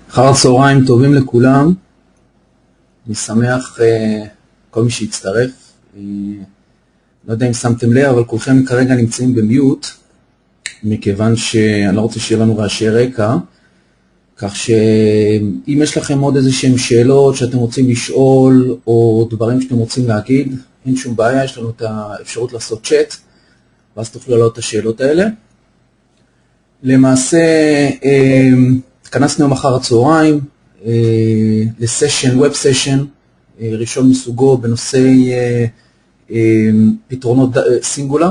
אחר צהריים טובים לכולם. אני שמח כל מי שהצטרף. לא יודע אם שמתם לב, אבל כולכם כרגע נמצאים במיוט, מכיוון שאני לא רוצה שיהיה לנו רעשי רקע, כך שאם יש לכם עוד איזשהם שאלות שאתם רוצים לשאול, או דברים שאתם רוצים להגיד, אין שום בעיה, יש לנו את האפשרות לעשות צ'אט, ואז תוכלו לעלות את השאלות האלה. למעשה, התכנסנו יום אחר הצהריים לסשן, ווב סשן, ראשון מסוגו בנושאי פתרונות סינגולר.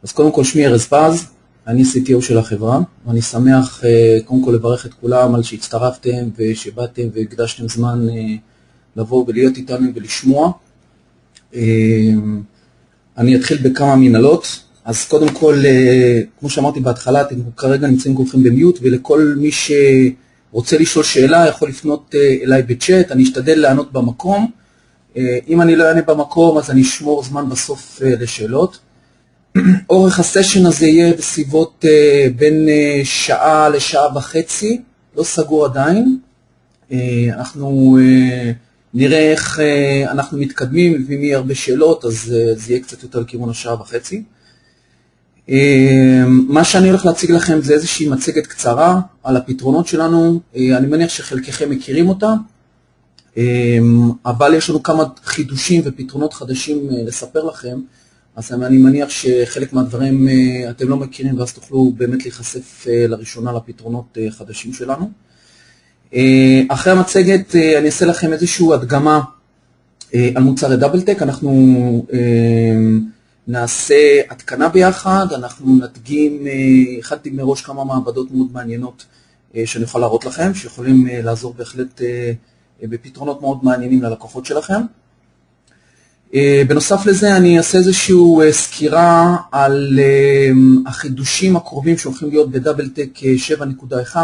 אז קודם כל שמי ארז פז, אני CTO של החברה, ואני שמח קודם כל לברך את כולם על שהצטרפתם ושבאתם והקדשתם זמן לבוא ולהיות איתנו ולשמוע. אני אתחיל בכמה מנהלות. אז קודם כל, כמו שאמרתי בהתחלה, אתם כרגע נמצאים כולכם במיוט, ולכל מי שרוצה לשאול שאלה יכול לפנות אליי בצ'אט, אני אשתדל לענות במקום. אם אני לא אענה במקום, אז אני אשמור זמן בסוף לשאלות. אורך הסשן הזה יהיה בסביבות בין שעה לשעה וחצי, לא סגור עדיין. אנחנו נראה איך אנחנו מתקדמים, ואם יהיה הרבה שאלות, אז זה יהיה קצת יותר לכיוון השעה וחצי. מה שאני הולך להציג לכם זה איזושהי מצגת קצרה על הפתרונות שלנו. אני מניח שחלקכם מכירים אותה, אבל יש לנו כמה חידושים ופתרונות חדשים לספר לכם, אז אני מניח שחלק מהדברים אתם לא מכירים, ואז תוכלו באמת להיחשף לראשונה לפתרונות חדשים שלנו. אחרי המצגת אני אעשה לכם איזושהי הדגמה על מוצרי דאבלטק. אנחנו נעשה התקנה ביחד, אנחנו נדגים, הכנתי מראש כמה מעבדות מאוד מעניינות שאני יכול להראות לכם, שיכולים לעזור בהחלט בפתרונות מאוד מעניינים ללקוחות שלכם. בנוסף לזה אני אעשה איזושהי סקירה על החידושים הקרובים שהולכים להיות בדאבלטק 7.1,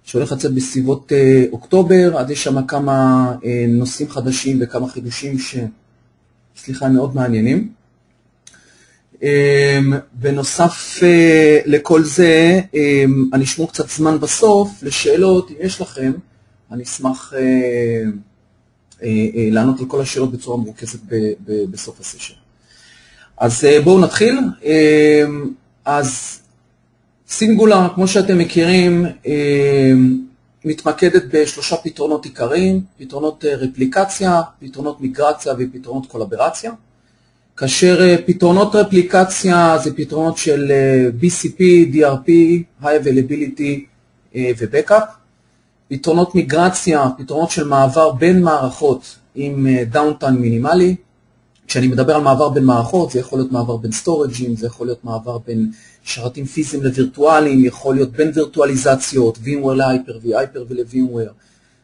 שהולך לצאת בסביבות אוקטובר. אז יש שם כמה נושאים חדשים וכמה חידושים מאוד מעניינים. בנוסף לכל זה, אני אשמור קצת זמן בסוף לשאלות. אם יש לכם, אני אשמח לענות על כל השאלות בצורה מרוכזת בסוף הסשן. אז בואו נתחיל. אז סינגולר, כמו שאתם מכירים, מתמקדת בשלושה פתרונות עיקריים: פתרונות רפליקציה, פתרונות מיגרציה ופתרונות קולברציה. כאשר פתרונות רפליקציה זה פתרונות של BCP, DRP, High Availability ו-Backup. פתרונות מיגרציה, פתרונות של מעבר בין מערכות עם דאונטיים מינימלי. כשאני מדבר על מעבר בין מערכות, זה יכול להיות מעבר בין סטורג'ים, זה יכול להיות מעבר בין שרתים פיזיים לווירטואליים, יכול להיות בין וירטואליזציות, VMware ל-Hyper-V, Hyper-V ל-VMware,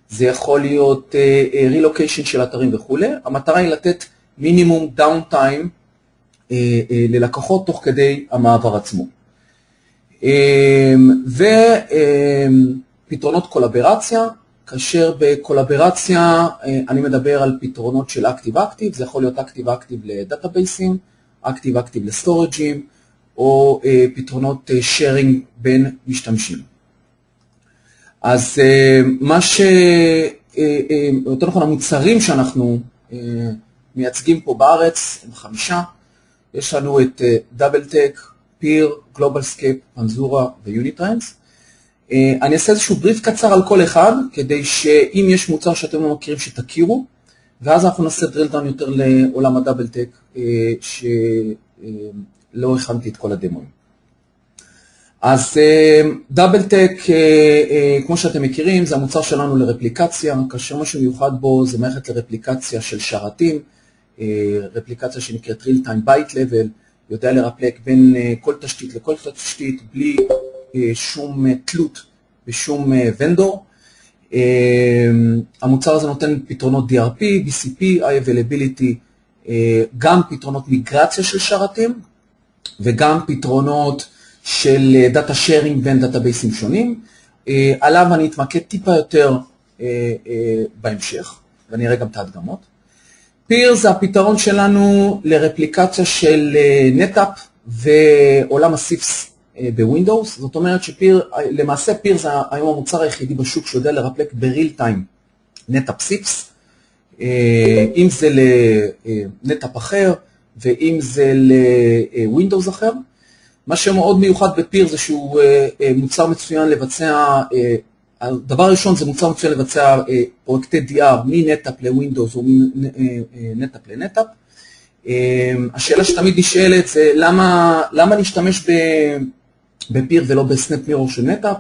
זה יכול להיות רילוקיישן של אתרים וכו'. המטרה היא לתת מינימום דאונטיים ללקוחות תוך כדי המעבר עצמו. ופתרונות קולברציה, כאשר בקולברציה אני מדבר על פתרונות של אקטיב-אקטיב, זה יכול להיות אקטיב-אקטיב לדאטאבייסים, אקטיב-אקטיב לסטורג'ים, או פתרונות שיירינג בין משתמשים. אז יותר נכון, המוצרים שאנחנו מייצגים פה בארץ הם 5. יש לנו את דאבלטק, פיר, גלובלסקייפ, פנזורה ויוניטרנס. אני אעשה איזשהו בריף קצר על כל אחד, כדי שאם יש מוצר שאתם לא מכירים שתכירו, ואז אנחנו נעשה drill down יותר לעולם הדאבלטק, שלא הכנתי את כל הדמוים. אז דאבלטק, כמו שאתם מכירים, זה המוצר שלנו לרפליקציה, כאשר משהו מיוחד בו זה מערכת לרפליקציה של שרתים, רפליקציה שנקראת real time byte level, יודע לרפלק בין כל תשתית לכל תשתית, בלי שום תלות בשום ונדור. המוצר הזה נותן פתרונות DRP, BCP, High Availability, גם פתרונות מיגרציה של שרתים, וגם פתרונות של דאטה שיירינג בין דאטאבייסים שונים. עליו אני אתמקד טיפה יותר בהמשך, ואני אראה גם את ההדגמות. פיר זה הפתרון שלנו לרפליקציה של נטאפ ועולם הסיפס בווינדוס, זאת אומרת שפיר, למעשה פיר זה היום המוצר היחידי בשוק שיודע לרפלק בריל טיים נטאפ 6, אם זה לנטאפ אחר ואם זה לווינדוס אחר. מה שמאוד מיוחד בפיר זה שהוא מוצר מצוין לבצע, הדבר הראשון זה מוצר מצוין לבצע פרויקטי DR מנטאפ לווינדוס או מנטאפ לנטאפ. השאלה שתמיד נשאלת זה למה להשתמש בפיר ולא בסנאפ מירור של נטאפ.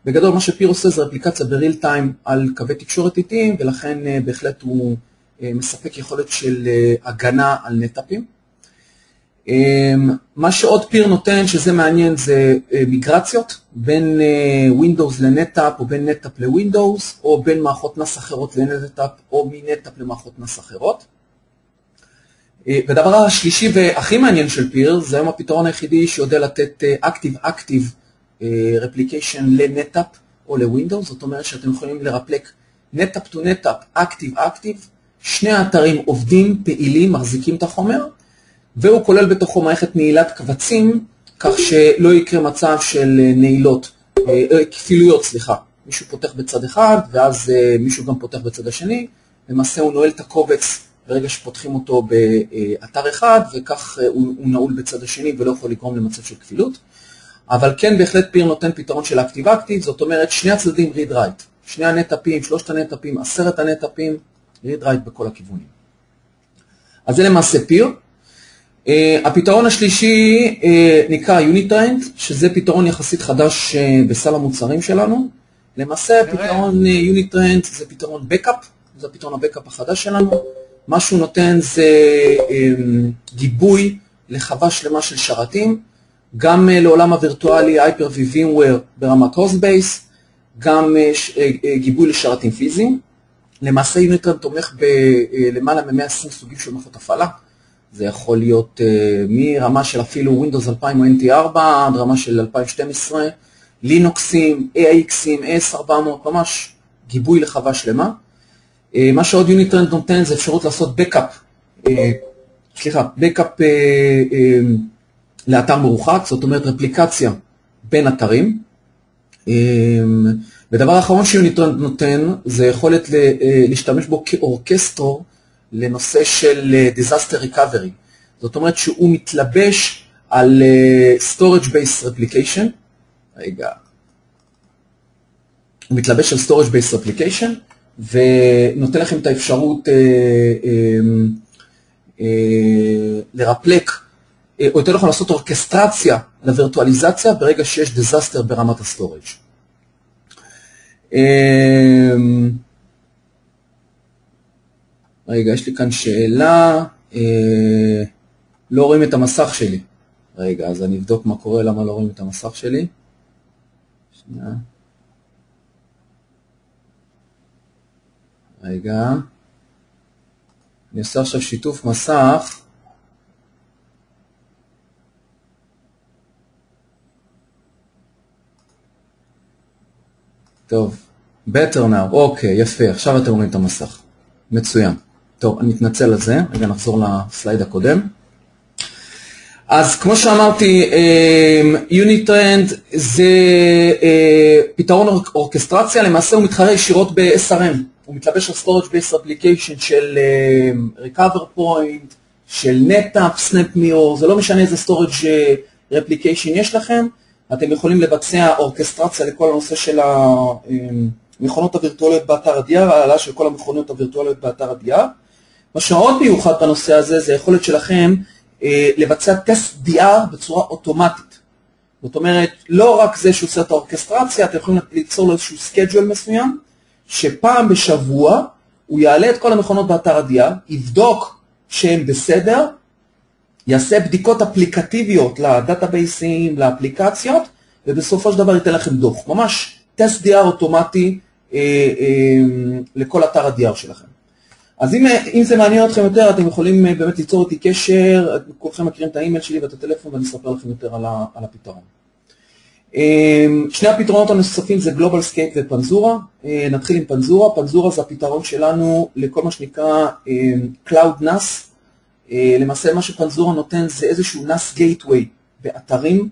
בגדול מה שפיר עושה זה רפליקציה בריל טיים על קווי תקשורת איטיים, ולכן בהחלט הוא מספק יכולת של הגנה על נטאפים. מה שעוד פיר נותן שזה מעניין זה מיגרציות בין ווינדוס לנטאפ או בין נטאפ לווינדוס או בין מערכות נס אחרות לנטאפ או מנטאפ למערכות נס אחרות. ודבר השלישי והכי מעניין של פיר זה היום הפתרון היחידי שיודע לתת Active Replication לנטאפ או לווינדוס, זאת אומרת שאתם יכולים לרפלק נטאפ to נטאפ, Active, שני האתרים עובדים, פעילים, מחזיקים את החומר, והוא כולל בתוכו מערכת נעילת קבצים, כך שלא יקרה מצב של נעילות, כפילויות, מישהו פותח בצד אחד, ואז מישהו גם פותח בצד השני, למעשה הוא נועל את הקובץ ברגע שפותחים אותו באתר אחד, וכך הוא נעול בצד השני ולא יכול לגרום למצב של כפילות. אבל כן בהחלט פיר נותן פתרון של Active, זאת אומרת שני הצדדים read-write, שני הנטאפים, שלושת הנטאפים, 10 הנטאפים, read-write בכל הכיוונים. אז זה למעשה פיר. הפתרון השלישי נקרא Unitrend, שזה פתרון יחסית חדש בסל המוצרים שלנו. למעשה פתרון Unitrend זה פתרון Backup, זה פתרון הבקאפ החדש שלנו. מה שהוא נותן זה גיבוי לחווה שלמה של שרתים, גם לעולם הווירטואלי Hyper-V VMware ברמת Hostbase, גם גיבוי לשרתים פיזיים. למעשה Unitrend תומך בלמעלה מ-120 סוגים של מערכות הפעלה. זה יכול להיות מרמה של אפילו Windows 2000 או NT4 עד רמה של 2012, לינוקסים, AIXים, AS400, ממש גיבוי לחווה שלמה. מה שעוד Unitrend נותן זה אפשרות לעשות בקאפ לאתר מרוחק, זאת אומרת רפליקציה בין אתרים. ודבר האחרון ש-Unitrend נותן זה יכולת להשתמש בו כאורקסטרור לנושא של disaster recovery. זאת אומרת שהוא מתלבש על storage based replication. הוא מתלבש על storage based replication, ונותן לכם את האפשרות לרפלק, או יותר נכון לעשות אורקסטרציה לווירטואליזציה ברגע שיש disaster ברמת הסטורג'. רגע, יש לי כאן שאלה, לא רואים את המסך שלי. רגע, אז אני אבדוק מה קורה, למה לא רואים את המסך שלי. שנייה. רגע. אני עושה עכשיו שיתוף מסך. טוב, better now, אוקיי, יפה, עכשיו אתם רואים את המסך. מצוין. טוב, אני מתנצל על זה, רגע נחזור לסלייד הקודם. אז כמו שאמרתי, Unitrend זה פתרון אורקסטרציה, למעשה הוא מתחרה ישירות ב-SRM, הוא מתלבש על Storage Based Application של Recover Point, של NetApp, Snap Mirror, זה לא משנה איזה Storage Replication יש לכם, אתם יכולים לבצע אורקסטרציה לכל הנושא של המכונות הווירטואליות באתר ה-DR, העלה של כל המכונות הווירטואליות באתר ה-DR. מה שעוד מיוחד בנושא הזה זה היכולת שלכם לבצע טסט DR בצורה אוטומטית. זאת אומרת, לא רק זה שעושה את האורקסטרציה, אתם יכולים ליצור לו איזשהו סקייג'ול מסוים, שפעם בשבוע הוא יעלה את כל המכונות באתר ה-DR, יבדוק שהן בסדר, יעשה בדיקות אפליקטיביות לדאטאבייסים, לאפליקציות, ובסופו של דבר ייתן לכם דוח. ממש טסט DR אוטומטי לכל אתר ה-DR שלכם. אז אם זה מעניין אתכם יותר, אתם יכולים באמת ליצור איתי קשר, כולכם מכירים את האימייל שלי ואת הטלפון, ואני אספר לכם יותר על הפתרון. שני הפתרונות הנוספים זה GlobalScape ופנזורה. נתחיל עם פנזורה. פנזורה זה הפתרון שלנו לכל מה שנקרא Cloud NAS. למעשה מה שפנזורה נותן זה איזשהו NAS Gateway באתרים,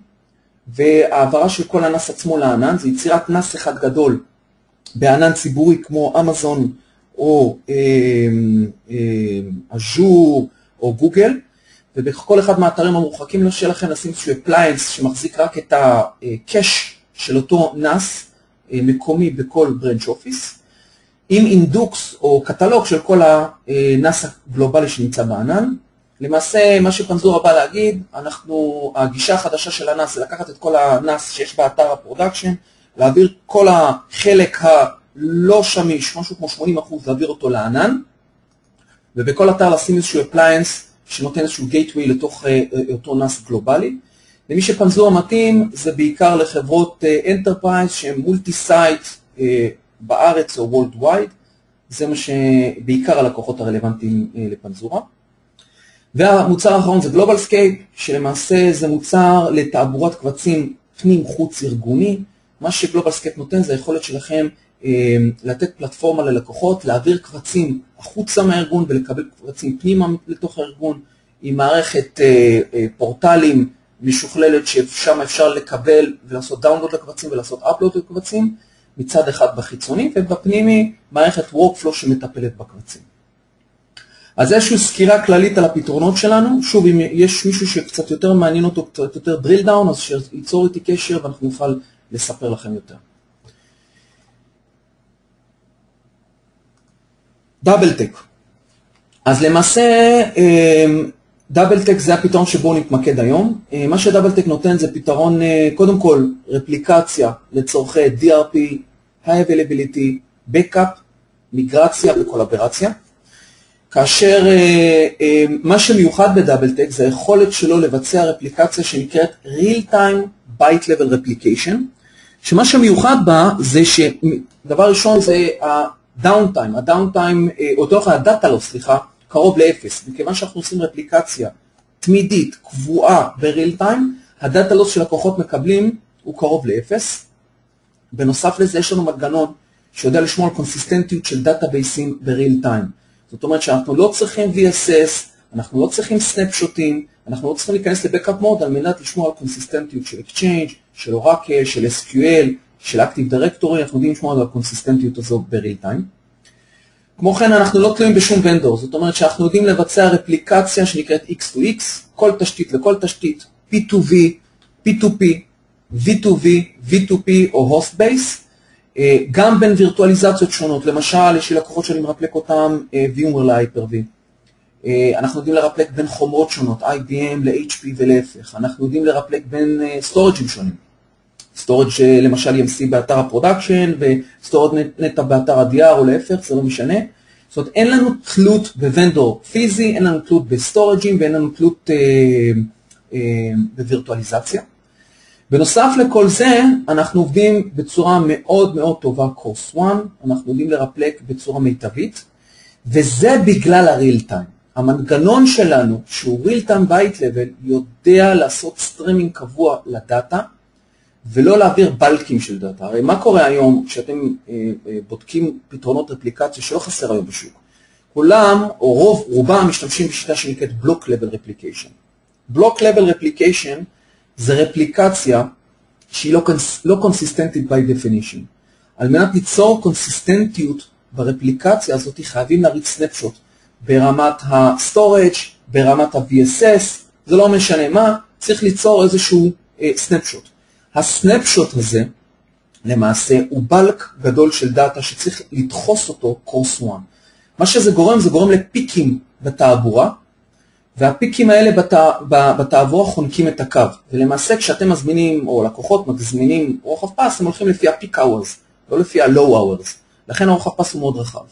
והעברה של כל הנס עצמו לענן, זה יצירת נס אחד גדול בענן ציבורי כמו אמזון או אז'ור או גוגל, ובכל אחד מהאתרים המורחקים לו שלכם לשים איזשהו אפליינס שמחזיק רק את הקש של אותו נס מקומי בכל ברנץ' אופיס, עם אינדוקס או קטלוג של כל הנס הגלובלי שנמצא בענן. למעשה מה שפנזורה בא להגיד, הגישה החדשה של הנס זה לקחת את כל הנס שיש באתר הפרודקשן, להעביר כל החלק הלא שמיש, משהו כמו 80%, להעביר אותו לענן, ובכל אתר לשים איזשהו אפליינס שנותן איזשהו gateway לתוך אותו נס גלובלי. למי שפנזורה מתאים זה בעיקר לחברות enterprise שהן מולטי סייט בארץ או worldwide, זה מה שבעיקר הלקוחות הרלוונטיים לפנזורה. והמוצר האחרון זה GlobalScape, שלמעשה זה מוצר לתעבורת קבצים פנים חוץ ארגוני. מה שGlobalScape נותן זה היכולת שלכם לתת פלטפורמה ללקוחות, להעביר קבצים החוצה מהארגון ולקבל קבצים פנימה לתוך הארגון, עם מערכת פורטלים משוכללת ששם אפשר לקבל ולעשות דאונלוד לקבצים ולעשות אפלוד לקבצים, מצד אחד בחיצוני, ובפנימי מערכת workflow שמטפלת בקבצים. אז איזושהי סקירה כללית על הפתרונות שלנו. שוב, אם יש מישהו שקצת יותר מעניין אותו, קצת יותר drill down, אז שיצור איתי קשר ואנחנו נוכל לספר לכם יותר. דאבלטק. אז למעשה, דאבלטק זה הפתרון שבו נתמקד היום. מה שדאבלטק נותן זה פתרון, קודם כל, רפליקציה לצורכי DRP, High Availability, Backup, מיגרציה וקולברציה. כאשר מה שמיוחד בדאבלטק זה היכולת שלו לבצע רפליקציה שנקראת Real Time Byte Level Replication, שמה שמיוחד בה זה שדבר ראשון זה ה-Downtime, אותו אחד, ה-Data Loss, סליחה, קרוב לאפס. מכיוון שאנחנו עושים רפליקציה תמידית, קבועה ב-Real Time, ה-Data Loss של לקוחות מקבלים הוא קרוב לאפס. בנוסף לזה יש לנו מנגנון שיודע לשמור על קונסיסטנטיות של דאטאבייסים ב-Real Time. זאת אומרת שאנחנו לא צריכים VSS, אנחנו לא צריכים סנפשוטים, אנחנו לא צריכים להיכנס לבקאפ מוד על מנת לשמור על קונסיסטנטיות של Exchange, של Oracle, של SQL, של Active Directory, אנחנו יודעים לשמור על הקונסיסטנטיות הזאת ב-Real Time. כמו כן אנחנו לא תלויים בשום ונדור, זאת אומרת שאנחנו יודעים לבצע רפליקציה שנקראת X2X, כל תשתית לכל תשתית, P2V, P2P, V2V, V2P או Host Base, גם בין וירטואליזציות שונות, למשל יש לי לקוחות שאני מרפלק אותם VMware ל-Hyper-V. אנחנו יודעים לרפלק בין חומרות שונות, IBM ל-HP ולהפך. אנחנו יודעים לרפלק בין סטורג'ים שונים. סטורג' למשל EMC באתר הפרודקשן וסטורג' נטה באתר ה-DR או להפך, זה לא משנה. זאת אומרת, אין לנו תלות בוונדור פיזי, אין לנו תלות בסטורג'ים ואין לנו תלות בווירטואליזציה. בנוסף לכל זה, אנחנו עובדים בצורה מאוד מאוד טובה קורס 1, אנחנו יודעים לרפלק בצורה מיטבית, וזה בגלל ה-real time. המנגנון שלנו, שהוא real time byte level, יודע לעשות סטרימינג קבוע לדאטה, ולא להעביר בלקים של דאטה. הרי מה קורה היום כשאתם בודקים פתרונות רפליקציה שלא חסר היום בשוק? כולם, או רובם משתמשים בשיטה שנקראת block level replication. block level replication זה רפליקציה שהיא לא קונסיסטנטית by definition. על מנת ליצור קונסיסטנטיות ברפליקציה הזאת, חייבים להריץ סנפשוט ברמת ה-storage, ברמת ה-VSS, זה לא משנה מה, צריך ליצור איזשהו סנפשוט. הסנפשוט הזה, למעשה, הוא בלק גדול של דאטה שצריך לדחוס אותו קורס 1. מה שזה גורם, זה גורם לפיקים בתעבורה, והפיקים האלה בתעבורה חונקים את הקו. ולמעשה כשאתם מזמינים, או לקוחות מזמינים רוחב פס, הם הולכים לפי ה-peak hours, לא לפי ה-low hours. לכן הרוחב פס הוא מאוד רחב.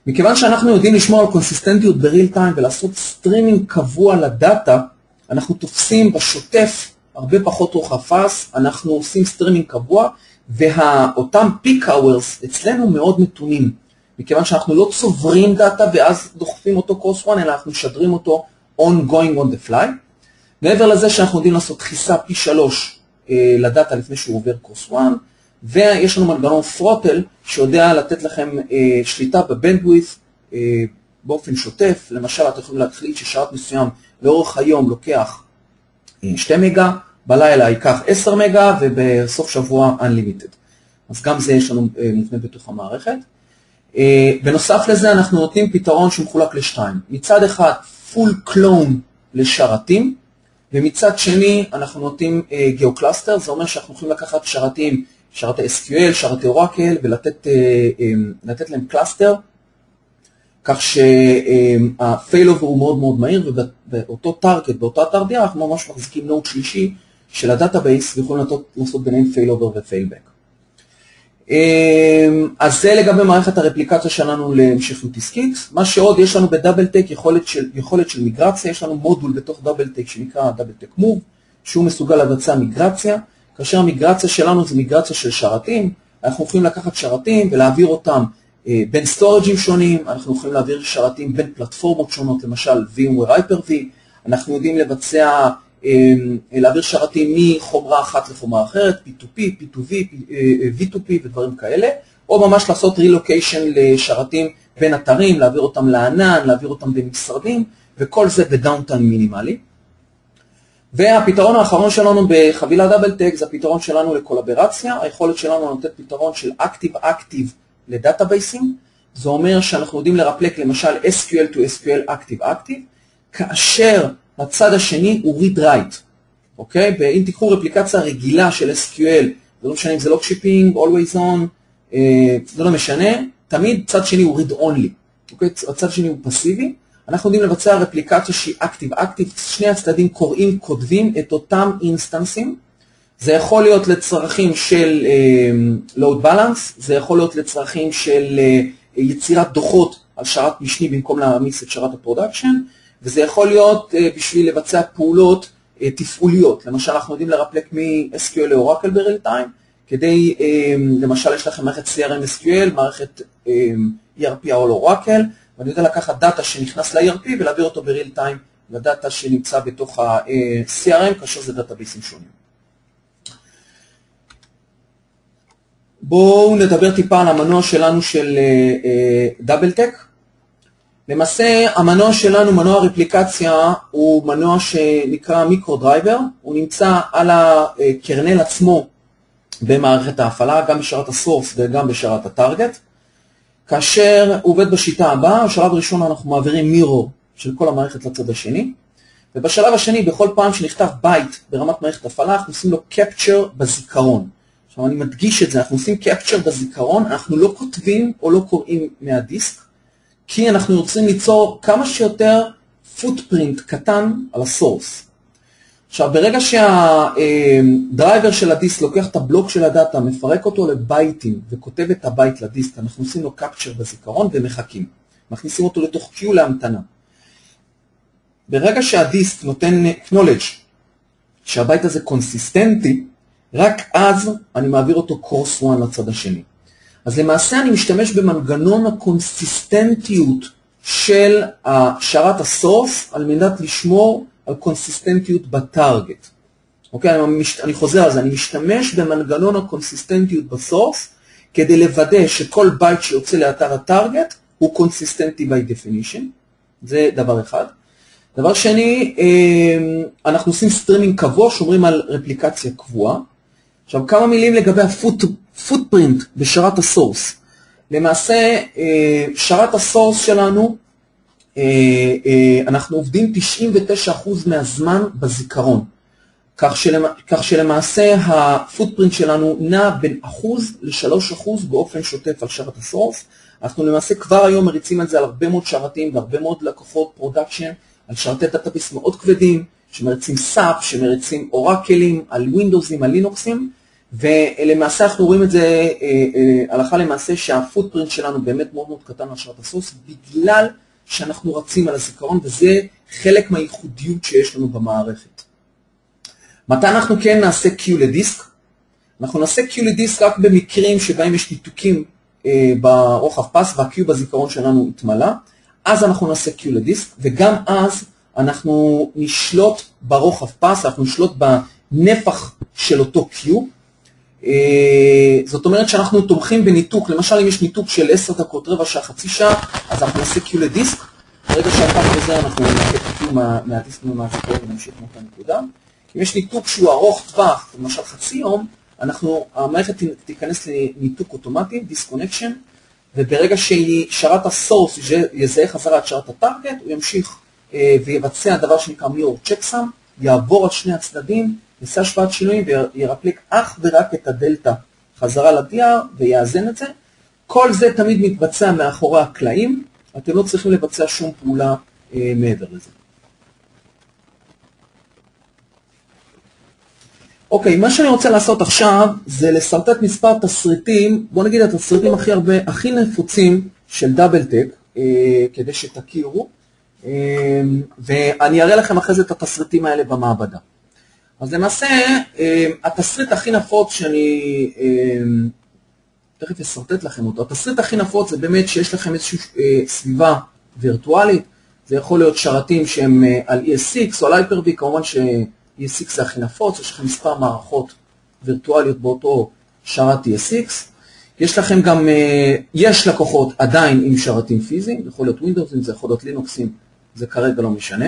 מכיוון שאנחנו יודעים לשמור על קונסיסטנטיות ב-real time ולעשות סטרימינג קבוע לדאטה, אנחנו תופסים בשוטף הרבה פחות רוחב פס, אנחנו עושים סטרימינג קבוע, ואותם peak hours אצלנו מאוד מתונים. מכיוון שאנחנו לא צוברים דאטה ואז דוחפים אותו קורס 1, אלא אנחנו משדרים אותו ongoing on the fly. מעבר לזה שאנחנו יודעים לעשות דחיסה פי 3 לדאטה לפני שהוא עובר קורס 1, ויש לנו מנגנון throttle שיודע לתת לכם שליטה בבנדווית' באופן שוטף. למשל, אתם יכולים להחליט ששרת מסוים לאורך היום לוקח 2 מגה, בלילה ייקח 10 מגה ובסוף שבוע Unlimited. אז גם זה יש לנו מובנה בתוך המערכת. בנוסף לזה אנחנו נותנים פתרון שמחולק לשתיים. מצד אחד full clone לשרתים, ומצד שני אנחנו נותנים גיאוקלאסטר, זה אומר שאנחנו יכולים לקחת שרתים, שרתי SQL, שרתי אורקל, ולתת להם קלאסטר, כך שהפייל-אובר הוא מאוד מאוד מהיר, ובאותו טארגט, באותה תרדיה, אנחנו ממש מחזיקים נוד שלישי של הדאטאבייס, ויכולים לעשות ביניהם פייל-אובר ופייל-בק. אז זה לגבי מערכת הרפליקציה שלנו להמשכיות עסקית. מה שעוד יש לנו בדאבל-טק, יכולת של מיגרציה, יש לנו מודול בתוך דאבל-טק שנקרא דאבל-טק מוב, שהוא מסוגל לבצע מיגרציה, כאשר המיגרציה שלנו זה מיגרציה של שרתים, אנחנו יכולים לקחת שרתים ולהעביר אותם בין סטורג'ים שונים, אנחנו יכולים להעביר שרתים בין פלטפורמות שונות, למשל VMware Hyper-V, אנחנו יודעים להעביר שרתים מחומרה אחת לחומרה אחרת, P2P, P2V, V2P ודברים כאלה, או ממש לעשות רילוקיישן לשרתים בין אתרים, להעביר אותם לענן, להעביר אותם בין משרדים, וכל זה בדאונטיים מינימלי. והפתרון האחרון שלנו בחבילה דאבל-טק זה הפתרון שלנו לקולברציה, היכולת שלנו לתת פתרון של Active-Active לדאטאבייסים, זה אומר שאנחנו יודעים לרפלק למשל SQL to SQL Active-Active, כאשר הצד השני הוא read-write, אוקיי? ואם תיקחו רפליקציה רגילה של SQL, זה לא משנה אם זה לוג שיפינג, always on, זה לא משנה, תמיד צד שני הוא read-only, אוקיי? הצד שני הוא פסיבי, אנחנו יודעים לבצע רפליקציה שהיא Active-Active, שני הצדדים כותבים את אותם אינסטנסים, זה יכול להיות לצרכים של load balance, זה יכול להיות לצרכים של יצירת דוחות על שרת משני במקום להעמיס את שרת הפרודקשן, וזה יכול להיות בשביל לבצע פעולות תפעוליות. למשל, אנחנו יודעים לרפלק מ-SQL לאורקל בריל טיים, כדי, למשל, יש לכם מערכת CRM SQL, מערכת ERP או אורקל, ואני יודע לקחת דאטה שנכנס ל-ERP ולהעביר אותו בריל טיים לדאטה שנמצא בתוך ה-CRM, כאשר זה דאטאבייסים שונים. בואו נדבר טיפה על המנוע שלנו של דאבל-טק. למעשה, המנוע שלנו, מנוע הרפליקציה, הוא מנוע שנקרא מיקרו-דרייבר, הוא נמצא על הקרנל עצמו במערכת ההפעלה, גם בשרת הסורס וגם בשרת הטארגט. כאשר הוא עובד בשיטה הבאה, בשלב הראשון אנחנו מעבירים מירור של כל המערכת לצד השני, ובשלב השני, בכל פעם שנכתב בייט ברמת מערכת הפעלה, אנחנו עושים לו capture בזיכרון. עכשיו אני מדגיש את זה, אנחנו עושים capture בזיכרון, אנחנו לא כותבים או לא קוראים מהדיסק, כי אנחנו רוצים ליצור כמה שיותר פוטפרינט קטן על הסורס. עכשיו, ברגע שהדרייבר של הדיסק לוקח את הבלוק של הדאטה, מפרק אותו לבייטים וכותב את הבייט לדיסק, אנחנו עושים לו capture בזיכרון ומחכים. מכניסים אותו לתוך קיו להמתנה. ברגע שהדיסק נותן knowledge שהבייט הזה קונסיסטנטי, רק אז אני מעביר אותו קורס 1 לצד השני. אז למעשה אני משתמש במנגנון הקונסיסטנטיות של שרת הסורס, על מנת לשמור על קונסיסטנטיות בטארגט. אוקיי, אני חוזר על זה, אני משתמש במנגנון הקונסיסטנטיות בסורס, כדי לוודא שכל בייט שיוצא לאתר הטארגט, הוא קונסיסטנטי by definition. זה דבר אחד. דבר שני, אנחנו עושים סטרימינג קבוע, שומרים על רפליקציה קבועה. עכשיו, כמה מילים לגבי הפוטפרינט בשרת הסורס. למעשה, שרת הסורס שלנו, אנחנו עובדים 99% מהזמן בזיכרון. כך שלמעשה הפוטפרינט שלנו נע בין 1% ל3% באופן שוטף על שרת הסורס. אנחנו למעשה כבר היום מריצים על זה על הרבה מאוד שרתים והרבה מאוד לקוחות פרודקשן, על שרתי דאטאבייס מאוד כבדים, שמריצים סאפ, שמריצים אורקלים, על ווינדוזים, על לינוקסים, ולמעשה אנחנו רואים את זה הלכה למעשה שהפוטפרינט שלנו באמת מאוד מאוד קטן על שרת הסורס, בגלל שאנחנו רצים על הזיכרון, וזה חלק מהייחודיות שיש לנו במערכת. מתי אנחנו כן נעשה קיו לדיסק? אנחנו נעשה קיו לדיסק רק במקרים שבהם יש ניתוקים ברוחב פס, והקיו בזיכרון שלנו התמלא, אז אנחנו נעשה קיו לדיסק, וגם אז אנחנו נשלוט ברוחב פס, אנחנו נשלוט בנפח של אותו קיו. זאת אומרת שאנחנו תומכים בניתוק, למשל אם יש ניתוק של 10 דקות, רבע שעה, חצי שעה, אז אנחנו נעשה קיו לדיסק, ברגע שהקו חוזר אנחנו נעשה קיו מהדיסק ומהזיכרון ונמשיך מאותה נקודה. אם יש ניתוק שהוא ארוך טווח, למשל חצי יום, המערכת תיכנס לניתוק אוטומטי, disconnection, וברגע ששרת הסורס יזהה חזרה את שרת הטארגט, הוא ימשיך ויבצע דבר שנקרא mirror checksum, יעבור על שני הצדדים, יעשה השפעת שינויים וירפלק אך ורק את הדלטה חזרה ל-DR ויאזן את זה. כל זה תמיד מתבצע מאחורי הקלעים, אתם לא צריכים לבצע שום פעולה מעבר לזה. אוקיי, מה שאני רוצה לעשות עכשיו זה לסרטט מספר תסריטים, בוא נגיד התסריטים הכי נפוצים של דאבל-טק, כדי שתכירו, ואני אראה לכם אחרי זה את התסריטים האלה במעבדה. אז למעשה, התסריט הכי נפוץ שאני תכף אסרטט לכם אותו, התסריט הכי נפוץ זה באמת שיש לכם איזושהי סביבה וירטואלית, זה יכול להיות שרתים שהם על ES6 או על Hyper-V, כמובן ש-ES6 זה הכי נפוץ, יש לכם מספר מערכות וירטואליות באותו שרת ES6, יש לכם גם, יש לקוחות עדיין עם שרתים פיזיים, זה יכול להיות Windows, זה יכול להיות לינוקסים, זה כרגע לא משנה.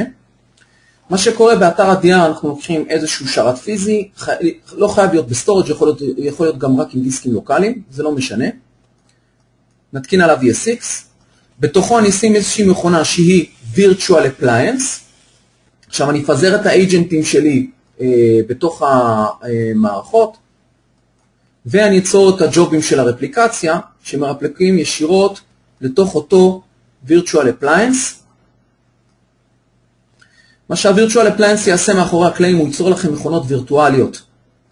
מה שקורה באתר ה-DR, אנחנו לוקחים איזשהו שרת פיזי, לא חייב להיות בסטורג', יכול להיות גם רק עם דיסקים לוקליים, זה לא משנה. נתקין עליו ES6, בתוכו אני אשים איזושהי מכונה שהיא Virtual Appliance, עכשיו אני אפזר את האג'נטים שלי בתוך המערכות, ואני אצור את הג'ובים של הרפליקציה, שמרפלקים ישירות לתוך אותו Virtual Appliance. מה שה-Virtual Appliance יעשה מאחורי הקלעים, הוא ייצור לכם מכונות וירטואליות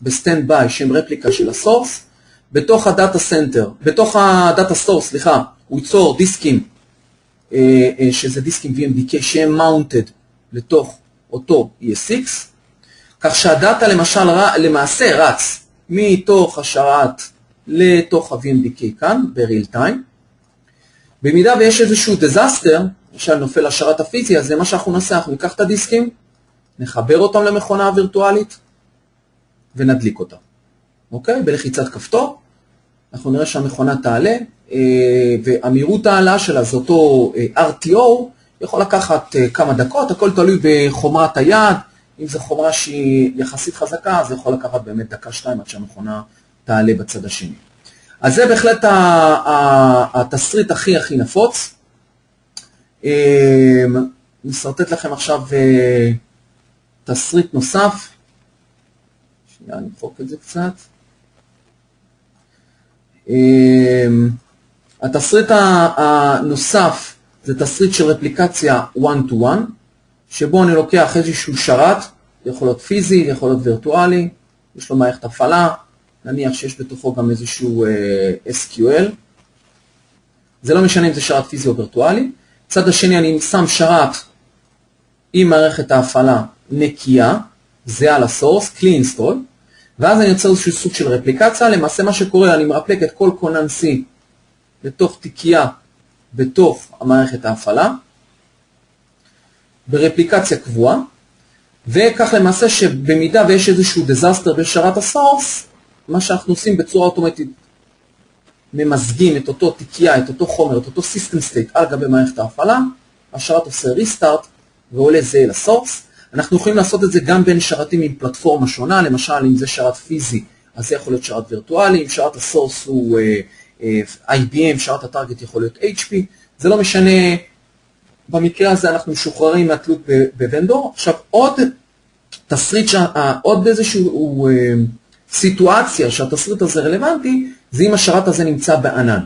בסטנד ביי, שהן רפליקה של הסורס, בתוך הדאטה סנטר, בתוך הדאטה סורס, סליחה, הוא ייצור דיסקים, שזה דיסקים VMDK, שהם mounted לתוך אותו ES6, כך שהדאטה למעשה רץ מתוך השרת לתוך ה-VMDK כאן, ב-real time. במידה ויש איזשהו דיזסטר, למשל נופל השרת הפיזי, אז זה מה שאנחנו נעשה, אנחנו ניקח את הדיסקים, נחבר אותם למכונה הווירטואלית, ונדליק אותה. אוקיי? בלחיצת כפתור, אנחנו נראה שהמכונה תעלה, והמהירות העלה שלה זה אותו RTO, יכול לקחת כמה דקות, הכל תלוי בחומרת היד, אם זו חומרה שהיא יחסית חזקה, זה יכול לקחת באמת דקה-שתיים עד שהמכונה תעלה בצד השני. אז זה בהחלט התסריט הכי נפוץ. נסרטט לכם עכשיו תסריט נוסף. שנייה, נמחוק את זה קצת. התסריט הנוסף זה תסריט של רפליקציה one-to-one, שבו אני לוקח איזשהו שרת, יכול להיות פיזי, יכול להיות וירטואלי, יש לו מערכת הפעלה, נניח שיש בתוכו גם איזשהו SQL, זה לא משנה אם זה שרת פיזי או וירטואלי. צד השני אני שם שרת עם מערכת ההפעלה נקייה, זה על הסורס, clean install, ואז אני יוצר איזשהו סוג של רפליקציה. למעשה מה שקורה, אני מרפלק את כל קונן C לתוך תיקייה בתוך המערכת ההפעלה, ברפליקציה קבועה, וכך למעשה שבמידה ויש איזשהו דיזסטר בשרת הסורס, מה שאנחנו עושים בצורה אוטומטית, ממזגים את אותו תיקייה, את אותו חומר, את אותו סיסטם סטייט על גבי מערכת ההפעלה, השרת עושה ריסטארט ועולה זה לסורס. אנחנו יכולים לעשות את זה גם בין שרתים עם פלטפורמה שונה, למשל אם זה שרת פיזי, אז זה יכול להיות שרת וירטואלי, אם שרת הסורס הוא IBM, שרת הטארגט יכול להיות HP, זה לא משנה, במקרה הזה אנחנו משוחררים מהתלות בוונדור. עכשיו עוד תסריט, עוד איזשהו סיטואציה שהתסריט הזה רלוונטי, זה אם השרת הזה נמצא בענן.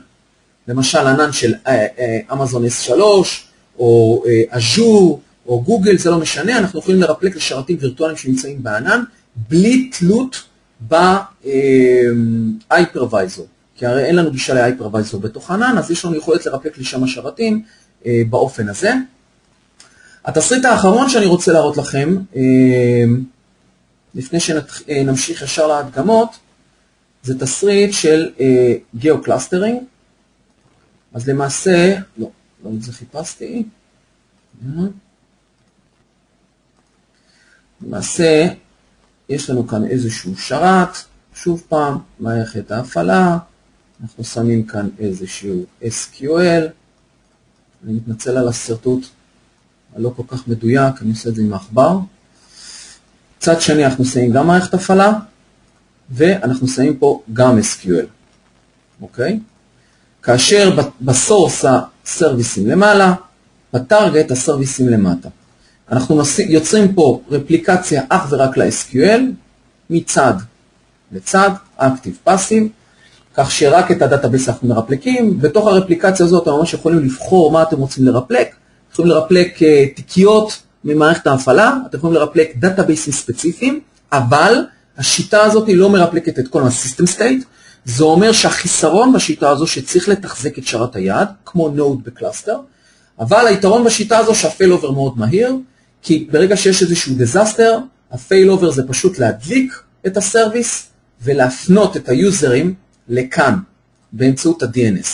למשל ענן של אמזון S3, או אז'ור, או גוגל, זה לא משנה, אנחנו יכולים לרפלק לשרתים וירטואליים שנמצאים בענן, בלי תלות בהייפרוויזור. כי הרי אין לנו גישה להייפרוויזור בתוך ענן, אז יש לנו יכולת לרפלק לשם השרתים באופן הזה. התסריט האחרון שאני רוצה להראות לכם, לפני שנמשיך ישר להדגמות, זה תסריט של גיאו-קלאסטרינג. אז למעשה, לא את זה חיפשתי. למעשה, יש לנו כאן איזשהו שרת, שוב פעם, מערכת ההפעלה, אנחנו שמים כאן איזשהו SQL, אני מתנצל על הסרטוט הלא כל כך מדויק, אני עושה את זה עם העכבר. צד שני אנחנו שמים גם מערכת הפעלה, ואנחנו שמים פה גם SQL, אוקיי? כאשר בסורס הסרוויסים למעלה, בטרגט הסרוויסים למטה. אנחנו יוצרים פה רפליקציה אך ורק ל-SQL, מצד לצד, Active Passive, כך שרק את הדאטאבייס אנחנו מרפלקים. בתוך הרפליקציה הזאת אתם ממש יכולים לבחור מה אתם רוצים לרפלק. אתם יכולים לרפלק תיקיות ממערכת ההפעלה, אתם יכולים לרפלק דאטאבייסים ספציפיים, אבל השיטה הזאת היא לא מרפלקת את כל ה-System State. זה אומר שהחיסרון בשיטה הזו שצריך לתחזק את שרת היעד, כמו נוד בקלאסטר, אבל היתרון בשיטה הזו שהפייל-אובר מאוד מהיר, כי ברגע שיש איזשהו דיזסטר, הפייל-אובר זה פשוט להדליק את הסרוויס, ולהפנות את היוזרים לכאן, באמצעות ה-DNS.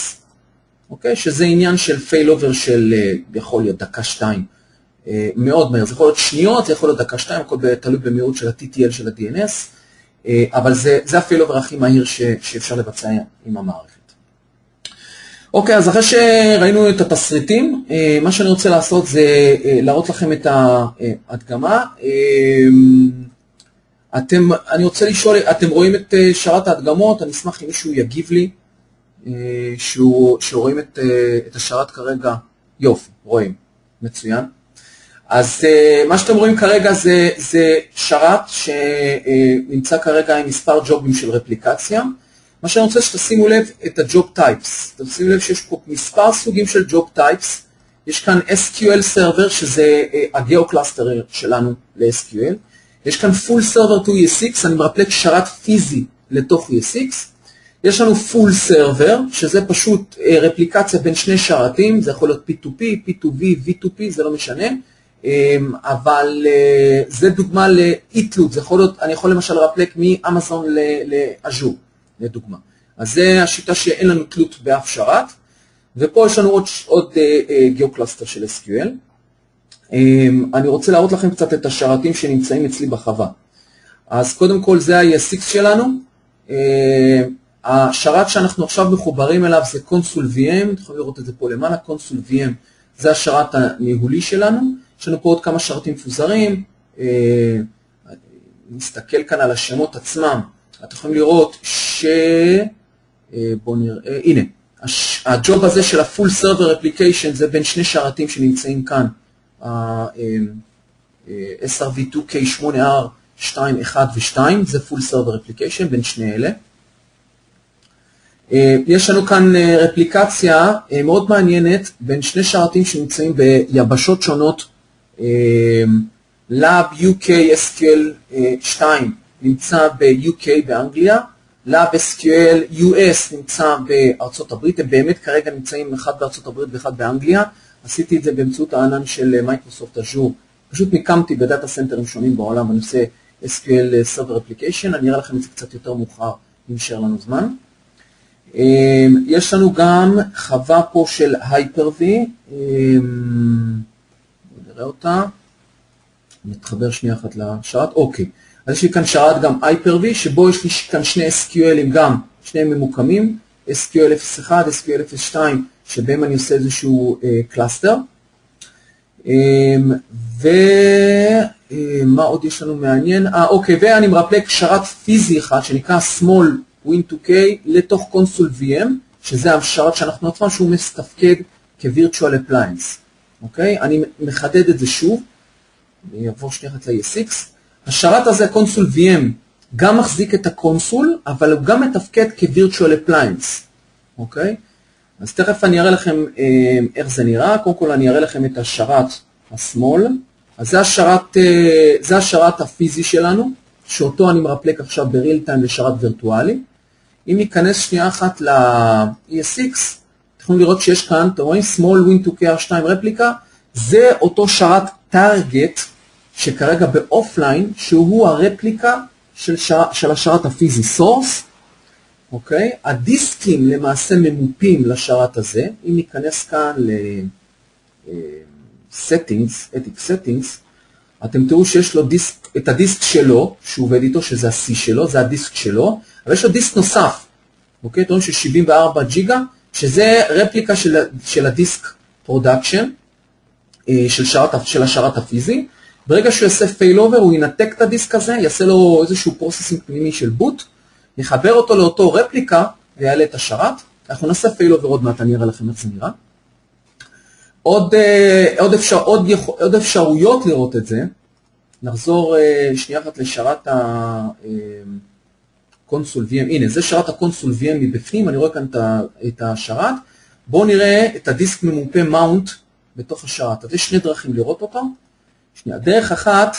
אוקיי? שזה עניין של פייל-אובר של, יכול להיות דקה-שתיים, מאוד מהר. זה יכול להיות שניות, זה יכול להיות דקה-שתיים, הכל תלוי במהירות של ה-TTL של ה-DNS, אבל זה הפייל-אובר הכי מהיר שאפשר לבצע עם המערכת. אוקיי, אז אחרי שראינו את התסריטים, מה שאני רוצה לעשות זה להראות לכם את ההדגמה. אני רוצה לשאול, אתם רואים את שרת ההדגמות? אני אשמח אם מישהו יגיב לי, שרואים את השרת כרגע. יופי, רואים, מצוין. אז מה שאתם רואים כרגע זה שרת שנמצא כרגע עם מספר ג'ובים של רפליקציה. מה שאני רוצה שתשימו לב את הג'וב טייפס. תשימו לב שיש פה מספר סוגים של ג'וב טייפס. יש כאן SQL Server שזה הגיאו-קלאסטר שלנו ל-SQL. יש כאן Full Server to ES6, אני מרפלק שרת פיזי לתוך ES6. יש לנו Full Server, שזה פשוט רפליקציה בין שני שרתים, זה יכול להיות P2P, P2V, V2P, זה לא משנה. אבל זה דוגמה לאיתלות, זה יכול להיות, אני יכול למשל לרפלק מאמזון לאז'ור, לדוגמה. אז זה השיטה שאין לנו תלות באף שרת, ופה יש לנו עוד גיאו-קלאסטר של SQL. אני רוצה להראות לכם קצת את השרתים שנמצאים אצלי בחווה. אז קודם כל זה ה-ES6 שלנו. השרת שאנחנו עכשיו מחוברים אליו זה קונסול VM, אתם יכולים לראות את זה פה למעלה, קונסול VM זה השרת הניהולי שלנו. יש לנו פה עוד כמה שרתים מפוזרים, נסתכל כאן על השמות עצמם, אתם יכולים לראות בואו נראה, הנה, הג'וב הזה של ה-Full Server Application זה בין שני שרתים שנמצאים כאן, SRV2K8R2, 1 ו-2, זה Full Server Application בין שני אלה. יש לנו כאן רפליקציה מאוד מעניינת בין שני שרתים שנמצאים ביבשות שונות, Lab UK SQL 2 נמצא ב-UK באנגליה, Lab SQL US נמצא בארצות הברית, הם באמת כרגע נמצאים אחד בארצות הברית ואחד באנגליה, עשיתי את זה באמצעות הענן של מייקרוסופט אז'ור, פשוט מיקמתי בדאטה סנטרים שונים בעולם בנושא SQL Server Application, אני אראה לכם את זה קצת יותר מאוחר, אם יישאר לנו זמן. יש לנו גם חווה פה של Hyper-V, נראה אותה, נתחבר שנייה אחת לשרת, אוקיי. אז יש לי כאן שרת גם Hyper-V, שבו יש לי כאן שני SQLים גם, שניהם ממוקמים, SQL 0.1, SQL 0.2, שבהם אני עושה איזשהו קלאסטר. ומה עוד יש לנו מעניין? אוקיי, ואני מרפלק שרת פיזי אחד, שנקרא Small Win2K, לתוך קונסול VM, שזה השרת שאנחנו עצמם, שהוא מתפקד כ-Virtual Appliance. אוקיי? אני מחדד את זה שוב, אני אעבור שנייה אחת ל-ES6. השרת הזה, קונסול VM, גם מחזיק את הקונסול, אבל הוא גם מתפקד כ-Virtual Appliance. אוקיי? אז תכף אני אראה לכם איך זה נראה. קודם כל אני אראה לכם את השרת השמאל. אז זה השרת הפיזי שלנו, שאותו אני מרפלק עכשיו ב-real time לשרת וירטואלי. אם ניכנס שנייה אחת ל-ES6, אתם יכולים לראות שיש כאן, אתם רואים, Small Win2K R2 רפליקה, זה אותו שרת טארגט, שכרגע באופליין, שהוא הרפליקה של השרת הפיזי סורס, אוקיי? הדיסקים למעשה ממופים לשרת הזה, אם ניכנס כאן ל-settings, edit settings, אתם תראו שיש לו דיסק, את הדיסק שלו, שהוא עובד איתו, שזה ה-C שלו, זה הדיסק שלו, אבל יש לו דיסק נוסף, אוקיי? אתם רואים של 74 ג'יגה, שזה רפליקה של הדיסק פרודקשן, של השרת הפיזי, ברגע שהוא יעשה failover, הוא ינתק את הדיסק הזה, יעשה לו איזשהו פרוססינג פנימי של בוט, יחבר אותו לאותו רפליקה ויעלה את השרת. אנחנו נעשה failover עוד מעט, אני אראה לכם איך זה נראה. עוד אפשרויות לראות את זה. נחזור שנייה אחת לשרת הקונסול VM. הנה, זה שרת הקונסול VM מבפנים, אני רואה כאן את השרת. בואו נראה את הדיסק ממופה מאונט בתוך השרת. אז יש שני דרכים לראות אותו. שנייה, דרך אחת,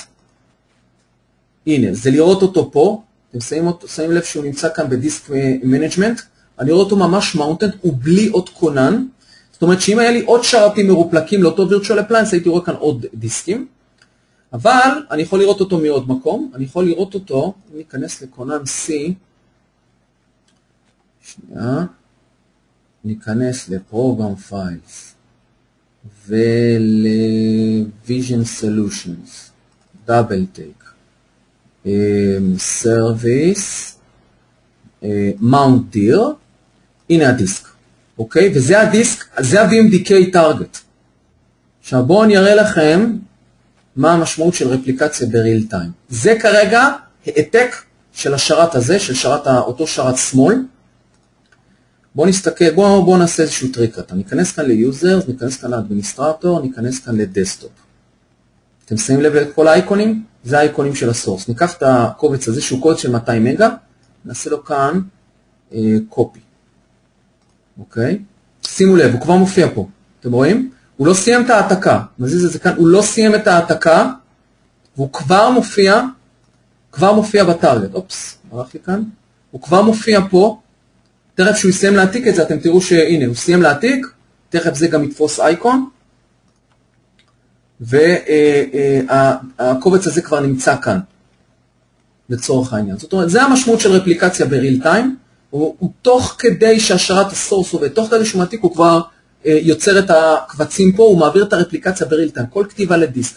הנה, זה לראות אותו פה. אתם שמים לב שהוא נמצא כאן בדיסק מנג'מנט. אני רואה אותו ממש מאונטד, הוא בלי עוד קונן. זאת אומרת שאם היה לי עוד שרתים מרופלקים לאותו virtual appliance, הייתי רואה כאן עוד דיסקים. אבל אני יכול לראות אותו מעוד מקום. אני יכול לראות אותו, אם ניכנס לקונן C, שנייה, ניכנס לפרוגם פיילס, ול-Vision Solutions, דאבל טייק, Service, Mount Deer, הנה הדיסק, אוקיי? וזה הדיסק, זה ה-VMDK target. עכשיו בואו אני אראה לכם מה המשמעות של רפליקציה בריל טיים. זה כרגע העתק של השרת הזה, של אותו שרת שמאל. בואו נסתכל, בואו נעשה איזשהו טריק. ניכנס כאן ליוזרס, ניכנס כאן לאדמיניסטרטור, ניכנס כאן לדסטופ. אתם שמים לב את כל האייקונים? זה האייקונים של הסורס. ניקח את הקובץ הזה שהוא קובץ של 200 מגה, נעשה לו כאן קופי. אוקיי? שימו לב, הוא כבר מופיע פה. אתם רואים? הוא לא סיים את העתקה. נזיז את זה כאן, הוא לא סיים את העתקה, והוא כבר מופיע בטארגט. אופס, ברח לי כאן. הוא כבר מופיע פה. תכף שהוא יסיים להעתיק את זה, אתם תראו שהנה, הוא סיים להעתיק, תכף זה גם יתפוס אייקון, והקובץ הזה כבר נמצא כאן, לצורך העניין. זאת אומרת, זה המשמעות של רפליקציה בריל טיים, הוא תוך כדי שהשרת הסורס עובד, תוך כדי שהוא מעתיק, הוא כבר יוצר את הקבצים פה, הוא מעביר את הרפליקציה בריל טיים, כל כתיבה לדיסק.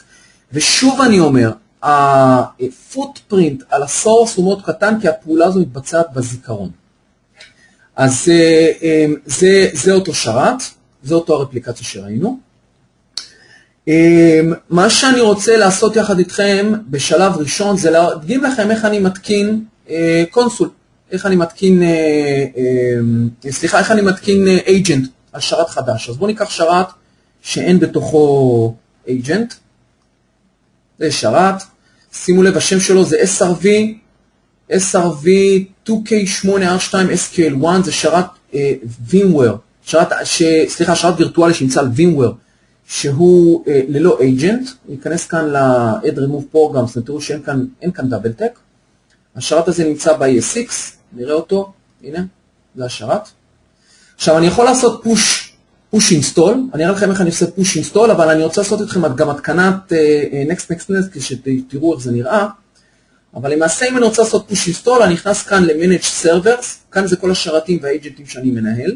ושוב אני אומר, הפוטפרינט על הסורס הוא מאוד קטן, כי הפעולה הזו מתבצעת בזיכרון. אז זה אותו שרת, זה אותו הרפליקציה שראינו. מה שאני רוצה לעשות יחד איתכם בשלב ראשון, זה להדגים לכם איך אני מתקין קונסול, איך אני מתקין agent על שרת חדש. אז בואו ניקח שרת שאין בתוכו agent, זה שרת, שימו לב, השם שלו זה SRV 2K8R2 SQL1, זה שרת VMware, שרת וירטואלי שנמצא על VMware, שהוא ללא agent. ניכנס כאן ל-Add Remove Programs, תראו שאין כאן דאבל טק. השרת הזה נמצא ב-ESX, נראה אותו, הנה, זה השרת. עכשיו אני יכול לעשות push install, אני אראה לכם איך אני עושה push install, אבל אני רוצה לעשות אתכם גם התקנת next, כשתראו איך זה נראה. אבל למעשה אם אני רוצה לעשות push install, אני נכנס כאן ל-Manage Servers, כאן זה כל השרתים והאג'נטים שאני מנהל.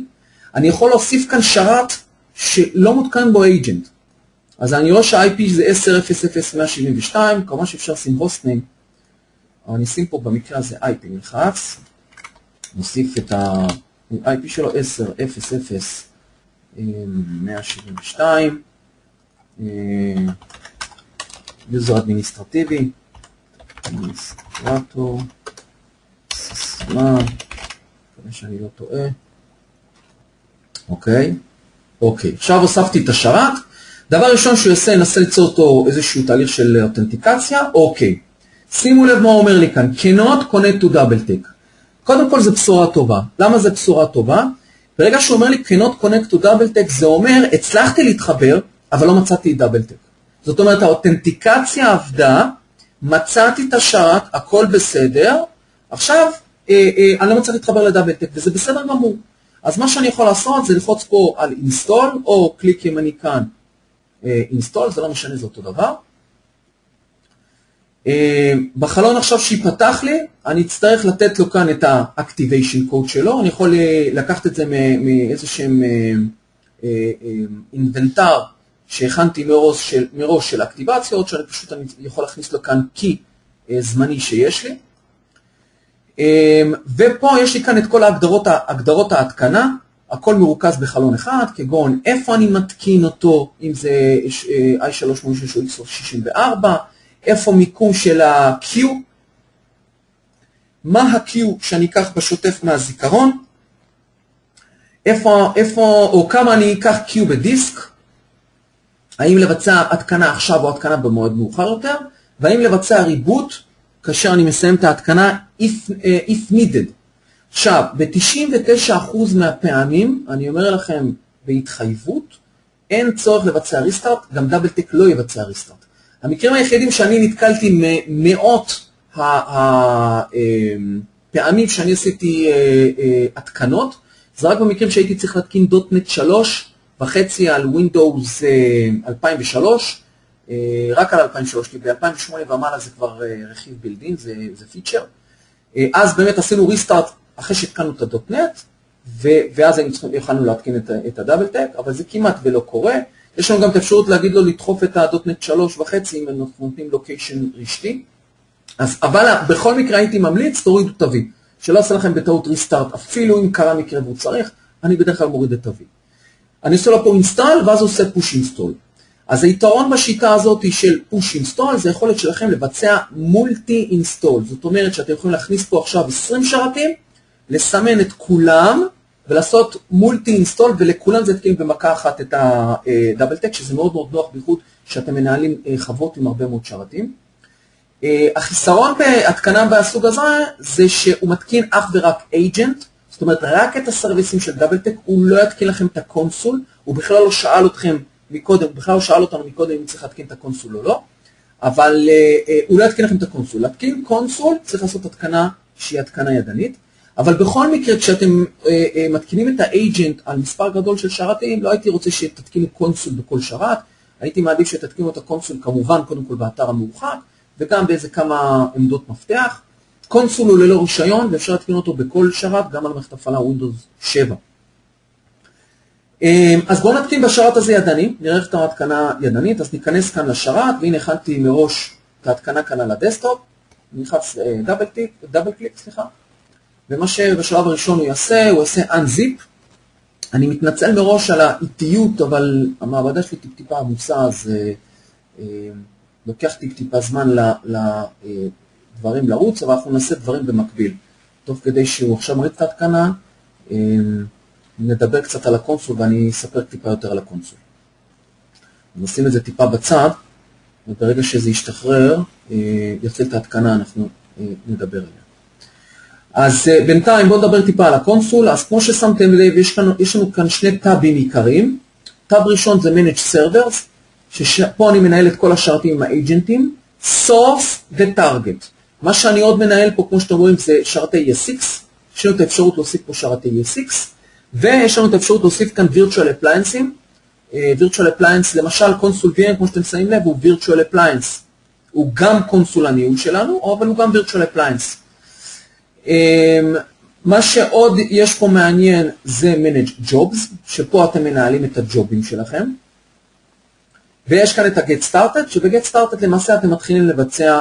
אני יכול להוסיף כאן שרת שלא מותקן בו agent. אז אני רואה שה-IP זה 10.0.0.172, כמובן שאפשר לשים host name, אבל אני אשים פה במקרה הזה IP נלחץ, נוסיף את ה-IP שלו 10.0.0.172, user אדמיניסטרטיבי, אדמיניסטרטור, סיסמה, כדי שאני לא טועה. אוקיי, עכשיו הוספתי את השרת. דבר ראשון שהוא יעשה, ננסה ליצור אותו איזשהו תהליך של אותנטיקציה. אוקיי, שימו לב מה הוא אומר לי כאן, cannot connect to double take. קודם כל זה בשורה טובה. למה זה בשורה טובה? ברגע שהוא אומר לי cannot connect to double take, זה אומר, הצלחתי להתחבר, אבל לא מצאתי double take. זאת אומרת, האותנטיקציה עבדה, מצאתי את השרת, הכל בסדר, עכשיו אני לא מצא להתחבר לדאבל טק, וזה בסדר גמור. אז מה שאני יכול לעשות זה ללחוץ פה על install, או קליק ימני כאן install, זה לא משנה, זה אותו דבר. בחלון עכשיו שיפתח לי, אני אצטרך לתת לו כאן את ה-activation code שלו, אני יכול לקחת את זה מאיזשהם אינבנטר שהכנתי מראש של אקטיבציות, שאני פשוט יכול להכניס לו כאן קי זמני שיש לי. ופה יש לי כאן את כל הגדרות ההתקנה, הכל מרוכז בחלון אחד, כגון איפה אני מתקין אותו, אם זה i3 או x64, איפה מיקום של ה-Q, מה ה-Q שאני אקח בשוטף מהזיכרון, או כמה אני אקח Q בדיסק, האם לבצע התקנה עכשיו או התקנה במועד מאוחר יותר, והאם לבצע ריבוט כאשר אני מסיים את ההתקנה if needed. עכשיו, ב-99% מהפעמים, אני אומר לכם בהתחייבות, אין צורך לבצע ריסטארט, גם דאבל-טק לא יבצע ריסטארט. המקרים היחידים שאני נתקלתי מאות הפעמים שאני עשיתי התקנות, זה רק במקרים שהייתי צריך להתקין .NET 3.5 על Windows 2003, רק על 2003, כי ב-2008 ומעלה זה כבר רכיב בילדין, זה פיצ'ר. אז באמת עשינו ריסטארט אחרי שהתקנו את ה.NET, ואז יכולנו להתקין את הדאבל-טק, אבל זה כמעט ולא קורה. יש לנו גם את האפשרות להגיד לו לדחוף את ה.NET 3.5 אם אנחנו נותנים לוקיישן רשתי. אבל בכל מקרה הייתי ממליץ, תורידו תווי. שלא עושה לכם בטעות ריסטארט, אפילו אם קרה מקרה והוא צריך, אני בדרך כלל מוריד את תווי. אני עושה לו פה אינסטול, ואז עושה פוש אינסטול. אז היתרון בשיטה הזאת של פוש אינסטול, זה יכולת שלכם לבצע מולטי אינסטול. זאת אומרת שאתם יכולים להכניס פה עכשיו 20 שרתים, לסמן את כולם, ולעשות מולטי אינסטול, ולכולם זה תקים במכה אחת את הדאבל-טק, שזה מאוד מאוד נוח בייחוד שאתם מנהלים חוות עם הרבה מאוד שרתים. החיסרון בהתקנה בסוג הזה, זה שהוא מתקין אך ורק agent, זאת אומרת רק את הסרוויסים של דאבל-טק, הוא לא יתקין לכם את הקונסול, הוא בכלל לא שאל אתכם מקודם, הוא בכלל לא שאל אותנו מקודם אם צריך להתקין את הקונסול או לא, אבל הוא לא יתקין לכם את הקונסול. להתקין קונסול צריך לעשות התקנה שהיא התקנה ידנית, אבל בכל מקרה כשאתם מתקינים את האג'נט על מספר גדול של שרתים, לא הייתי רוצה שתתקינו קונסול בכל שרת, הייתי מעדיף שתתקינו את הקונסול כמובן קודם כל באתר המורחק, וגם באיזה כמה עמדות מפתח. קונסול הוא ללא רישיון, ואפשר להתקין אותו בכל שרת, גם על מערכת הפעלה Windows 7. אז בואו נתקין בשרת הזה ידני, נראה איך את ההתקנה ידנית, אז ניכנס כאן לשרת, והנה הכנתי מראש את ההתקנה כאן על הדסקטופ, נלחץ דאבל קליק, ומה שבשלב הראשון הוא יעשה unzip. אני מתנצל מראש על האיטיות, אבל המעבדה שלי טיפה עמוסה, אז לוקח טיפה זמן לדברים לרוץ, אבל אנחנו נעשה דברים במקביל. תוך כדי שהוא עכשיו מריץ את ההתקנה, נדבר קצת על הקונסול, ואני אספר טיפה יותר על הקונסול. נשים את זה טיפה בצד, וברגע שזה ישתחרר, יצא את ההתקנה, אנחנו נדבר עליה. אז בינתיים בואו נדבר טיפה על הקונסול. אז כמו ששמתם לב, יש לנו כאן שני טאבים עיקריים. טאב ראשון זה Manage Servers, שפה אני מנהל את כל השרתים עם האג'נטים, Source ו-Target. מה שאני עוד מנהל פה, כמו שאתם רואים, זה שרתי ESX, יש לנו את האפשרות להוסיף פה שרתי ESX, ויש לנו את האפשרות להוסיף כאן Virtual Appliances. Virtual Appliance, למשל קונסול VM, כמו שאתם שמים לב, הוא Virtual Appliance. הוא גם קונסול הניהול שלנו, אבל הוא גם Virtual Appliance. מה שעוד יש פה מעניין זה Manage Jobs, שפה אתם מנהלים את הג'ובים שלכם. ויש כאן את ה-Get Started, שב-Get Started למעשה אתם מתחילים לבצע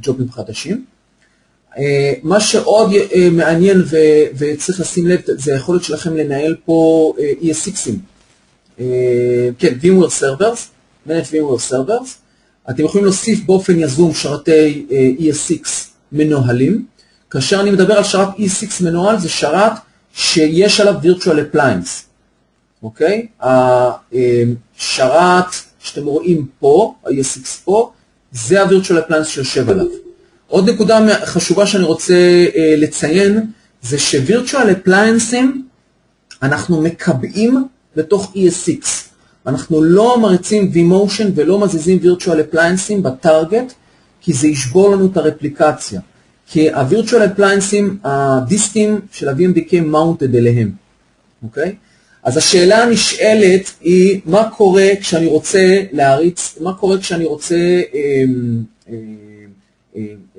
ג'ובים חדשים. מה שעוד מעניין וצריך לשים לב, זה היכולת שלכם לנהל פה ESXים. כן, VMware Servers, Manage VMware Servers. אתם יכולים להוסיף באופן יזום שרתי ESX מנוהלים. כאשר אני מדבר על שרת ESX מנוהל, זה שרת שיש עליו Virtual Appliance. אוקיי? השרת שאתם רואים פה, ה-ESX פה, זה ה-Virtual Appliance שיושב עליו. עוד נקודה חשובה שאני רוצה לציין, זה ש-Virtual Appliances אנחנו מקבעים בתוך ESX. אנחנו לא מריצים vMotion ולא מזיזים Virtual Appliances בטארגט, כי זה ישבור לנו את הרפליקציה. כי ה-Virtual Appliances, הדיסקים של ה-VMDK mounted אליהם. אוקיי? אז השאלה הנשאלת היא, מה קורה כשאני רוצה להריץ, מה קורה כשאני רוצה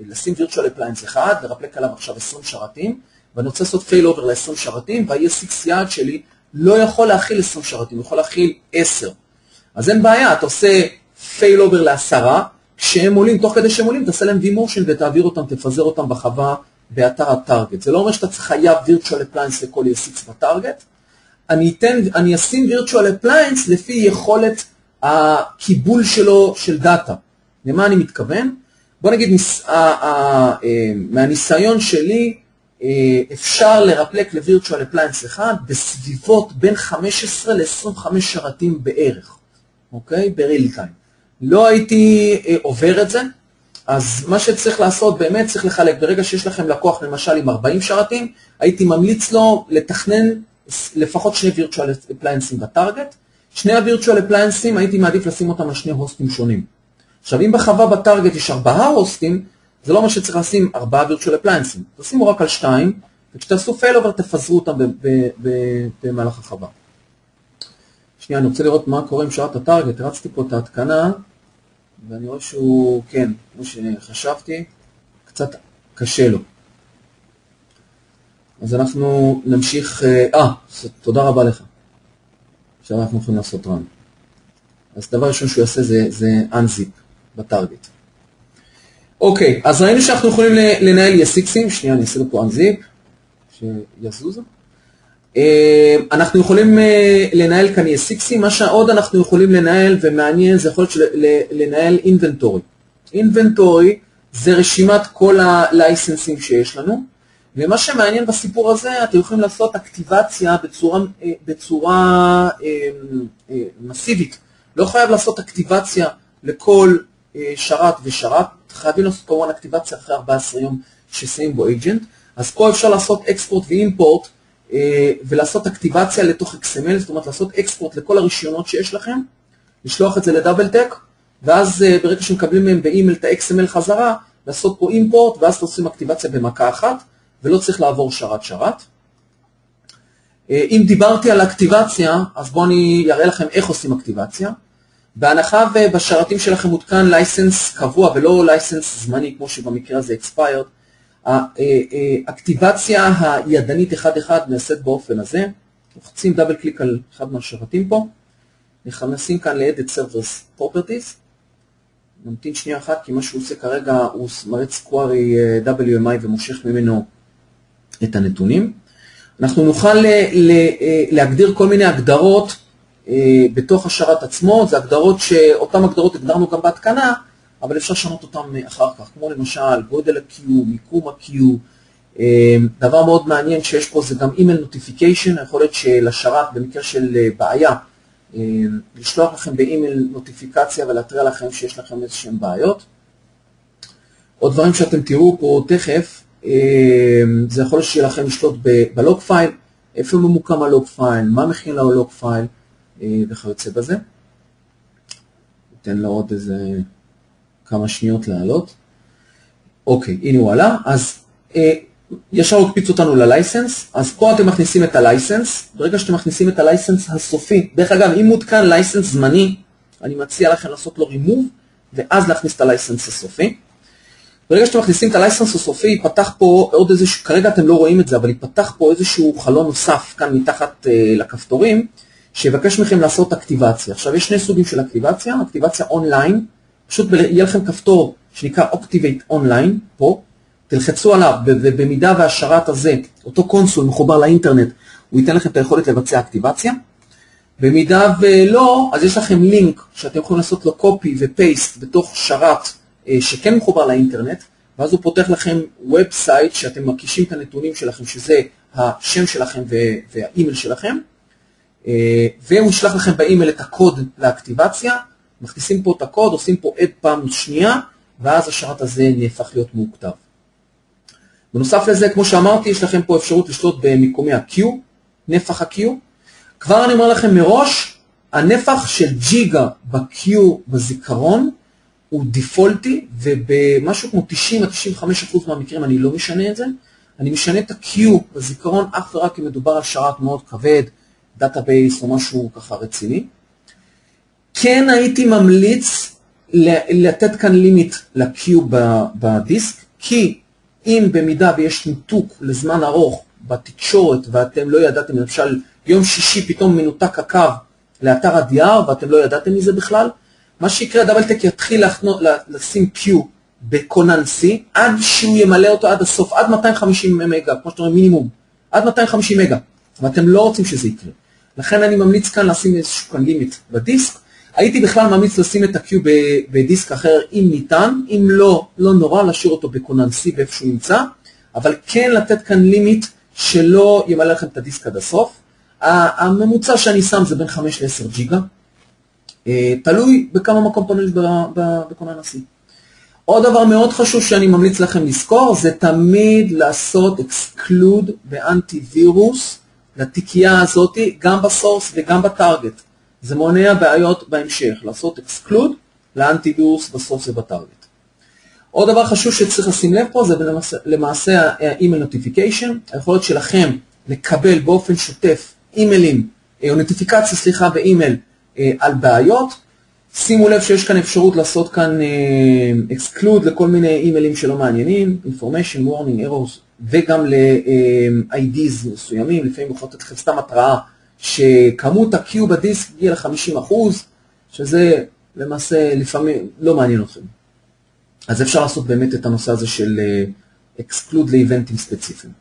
לשים Virtual Appliance אחד, לרפלק עליו עכשיו 20 שרתים, ואני רוצה לעשות failover ל-20 שרתים, וה-ESX יעד שלי לא יכול להכיל 20 שרתים, הוא יכול להכיל 10. אז אין בעיה, אתה עושה failover ל10, כשהם עולים, תוך כדי שהם עולים, תעשה להם vMotion ותעביר אותם, תפזר אותם בחווה באתר הטארגט. זה לא אומר שאתה חייב Virtual Appliance לכל ESX בטארגט, אני אשים Virtual Appliance לפי יכולת הקיבול שלו של דאטה. למה אני מתכוון? בוא נגיד, מהניסיון שלי, אפשר לרפלק לווירטואל אפליינס אחד בסביבות בין 15 ל-25 שרתים בערך, אוקיי? בריל טיים. לא הייתי עובר את זה, אז מה שצריך לעשות, באמת צריך לחלק, ברגע שיש לכם לקוח למשל עם 40 שרתים, הייתי ממליץ לו לתכנן לפחות 2 וירטואל אפליינסים בטארגט. 2 הווירטואל אפליינסים הייתי מעדיף לשים אותם על 2 הוסטים שונים. עכשיו אם בחווה בטארגט יש 4 הוסטים, זה לא אומר שצריך לשים 4 וירטואל אפליינסים, תשימו רק על 2, וכשתעשו פייל-אובר תפזרו אותם במהלך החווה. שנייה, אני רוצה לראות מה קורה עם שרת הטארגט, הרצתי פה את ההתקנה, ואני רואה שהוא, כן, כמו שחשבתי, קצת קשה לו. אז אנחנו נמשיך, תודה רבה לך. עכשיו אנחנו יכולים לעשות רן. אז דבר ראשון שהוא יעשה זה unzip בטארגט. אוקיי, אז ראינו שאנחנו יכולים לנהל ESXים, שנייה אני אעשה לו פה unzip, שיזוז. אנחנו יכולים לנהל כאן ESXים, מה שעוד אנחנו יכולים לנהל ומעניין זה יכול להיות לנהל inventory. inventory זה רשימת כל הלייסנסים שיש לנו, ומה שמעניין בסיפור הזה, אתם יכולים לעשות אקטיבציה בצורה מסיבית. לא חייב לעשות אקטיבציה לכל שרת ושרת, חייבים לעשות כמובן אקטיבציה אחרי 14 יום ששמים בו agent, אז פה אפשר לעשות אקספורט ואימפורט, ולעשות אקטיבציה לתוך XML, זאת אומרת לעשות אקספורט לכל הרישיונות שיש לכם, לשלוח את זה לדאבל טק, ואז ברגע שמקבלים מהם באימייל את ה-XML חזרה, לעשות פה אימפורט, ואז עושים אקטיבציה במכה אחת, ולא צריך לעבור שרת. אם דיברתי על אקטיבציה, אז בואו אני אראה לכם איך עושים אקטיבציה. בהנחה ובשרתים שלכם מותקן לייסנס קבוע ולא לייסנס זמני, כמו שבמקרה הזה expired, האקטיבציה הידנית אחד נעשית באופן הזה. לוחצים דאבל קליק על אחד מהשרתים פה, נכנסים כאן ל-Edit Servers Properties, נמתין שנייה אחת, כי מה שהוא עושה כרגע הוא מריץ query WMI ומושך ממנו את הנתונים. אנחנו נוכל להגדיר כל מיני הגדרות בתוך השרת עצמו, זה הגדרות שאותן הגדרות הגדרנו גם בהתקנה, אבל אפשר לשנות אותן אחר כך, כמו למשל גודל ה-Q, מיקום ה-Q. דבר מאוד מעניין שיש פה זה גם email notification, יכול להיות שלשרת במקרה של בעיה, לשלוח לכם באימייל נוטיפיקציה ולהתריע לכם שיש לכם איזשהם בעיות. עוד דברים שאתם תראו פה תכף, זה יכול להיות שיהיה לכם לשלוט בלוג פייל, איפה ממוקם הלוג פייל, מה מכין ללוג פייל וכיוצא בזה. ניתן לו עוד איזה כמה שניות לעלות. אוקיי, הנה הוא עלה. אז ישר הוא הקפיץ אותנו ללייסנס, אז פה אתם מכניסים את הלייסנס, ברגע שאתם מכניסים את הלייסנס הסופי, דרך אגב, אם מותקן לייסנס זמני, אני מציע לכם לעשות לו רימוב, ואז להכניס את הלייסנס הסופי. ברגע שאתם מכניסים את הלייסנס הסופי, ייפתח פה עוד איזשהו, כרגע אתם לא רואים את זה, אבל ייפתח פה איזשהו חלון נוסף, כאן מתחת לכפתורים, שיבקש מכם לעשות אקטיבציה. עכשיו, יש 2 סוגים של אקטיבציה, אקטיבציה אונליין, פשוט יהיה לכם כפתור שנקרא Activate Online, פה, תלחצו עליו, ובמידה והשרת הזה, אותו קונסול מחובר לאינטרנט, הוא ייתן לכם את היכולת לבצע אקטיבציה. במידה ולא, אז יש לכם לינק שאתם יכולים לעשות לו קופי ופייסט בתוך שרת שכן מחובר לאינטרנט, ואז הוא פותח לכם ובסייט שאתם מקישים את הנתונים שלכם, שזה השם שלכם והאימייל שלכם, והוא ישלח לכם באימייל את הקוד לאקטיבציה, מכניסים פה את הקוד, עושים פה עד פעם שנייה, ואז השרת הזה נהפך להיות מוכתב. בנוסף לזה, כמו שאמרתי, יש לכם פה אפשרות לשלוט במיקומי ה-Q, נפח ה-Q. כבר אני אומר לכם מראש, הנפח של ג'יגה ב-Q בזיכרון הוא דיפולטי, ובמשהו כמו 90-95% מהמקרים אני לא משנה את זה. אני משנה את ה-Q בזיכרון אך ורק אם מדובר על שרת מאוד כבד, דאטאבייס או משהו ככה רציני. כן הייתי ממליץ לתת כאן לימיט ל-Q בדיסק, כי אם במידה ויש ניתוק לזמן ארוך בתקשורת ואתם לא ידעתם, למשל יום שישי פתאום מנותק הקו לאתר ה-DR ואתם לא ידעתם מזה בכלל, מה שיקרה דאבל טק יתחיל לשים Q בקונן C עד שהוא ימלא אותו עד הסוף, עד 250 מגה, כמו שאתם רואים מינימום, עד 250 מגה, ואתם לא רוצים שזה יקרה. לכן אני ממליץ כאן לשים איזשהו כאן לימיט בדיסק. הייתי בכלל ממליץ לשים את ה-Q בדיסק אחר אם ניתן, אם לא, לא נורא, להשאיר אותו בקונן C באיפה שהוא נמצא, אבל כן לתת כאן לימיט שלא ימלא לכם את הדיסק עד הסוף. הממוצע שאני שם זה בין 5 ל-10 ג'יגה, תלוי בכמה מקום פנוי בקונן C. עוד דבר מאוד חשוב שאני ממליץ לכם לזכור, זה תמיד לעשות exclude באנטי וירוס לתיקייה הזאת, גם בסורס וגם בטארגט. זה מונע בעיות בהמשך, לעשות exclude לאנטי וירוס בסורס ובטארגט. עוד דבר חשוב שצריך לשים לב פה, זה למעשה ה-email notification, היכולת שלכם לקבל באופן שוטף אימיילים, או נוטיפיקציה, סליחה, באימייל על בעיות. שימו לב שיש כאן אפשרות לעשות כאן exclude לכל מיני אימיילים שלא מעניינים, information, warning, errors, וגם ל-IDs מסוימים, לפעמים יכולת לתת סתם התראה שכמות ה-Q בדיסק הגיע ל-50%, שזה למעשה לפעמים לא מעניין אתכם. אז אפשר לעשות באמת את הנושא הזה של exclude לאיבנטים ספציפיים.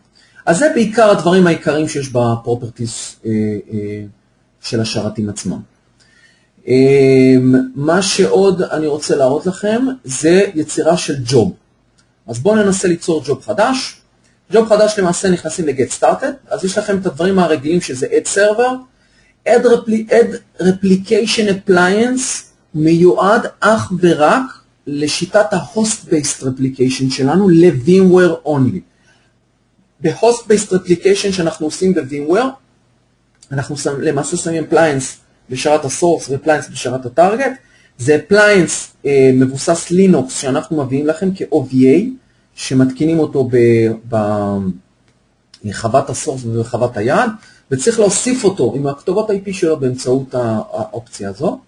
אז זה בעיקר הדברים העיקריים שיש בפרופרטיס של השרתים עצמם. מה שעוד אני רוצה להראות לכם זה יצירה של ג'וב. אז בואו ננסה ליצור ג'וב חדש. ג'וב חדש למעשה נכנסים ל-Get Started, אז יש לכם את הדברים הרגילים שזה Add Server. Add Replication Appliance מיועד אך ורק לשיטת ה-Host-Based Replication שלנו ל-VMware Only. ב-Host-Based Replication שאנחנו עושים ב-VMware, אנחנו למעשה שמים Appliance בשרת הסורס ו-Appliance בשרת הטארגט. זה Appliance מבוסס לינוקס שאנחנו מביאים לכם כ-OVA, שמתקינים אותו בחוות הסורס ובחוות היעד, וצריך להוסיף אותו עם הכתובות IP שלו באמצעות האופציה הזו.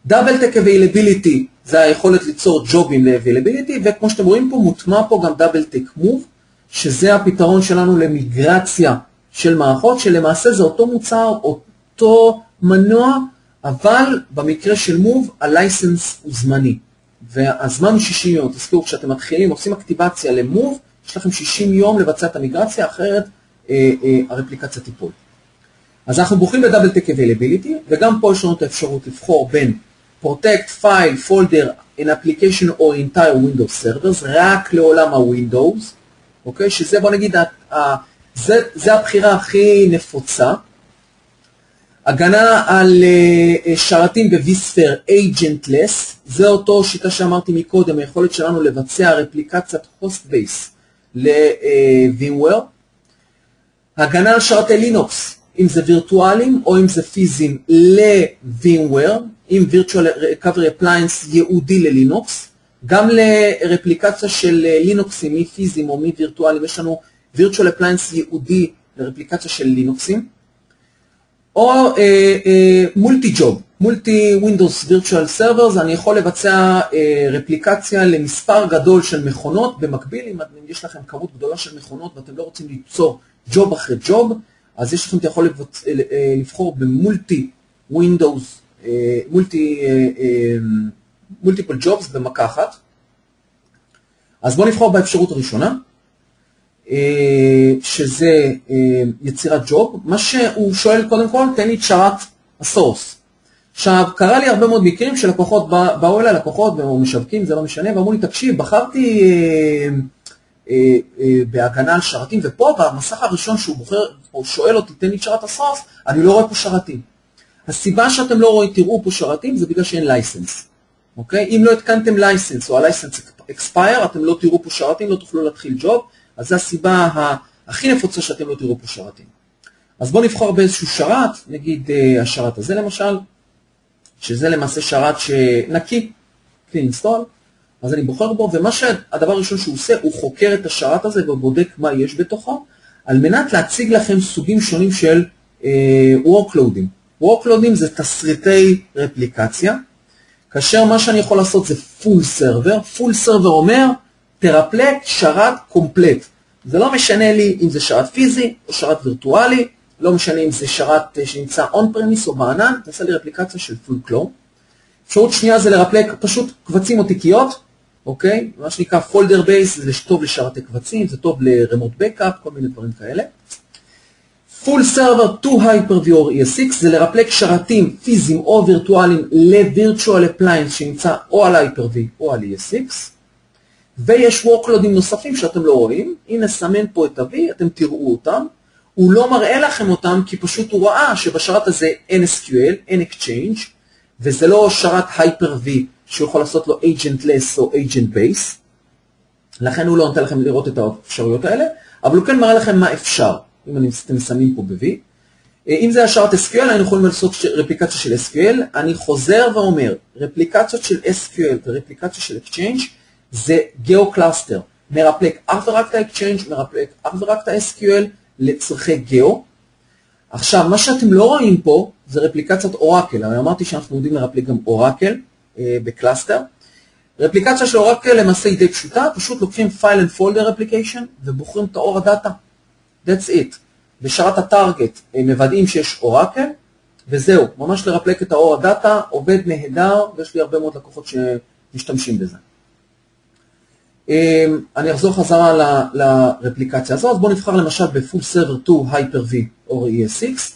Double Tech Availability זה היכולת ליצור ג'ובים ל-Availability, וכמו שאתם רואים פה מוטמע פה גם Double Tech Move, שזה הפתרון שלנו למיגרציה של מערכות, שלמעשה זה אותו מוצר, אותו מנוע, אבל במקרה של Move הלייסנס הוא זמני, והזמן הוא 60 יום. תזכרו, כשאתם מתחילים, עושים אקטיבציה ל-Move, יש לכם 60 יום לבצע את המיגרציה, אחרת הרפליקציה תיפול. אז אנחנו בוחרים ב-Double Tech Availability, וגם פה יש לנו את האפשרות לבחור בין Protect File, Folder, an Application או Entire Windows Servers, רק לעולם ה-Windows, אוקיי? שזה, בוא נגיד, זה הבחירה הכי נפוצה. הגנה על שרתים ב-vSphere Agentless, זה אותו שיטה שאמרתי מקודם, היכולת שלנו לבצע רפליקציית Host-Base ל-VMware. הגנה על שרתי לינוקס, אם זה וירטואלים או אם זה פיזיים ל-VMware, עם Virtual Recovery Appliance ייעודי ללינוקס, גם לרפליקציה של לינוקסים מפיזיים או מווירטואלים, יש לנו Virtual Appliance ייעודי לרפליקציה של לינוקסים, או מולטי-ג'וב, מולטי-Windows Virtual Servers, אני יכול לבצע רפליקציה למספר גדול של מכונות, במקביל, אם יש לכם כמות גדולה של מכונות ואתם לא רוצים ליצור ג'וב אחרי ג'וב, אז יש לכם את יכול לבחור במולטי-Windows, מולטיפל ג'ובס במכה אחת. אז בואו נבחור באפשרות הראשונה, שזה יצירת ג'וב. מה שהוא שואל קודם כל, תן לי את שרת הסורס. עכשיו, קרה לי הרבה מאוד מקרים שלקוחות באו אליי, לקוחות או משווקים, זה לא משנה, ואמרו לי, תקשיב, בחרתי בהגנה על שרתים, ופה במסך הראשון שהוא בוחר, או שואל אותי, תן לי את שרת הסורס, אני לא רואה פה שרתים. הסיבה שאתם לא רואים, תראו פה שרתים, זה בגלל שאין לייסנס. אוקיי? אם לא התקנתם לייסנס או הלייסנס אקספייר, אתם לא תראו פה שרתים, לא תוכלו להתחיל ג'וב, אז זו הסיבה הכי נפוצה שאתם לא תראו פה שרתים. אז בואו נבחר באיזשהו שרת, נגיד השרת הזה למשל, שזה למעשה שרת שנקי, clean install, אז אני בוחר בו, ומה שהדבר הראשון שהוא עושה, הוא חוקר את השרת הזה ובודק מה יש בתוכו, על מנת להציג לכם סוגים שונים של workloading. workloading זה תסריטי רפליקציה, כאשר מה שאני יכול לעשות זה full server. full server אומר, תרפלק שרת קומפלט. זה לא משנה לי אם זה שרת פיזי או שרת וירטואלי, לא משנה אם זה שרת שנמצא on premise או בענן, תעשה לי רפליקציה של full clone. אפשרות שנייה זה לרפלק פשוט קבצים או תיקיות, אוקיי? מה שנקרא folder base, זה טוב לשרתי קבצים, זה טוב ל-remote backup, כל מיני דברים כאלה. Full Server to Hyper-V or ESX זה לרפלק שרתים פיזיים או וירטואליים ל-Virtual Appliance שנמצא או על Hyper-V או על ESX, ויש workloadים נוספים שאתם לא רואים. הנה סמן פה את ה-V, אתם תראו אותם. הוא לא מראה לכם אותם כי פשוט הוא ראה שבשרת הזה אין SQL, אין Exchange, וזה לא שרת Hyper-V שיכול לעשות לו Agentless או Agent Base, לכן הוא לא נותן לכם לראות את האפשרויות האלה, אבל הוא כן מראה לכם מה אפשר, אם אתם שמים פה ב-V. אם זה השרת SQL, היינו יכולים לעשות רפליקציה של SQL. אני חוזר ואומר, רפליקציות של SQL ורפליקציה של Exchange זה גיאו-קלאסטר, מרפלק אך ורק את ה-Exchange, מרפלק אך ורק את ה-SQL לצרכי גיאו. עכשיו, מה שאתם לא רואים פה זה רפליקציית אורקל, אני אמרתי שאנחנו יודעים לרפלק גם אורקל בקלאסטר. רפליקציה של אורקל למעשה היא די פשוטה, פשוט לוקחים File and Folder Application ובוחרים את האור הדאטה. That's it. בשרת הטארגט מוודאים שיש אורקל, וזהו, ממש לרפלק את האור הדאטה, עובד נהדר, ויש לי הרבה מאוד לקוחות שמשתמשים בזה. אני אחזור חזרה לרפליקציה הזו, אז בואו נבחר למשל ב-Full Server to Hyper-V או ESX.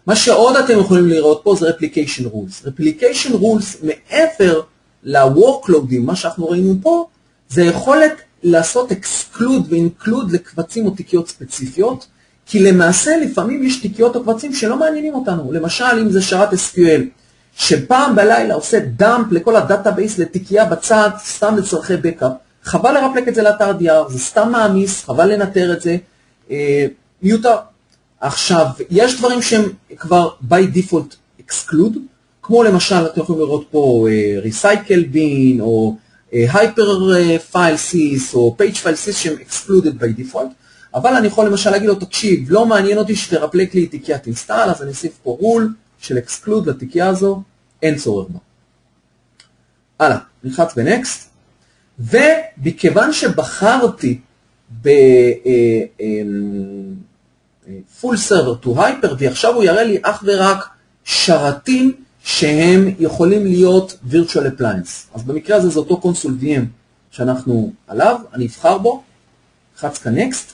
מה שעוד אתם יכולים לראות פה זה Replication Rules. Replication Rules מעבר ל-Workloadים, מה שאנחנו ראינו פה, זה יכולת לעשות Exclude ו-Include לקבצים או תיקיות ספציפיות, כי למעשה לפעמים יש תיקיות או קבצים שלא מעניינים אותנו. למשל אם זה שרת SQL, שפעם בלילה עושה דאמפ לכל הדאטאבייס לתיקייה בצד, סתם לצרכי בקאפ, חבל לרפלק את זה לאתר DR, זה סתם מעמיס, חבל לנטר את זה, מיותר. עכשיו, יש דברים שהם כבר by default exclude, כמו למשל, אתם יכולים לראות פה recycle bin, או hyper file sys, או page file sys שהם excluded by default, אבל אני יכול למשל להגיד לו, תקשיב, לא מעניין אותי שתרפלק לי תיקיית install, אז אני אוסיף פה rule של exclude לתיקייה הזו, אין צורך בה. הלאה, נלחץ ב-next. ובכיוון שבחרתי ב-Full Server to Hyper, ועכשיו הוא יראה לי אך ורק שרתים שהם יכולים להיות Virtual Appliance. אז במקרה הזה זה אותו קונסול VM שאנחנו עליו, אני אבחר בו, חץ כ-Next.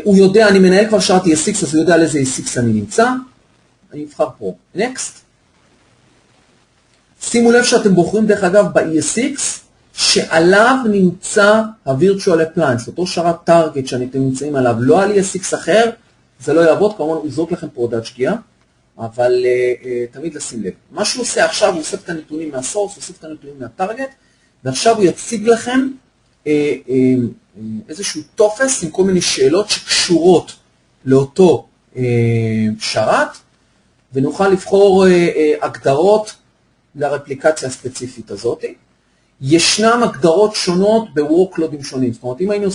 הוא יודע, אני מנהל כבר שרת ESX, אז הוא יודע על איזה ESX אני נמצא. אני אבחר פה Next. שימו לב שאתם בוחרים דרך אגב ב-ESX, שעליו נמצא ה-Virtual Appliance, אותו שרת טארגט שאתם נמצאים עליו, לא על ESX אחר, זה לא יעבוד, כמובן הוא יזרוק לכם פה הודעת שגיאה, אבל תמיד לשים לב. מה שהוא עושה עכשיו, הוא אוסף את הנתונים מהסורס, הוא אוסף את הנתונים מהטארגט, ועכשיו הוא יציג לכם איזשהו טופס עם כל מיני שאלות שקשורות לאותו שרת, ונוכל לבחור הגדרות לרפליקציה הספציפית הזאת. ישנם הגדרות שונות ב-workloadים שונים. זאת אומרת, אם היינו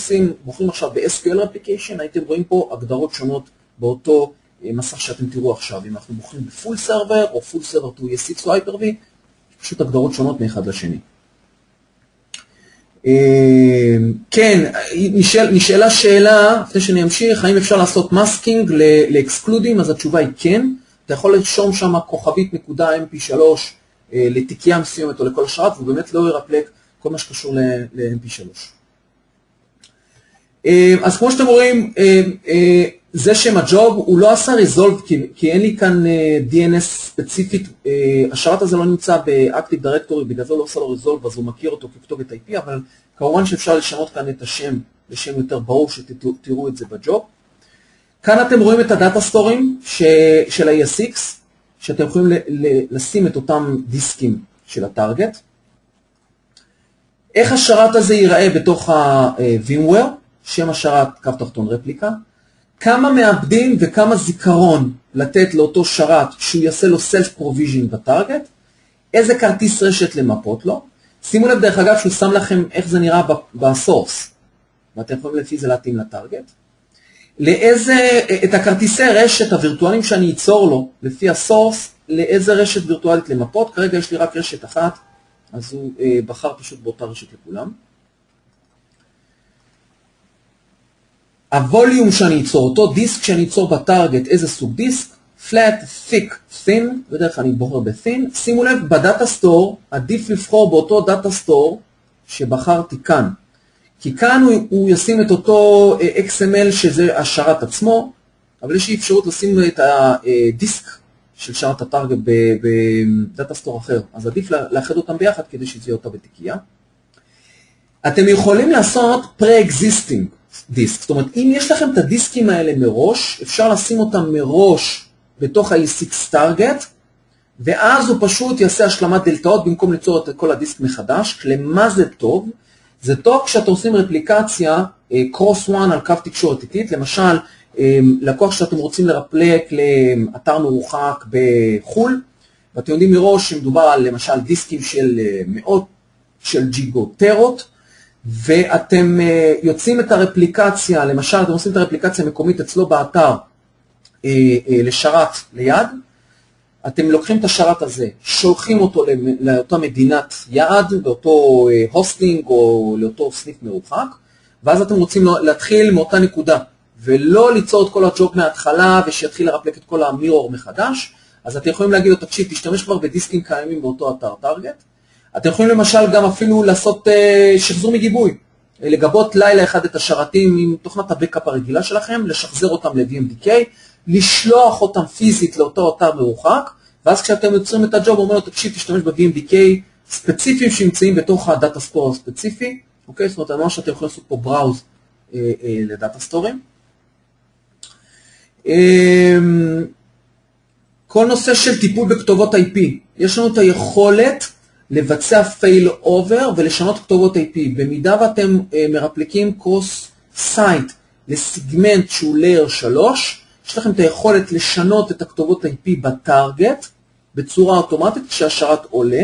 בוחרים עכשיו ב-SQL Application, הייתם רואים פה הגדרות שונות באותו מסך שאתם תראו עכשיו. אם אנחנו בוחרים ב-Full Server או Full Server to ESX או Hyper-V, פשוט הגדרות שונות מאחד לשני. כן, נשאלה שאלה, לפני שאני אמשיך, האם אפשר לעשות masking ל-excluding, אז התשובה היא כן. אתה יכול לרשום שם כוכבית נקודה mp3 לתיקייה מסוימת או לכל השרת, והוא באמת לא ירפלק כל מה שקשור ל-mp3. אז כמו שאתם רואים, זה שם הג'וב, הוא לא עשה resolve, כי אין לי כאן DNS ספציפית, השרת הזה לא נמצא ב-Active Directory, בגלל זה הוא לא עשה לו resolve, אז הוא מכיר אותו ככתובת IP, אבל כמובן שאפשר לשנות כאן את השם לשם יותר ברור, שתראו את זה בג'וב. כאן אתם רואים את הדאטה סטורים של ה-ESX, שאתם יכולים לשים את אותם דיסקים של הטארגט. איך השרת הזה ייראה בתוך ה-VMware, שם השרת קו תחתון רפליקה, כמה מעבדים וכמה זיכרון לתת לאותו שרת שהוא יעשה לו self-provision בטארגט, איזה כרטיס רשת למפות לו. שימו לב דרך אגב שהוא שם לכם איך זה נראה בסורס, ואתם יכולים לפי זה להתאים לטארגט. את הכרטיסי רשת הווירטואליים שאני אצור לו לפי הסורס, לאיזה רשת וירטואלית למפות. כרגע יש לי רק רשת אחת, אז הוא בחר פשוט באותה רשת לכולם. הווליום שאני אצור, אותו דיסק שאני אצור בטארגט, איזה סוג דיסק, flat, thick, thin, בדרך כלל אני בוחר ב-thin. שימו לב, בדאטה סטור, עדיף לבחור באותו דאטה סטור שבחרתי כאן. כי כאן הוא ישים את אותו XML שזה השרת עצמו, אבל יש לי אפשרות לשים את הדיסק של שרת הטארגט בדאטה סטור אחר, אז עדיף לאחד אותם ביחד כדי שזה יהיה אותה בתיקייה. אתם יכולים לעשות pre-existing דיסק, זאת אומרת, אם יש לכם את הדיסקים האלה מראש, אפשר לשים אותם מראש בתוך ה-E6 טארגט, ואז הוא פשוט יעשה השלמת דלתאות במקום ליצור את כל הדיסק מחדש. למה זה טוב? זה טוב כשאתם עושים רפליקציה קרוס 1 על קו תקשורת איטית, למשל לקוח שאתם רוצים לרפלק לאתר מרוחק בחול, ואתם יודעים מראש שמדובר על למשל דיסקים של מאות של ג'יגוטרות, ואתם יוצאים את הרפליקציה, למשל אתם עושים את הרפליקציה המקומית אצלו באתר לשרת ליד, אתם לוקחים את השרת הזה, שולחים אותו לאותה מדינת יעד, לאותו הוסטינג או לאותו סניף מרוחק, ואז אתם רוצים להתחיל מאותה נקודה, ולא ליצור את כל הג'וב מההתחלה, ושיתחיל לרפלק את כל המירור מחדש. אז אתם יכולים להגיד לו, תקשיב, תשתמש כבר בדיסקים קיימים באותו אתר טארגט. אתם יכולים למשל גם אפילו לעשות שחזור מגיבוי, לגבות לילה אחד את השרתים עם תוכנת הבקאפ הרגילה שלכם, לשחזר אותם ל-VMDK, לשלוח אותם פיזית לאותו אתר מרוחק, ואז כשאתם יוצרים את הג'וב, אומר לו, תקשיב, תשתמש ב-VMDK ספציפיים שנמצאים בתוך הדאטה סטור הספציפי, אוקיי? זאת אומרת, ממש שאתם יכולים לעשות פה בראוז לדאטה סטורים. כל נושא של טיפול בכתובות IP, יש לנו את היכולת לבצע פייל אובר ולשנות כתובות IP. במידה ואתם מרפלקים קרוס סייט לסיגמנט שהוא לייר 3, יש לכם את היכולת לשנות את הכתובות IP בטארגט בצורה אוטומטית כשהשרת עולה,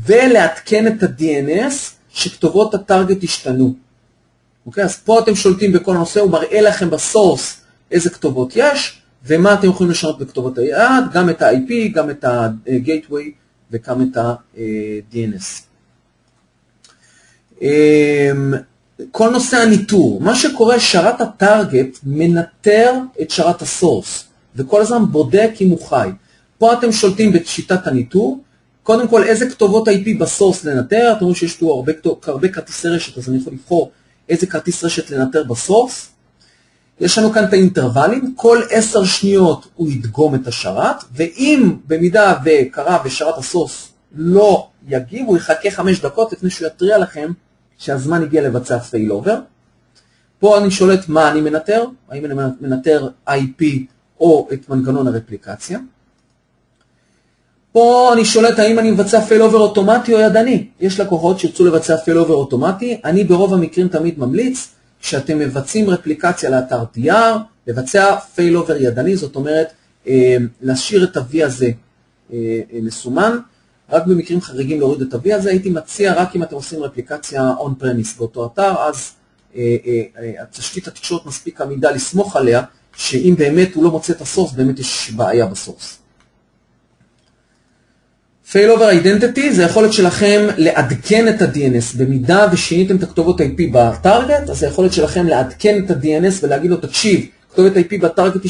ולעדכן את ה-DNS שכתובות הטארגט ישתנו. אוקיי? אז פה אתם שולטים בכל הנושא, הוא מראה לכם בסורס איזה כתובות יש, ומה אתם יכולים לשנות בכתובות היעד, גם את ה-IP, גם את ה-Gateway וגם את ה-DNS. כל נושא הניטור, מה שקורה, שרת הטארגט מנטר את שרת הסורס, וכל הזמן בודק אם הוא חי. פה אתם שולטים בשיטת הניטור, קודם כל איזה כתובות IP בסורס לנטר, אתם רואים שיש פה הרבה כרטיסי רשת, אז אני יכול לבחור איזה כרטיס רשת לנטר בסורס. יש לנו כאן את האינטרוולים, כל 10 שניות הוא ידגום את השרת, ואם במידה וקרה ושרת הסורס לא יגיב, הוא יחכה 5 דקות לפני שהוא יטריע לכם שהזמן הגיע לבצע פייל אובר. פה אני שולט מה אני מנטר, האם אני מנטר IP או את מנגנון הרפליקציה. פה אני שולט האם אני מבצע פייל אובר אוטומטי או ידני. יש לקוחות שירצו לבצע פייל אובר אוטומטי, אני ברוב המקרים תמיד ממליץ, כשאתם מבצעים רפליקציה לאתר DR, לבצע פייל אובר ידני, זאת אומרת, להשאיר את ה-V הזה מסומן, רק במקרים חריגים להוריד את ה-V הזה, הייתי מציע רק אם אתם עושים רפליקציה on-premise באותו אתר, אז התשתית התקשורת מספיק עמידה לסמוך עליה, שאם באמת הוא לא מוצא את הסורס, באמת יש בעיה בסורס. Failover Identity זה יכולת שלכם לעדכן את ה-DNS, במידה ושיניתם את הכתובות IP בטארגט, אז זה יכולת שלכם לעדכן את ה-DNS ולהגיד לו, תקשיב, כתובת IP בטארגט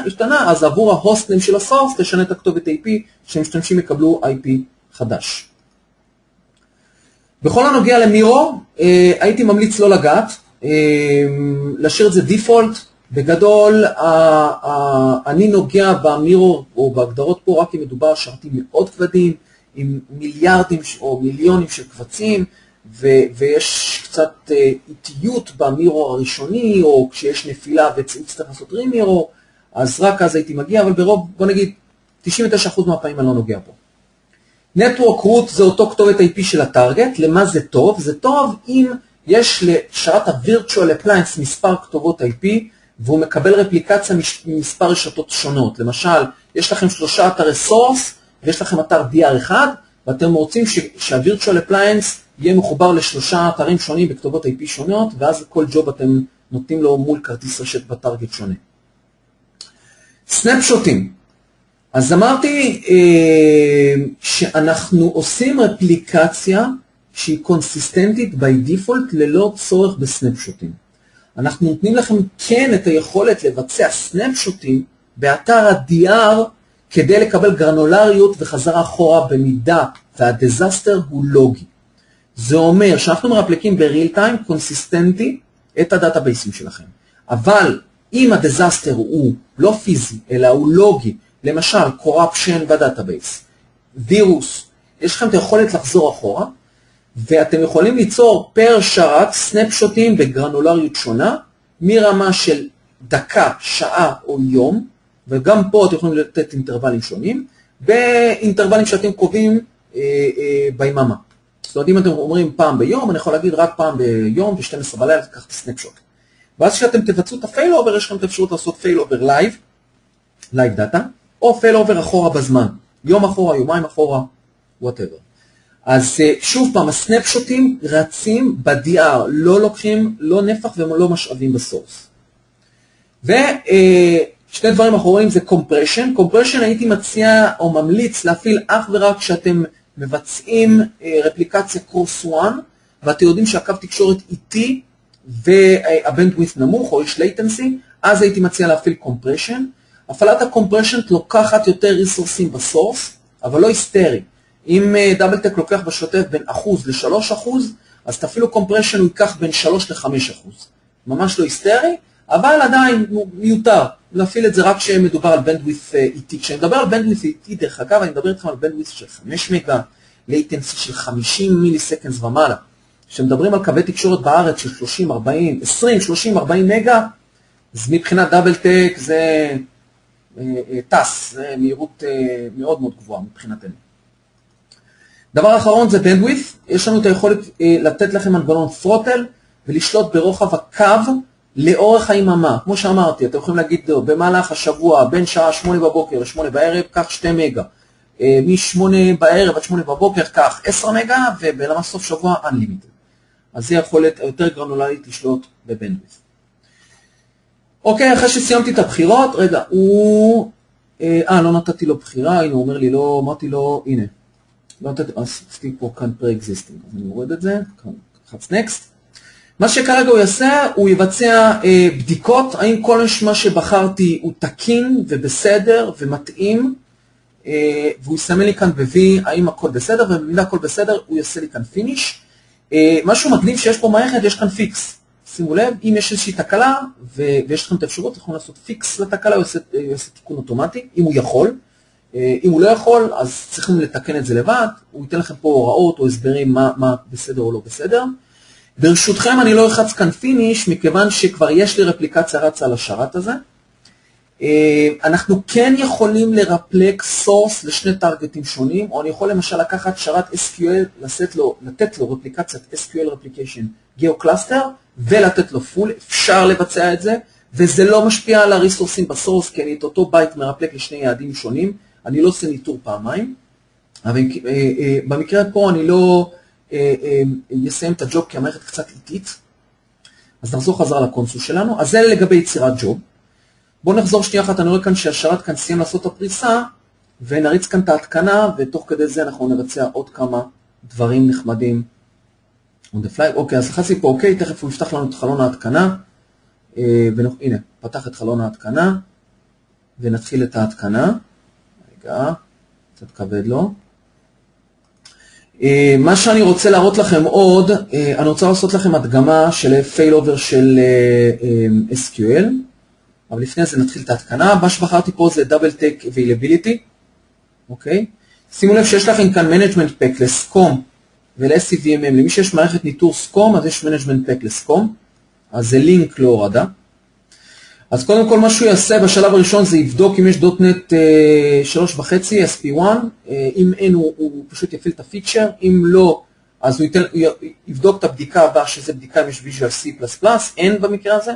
השתנה, אז עבור ההוסטים של הסורס תשנה את הכתובת IP, שמשתמשים יקבלו IP חדש. בכל הנוגע למירו, הייתי ממליץ לא לגעת, להשאיר את זה דיפולט. בגדול, אני נוגע במירו או בהגדרות פה רק אם מדובר על שרתים מאוד כבדים, עם מיליארדים או מיליונים של קבצים, ויש קצת איטיות במירו הראשוני, או כשיש נפילה וצריך לעשות רימירו, אז רק אז הייתי מגיע, אבל ברוב, בוא נגיד, 99% מהפעמים אני לא נוגע פה. Network root זה אותו כתובת IP של הטארגט. למה זה טוב? זה טוב אם יש לשרת ה-Virtual Appliance מספר כתובות IP, והוא מקבל רפליקציה ממספר רשתות שונות. למשל, יש לכם 3 אתרי סורס, ויש לכם אתר DR אחד, ואתם רוצים שה-Virtual Appliance יהיה מחובר ל3 אתרים שונים בכתובות IP שונות, ואז כל ג'וב אתם נותנים לו מול כרטיס רשת בטארגט שונה. סנפשוטים. אז אמרתי שאנחנו עושים רפליקציה שהיא קונסיסטנטית by default ללא צורך בסנפשוטים. אנחנו נותנים לכם כן את היכולת לבצע סנפשוטים באתר ה-DR כדי לקבל גרנולריות וחזרה אחורה במידה והדיזסטר הוא לוגי. זה אומר שאנחנו מרפלקים בריל טיים קונסיסטנטי את הדאטאבייסים שלכם. אבל אם הדיזסטר הוא לא פיזי, אלא הוא לוגי, למשל corruption בדאטאבייס, וירוס, יש לכם את היכולת לחזור אחורה, ואתם יכולים ליצור פר שרת סנפשוטים בגרנולריות שונה, מרמה של דקה, שעה או יום, וגם פה אתם יכולים לתת אינטרוולים שונים, באינטרוולים שאתם קובעים ביממה. זאת אומרת, אם אתם אומרים פעם ביום, אני יכול להגיד רק פעם ביום, ב-12 בלילה, לקחת את הסנפשוט. ואז כשאתם תבצעו את הפייל-אובר, יש לכם את האפשרות לעשות פייל-אובר לייב דאטה, או פייל-אובר אחורה בזמן, יום אחורה, יומיים אחורה, whatever. אז שוב פעם, הסנפשוטים רצים ב-DR, לא לוקחים, לא נפח ולא משאבים בסורס. ושני דברים אחרונים זה compression. compression הייתי מציע או ממליץ להפעיל אך ורק כשאתם מבצעים רפליקציה קרוס 1, ואתם יודעים שהקו תקשורת איטי והבנדווית' נמוך או יש latency, אז הייתי מציע להפעיל compression. הפעלת ה-compression לוקחת יותר ריסורסים בסורס, אבל לא היסטרי. אם דאבלטק לוקח בשוטף בין 1% ל-3%, אז תפעילו compression הוא ייקח בין 3 ל-5%. ממש לא היסטרי, אבל עדיין מיותר. להפעיל את זה רק כשמדובר על בנדווית' איטי. כשאני מדבר על בנדווית' איטי, דרך אגב, אני מדבר איתכם על בנדווית' של 5 מגה, latency של 50 מיליסקנדס ומעלה. כשמדברים על קווי תקשורת בארץ של 30, 40, 20, 30, 40 מגה, אז מבחינת דאבלטק זה טס, זה מהירות מאוד מאוד גבוהה מבחינתנו. דבר אחרון זה בנדווית'. יש לנו את היכולת לתת לכם מנגנון ת'רוטל ולשלוט ברוחב הקו לאורך היממה. כמו שאמרתי, אתם יכולים להגיד במהלך השבוע בין שעה 8 בבוקר ל-8 בערב, כך 2 מגה. מ-8 בערב עד 8 בבוקר, כך 10 מגה, ובלמה סוף שבוע unlimited. אז זה יכולת יותר גרנולרית לשלוט בבנדווית'. אוקיי, אחרי שסיימתי את הבחירות, רגע, לא נתתי לו בחירה, הנה הוא אומר לי, לא, אמרתי לו, הנה. לא נתתי, אז עשיתי פה כאן pre-existing, אז אני מוריד את זה, חץ next. מה שכרגע הוא יעשה, הוא יבצע בדיקות, האם כל מה שבחרתי הוא תקין ובסדר ומתאים, והוא יסמן לי כאן ב-V, האם הכל בסדר, ובמידה הכל בסדר, הוא יעשה לי כאן פיניש. משהו מגניב שיש פה מערכת, יש כאן פיקס. שימו לב, אם יש איזושהי תקלה, ויש לכם את האפשרות, יכולים לעשות פיקס לתקלה, הוא יעשה תיקון אוטומטי, אם הוא יכול. אם הוא לא יכול, אז צריכים לתקן את זה לבד, הוא ייתן לכם פה הוראות או הסברים מה בסדר או לא בסדר. ברשותכם אני לא אלחץ כאן פיניש, מכיוון שכבר יש לי רפליקציה רצה על השרת הזה. אנחנו כן יכולים לרפלק סורס לשני טרגטים שונים, או אני יכול למשל לקחת שרת SQL, לתת לו רפליקציית SQL רפליקיישן גיאו-קלאסטר, ולתת לו פול, אפשר לבצע את זה, וזה לא משפיע על הריסורסים בסורס, כי אני את אותו בייט מרפלק לשני יעדים שונים, אני לא עושה ניטור פעמיים, אבל במקרה פה אני לא יסיים את הג'וב כי המערכת קצת איטית, אז נחזור חזרה לקונסול שלנו. אז זה לגבי יצירת ג'וב. בואו נחזור שנייה אחת, אני רואה כאן שהשרת כאן סיים לעשות את הפריסה, ונריץ כאן את ההתקנה, ותוך כדי זה אנחנו נבצע עוד כמה דברים נחמדים. אוקיי, אז לחצתי פה, אוקיי, תכף הוא יפתח לנו את חלון ההתקנה, הנה, פתח את חלון ההתקנה, ונתחיל את ההתקנה. רגע, קצת כבד לו. מה שאני רוצה להראות לכם עוד, אני רוצה לעשות לכם הדגמה של פייל-אובר של SQL, אבל לפני זה נתחיל את ההתקנה. מה שבחרתי פה זה Double-Take Availability, אוקיי? שימו לב שיש לכם כאן Management Pack לסקום ול-SCVMM. למי שיש מערכת ניטור סקום, אז יש Management Pack לסקום, אז זה לינק להורדה. אז קודם כל מה שהוא יעשה בשלב הראשון זה יבדוק אם יש .NET 3.5, SP1, אם אין הוא פשוט יפעיל את הפיצ'ר, אם לא, אז הוא יבדוק את הבדיקה הבאה, שזה בדיקה אם יש Visual C++, אין במקרה הזה,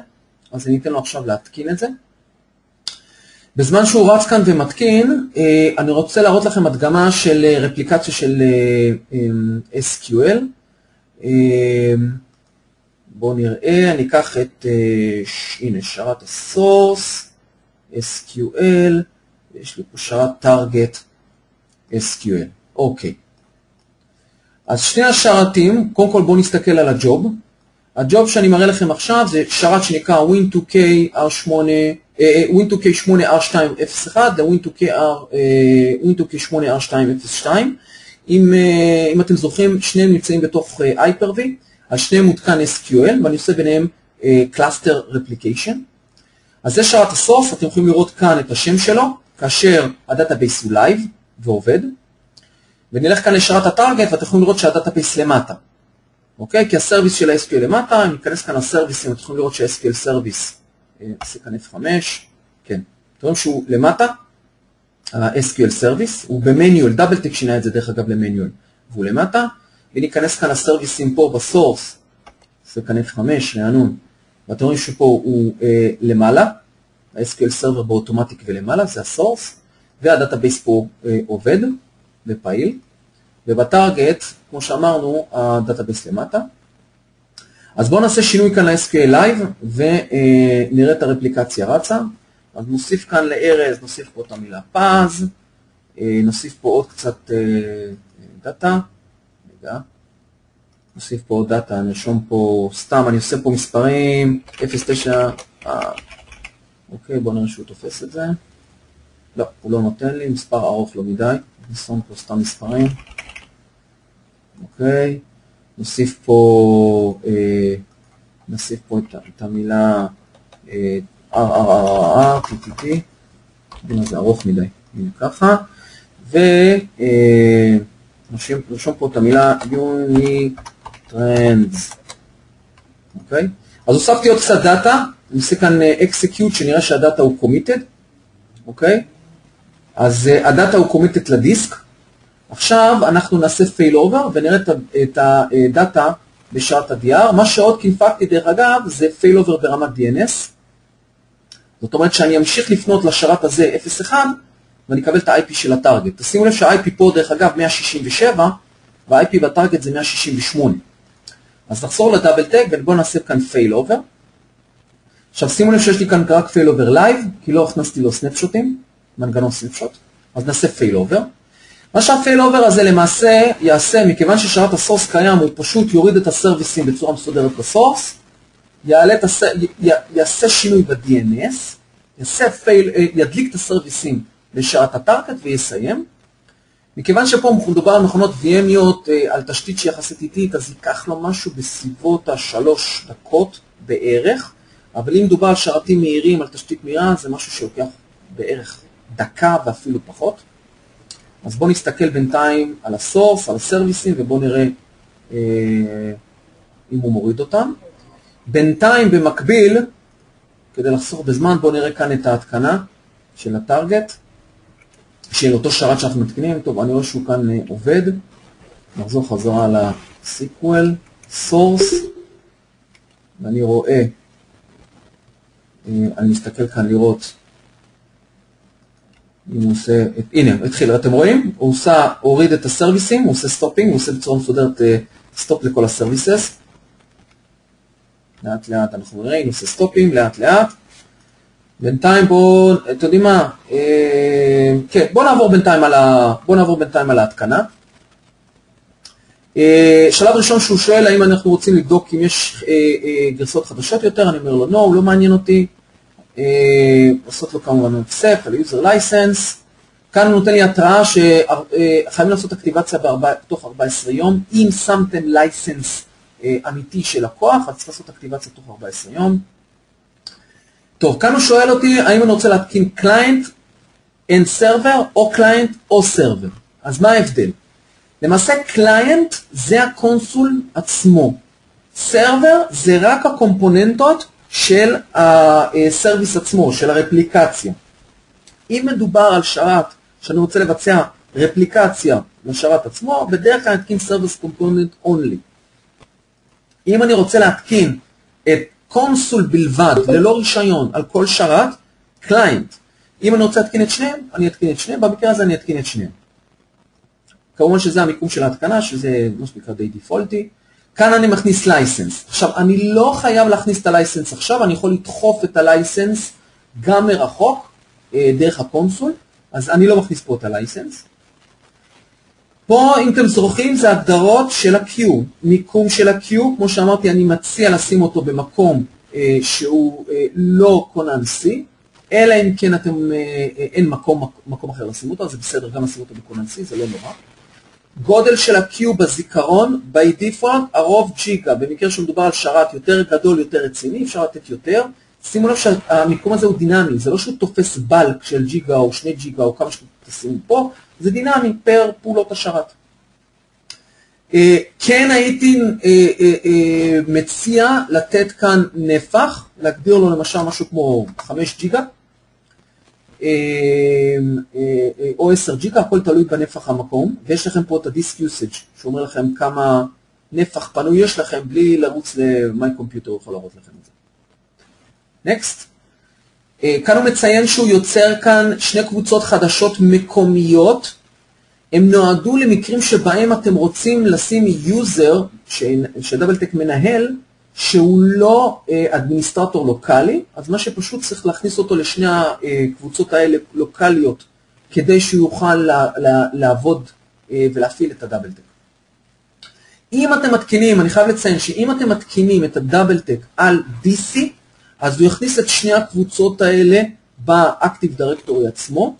אז אני אתן לו עכשיו להתקין את זה. בזמן שהוא רץ כאן ומתקין, אני רוצה להראות לכם הדגמה של רפליקציה של SQL. בואו נראה, אני אקח את, הנה, שרת הסורס, SQL, יש לי פה שרת טארגט, SQL. אוקיי. אז שני השרתים, קודם כל בואו נסתכל על הג'וב. הג'וב שאני מראה לכם עכשיו זה שרת שנקרא Win2K 8 R201 ל-Win2K 8 R202. אם אתם זוכרים, שניהם נמצאים בתוך Hyper-V, על שניהם מותקן SQL, ואני עושה ביניהם Cluster Replication. אז זה שרת הסורס, אתם יכולים לראות כאן את השם שלו, כאשר הדאטאבייס הוא לייב ועובד, ונלך כאן לשרת הטארגט, ואתם יכולים לראות שהדאטאבייס למטה. אוקיי? כי הסרוויס של ה-SQL למטה, אם ניכנס כאן לסרוויסים, אתם יכולים לראות שה-SQL סרוויס, עושה כאן F5, כן. אתם רואים שהוא למטה, ה-SQL סרוויס, הוא במניול, דאבל טק שינה את זה דרך אגב למניול, והוא למטה, וניכנס כאן לסרוויסים פה בסורס, עושה כאן F5, רענון, ואתם רואים שפה הוא למעלה, ה-SQL סרבר באוטומטיק ולמעלה, זה הסורס, והדאטאבייס פה עובד ופעיל, ובטארגט, כמו שאמרנו, הדאטאבייס למטה. אז בואו נעשה שינוי כאן ל-SQL Live, ונראה את הרפליקציה רצה. אז נוסיף כאן לארז, נוסיף פה את המילה פאז, נוסיף פה עוד קצת דאטה, רגע, נוסיף פה עוד דאטה, נרשום פה, סתם, אני עושה פה מספרים, 09, אוקיי, בואו נראה שהוא תופס את זה. לא, הוא לא נותן לי, מספר ארוך לא מדי, נשום פה סתם מספרים. אוקיי, נוסיף פה את המילה TTT, זה ארוך מדי, הנה ככה, ונרשום פה את המילה Unitrends. אוקיי, אז הוספתי עוד קצת דאטה, אני עושה כאן execute שנראה שהדאטה הוא committed, אוקיי, אז הדאטה הוא committed לדיסק, עכשיו אנחנו נעשה failover ונראה את הדאטה בשרת ה-DR, מה שעוד קינפקתי דרך אגב זה failover ברמת DNS, זאת אומרת שאני אמשיך לפנות לשרת הזה 0.1 ואני אקבל את ה-IP של הטארגט, תשימו לב שה-IP פה דרך אגב 167 וה-IP בטארגט זה 168, אז נחזור לדאבל טק ובואו נעשה כאן failover, עכשיו שימו לב שיש לי כאן רק failover live, כי לא הכנסתי לו סנפשוטים, מנגנון סנפשוט, אז נעשה failover, מה שהפייל-אובר הזה למעשה יעשה, מכיוון ששרת הסורס קיים, הוא פשוט יוריד את הסרוויסים בצורה מסודרת לסורס, יעשה שינוי ב-DNS, ידליק את הסרוויסים לשרת הטארגט ויסיים. מכיוון שפה מדובר על מכונות VMיות על תשתית שיחסית איטית, אז ייקח לו משהו בסביבות 3 דקות בערך, אבל אם מדובר על שרתים מהירים על תשתית מהירה, זה משהו שלוקח בערך דקה ואפילו פחות. אז בואו נסתכל בינתיים על הסורס, על הסרוויסים, ובואו נראה אם הוא מוריד אותם. בינתיים במקביל, כדי לחסוך בזמן, בואו נראה כאן את ההתקנה של הטארגט, של אותו שרת שאנחנו מתקנים. טוב, אני רואה שהוא כאן עובד. נחזור חזרה ל-SQL, source, ואני רואה, אני מסתכל כאן לראות, אם הוא עושה, הנה, התחיל, אתם רואים? הוא הוריד את הסרוויסים, הוא עושה סטופינג, הוא עושה בצורה מסודרת סטופ לכל הסרוויסס. לאט לאט אנחנו נראה, הוא עושה סטופינג, לאט לאט. בינתיים בואו, אתם יודעים מה? כן, בואו נעבור בינתיים על ההתקנה. שלב ראשון שהוא שואל, האם אנחנו רוצים לבדוק אם יש גרסאות חדשות יותר, אני אומר לו, לא, הוא לא מעניין אותי. לעשות לו כמובן accept, על user license, כאן הוא נותן לי התראה שחייבים לעשות אקטיבציה תוך 14 יום, אם שמתם license אמיתי של לקוח, אז צריך לעשות אקטיבציה תוך 14 יום. טוב, כאן הוא שואל אותי, האם אני רוצה להתקין client and server, או client או server. אז מה ההבדל? למעשה client זה הקונסול עצמו, server זה רק הקומפוננטות של הסרוויס עצמו, של הרפליקציה. אם מדובר על שרת שאני רוצה לבצע רפליקציה לשרת עצמו, בדרך כלל נתקין Service Component Only. אם אני רוצה להתקין את קונסול בלבד, ללא רישיון, על כל שרת, Client. אם אני רוצה להתקין את שניהם, אני אתקין את שניהם, במקרה הזה אני אתקין את שניהם. כמובן שזה המיקום של ההתקנה, שזה מה שנקרא די דיפולטי. כאן אני מכניס לייסנס. עכשיו, אני לא חייב להכניס את הלייסנס עכשיו, אני יכול לדחוף את הלייסנס גם מרחוק, דרך הקונסול, אז אני לא מכניס פה את הלייסנס. פה, אם אתם זוכרים, זה הגדרות של ה-Q. מיקום של ה-Q, כמו שאמרתי, אני מציע לשים אותו במקום שהוא לא קונן C, אלא אם כן אין מקום אחר לשים אותו, אז זה בסדר, גם לשים אותו בקונן C, זה לא נורא. גודל של ה-Q בזיכרון, by default, הרוב ג'יגה, במקרה שמדובר על שרת יותר גדול, יותר רציני, אפשר לתת יותר, שימו לב שהמיקום הזה הוא דינמי, זה לא שהוא תופס בלק של ג'יגה או 2 ג'יגה או כמה שאתם תשימו פה, זה דינמי פר פעולות השרת. כן הייתי מציע לתת כאן נפח, להגדיר לו למשל משהו כמו 5 ג'יגה, או 10 ג'יגה, הכל תלוי בנפח המקום, ויש לכם פה את ה-disk usage, שאומר לכם כמה נפח פנוי יש לכם, בלי לרוץ למי קומפיוטר, הוא יכול להראות לכם את זה. Next. כאן הוא מציין שהוא יוצר כאן 2 קבוצות חדשות מקומיות, הם נועדו למקרים שבהם אתם רוצים לשים יוזר, שדאבלטק מנהל, שהוא לא אדמיניסטרטור לוקלי, אז מה שפשוט צריך להכניס אותו לשני הקבוצות האלה לוקליות, כדי שהוא יוכל לעבוד ולהפעיל את הדאבלטק. אם אתם מתקינים, אני חייב לציין שאם אתם מתקינים את הדאבלטק על DC, אז הוא יכניס את שני הקבוצות האלה באקטיב דירקטורי עצמו.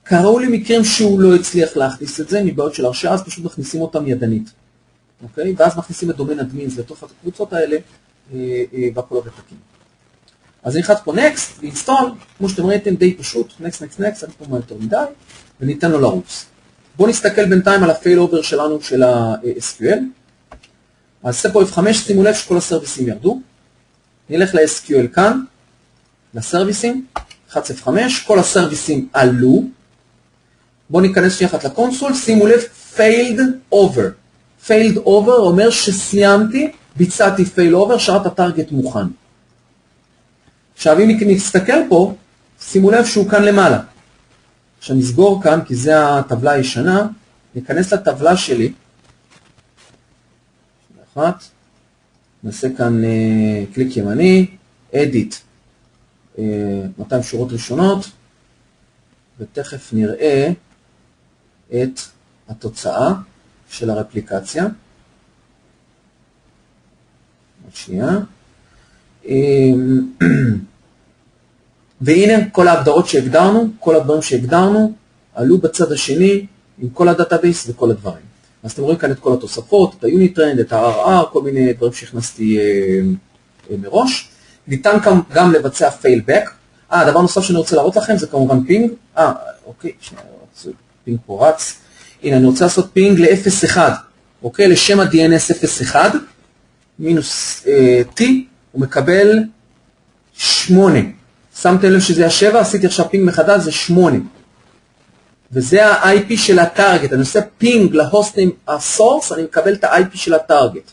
קראו לי מקרים שהוא לא הצליח להכניס את זה, מבעיות של הרשאה, אז פשוט מכניסים אותם ידנית. אוקיי? ואז מכניסים את דומיין אדמינס לתוך הקבוצות האלה, והכל עובד תקין. אז אני נכנס פה Next, ו-Install, כמו שאתם ראיתם די פשוט, Next, אני פה מה יותר מדי, וניתן לו לרוץ. בואו נסתכל בינתיים על ה-Failover שלנו של ה-SQL. אז עושה פה F5, שימו לב שכל הסרוויסים ירדו. נלך ל-SQL כאן, לסרוויסים, 1F5, כל הסרוויסים עלו. בואו ניכנס שנייה אחת לקונסול, שימו לב, failed over. failed over אומר שסיימתי, ביצעתי fail over, שרת הטרגט מוכן. עכשיו אם נסתכל פה, שימו לב שהוא כאן למעלה. עכשיו נסגור כאן, כי זה הטבלה הישנה, ניכנס לטבלה שלי. אחת. נעשה כאן קליק ימני, edit, 200 שורות ראשונות, ותכף נראה את התוצאה של הרפליקציה. עוד שנייה. והנה כל ההגדרות שהגדרנו, כל הדברים שהגדרנו, עלו בצד השני עם כל הדאטאבייס וכל הדברים. אז אתם רואים כאן את כל התוספות, את ה-Unitrend, את ה-RR, כל מיני דברים שהכנסתי מראש. ניתן גם לבצע failback. דבר נוסף שאני רוצה להראות לכם זה כמובן פינג. אוקיי, שנייה, פינג פה רץ. הנה, אני רוצה לעשות פינג ל-0.1. אוקיי, לשם ה-DNS 0.1, מינוס T, הוא מקבל 8. שמתם לב שזה היה 7, עשיתי עכשיו פינג מחדש, זה 8. וזה ה-IP של הטארגט. אני עושה פינג להוסטים הסורס, אני מקבל את ה-IP של הטארגט.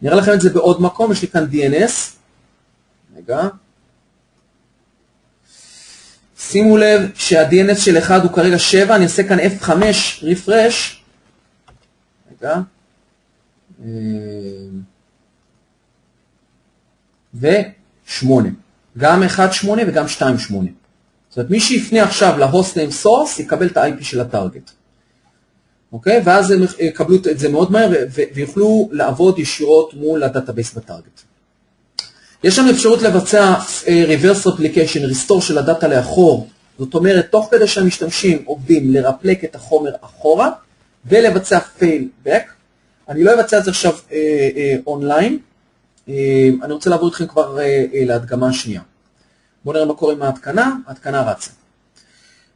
נראה לכם את זה בעוד מקום, יש לי כאן DNS. רגע. שימו לב שה-DNS של 1 הוא כרגע 7, אני אעשה כאן F5 refresh. רגע. ו-8. גם 1.8 וגם 2.8. זאת אומרת, מי שיפנה עכשיו להוסט ניים סורס, יקבל את ה-IP של הטארגט. אוקיי? ואז הם יקבלו את זה מאוד מהר, ויוכלו לעבוד ישירות מול הדאטאבייס בטארגט. יש לנו אפשרות לבצע reverse replication, restore של הדאטה לאחור. זאת אומרת, תוך כדי שהמשתמשים עובדים לרפלק את החומר אחורה, ולבצע fail back. אני לא אבצע את זה עכשיו אונליין. אני רוצה לעבור איתכם כבר להדגמה השנייה. בואו נראה מה קורה עם ההתקנה רצה.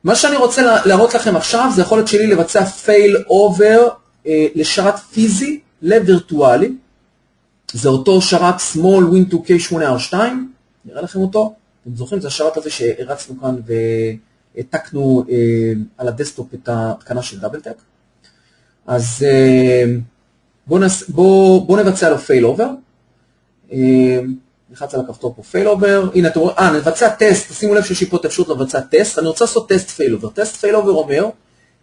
מה שאני רוצה להראות לכם עכשיו, זה יכולת שלי לבצע fail over לשרת פיזי לווירטואלי. זה אותו שרת small win2k8r2, נראה לכם אותו. אתם זוכרים, זה השרת הזה שהרצנו כאן והעתקנו על הדסקטופ את ההתקנה של דאבלטק. אז בואו נבצע לו fail over. נלחץ על הכפתור פה failover, הנה אתם רואים, נבצע טסט, שימו לב שיש לי פה את האפשרות לבצע טסט, אני רוצה לעשות טסט failover, טסט failover אומר,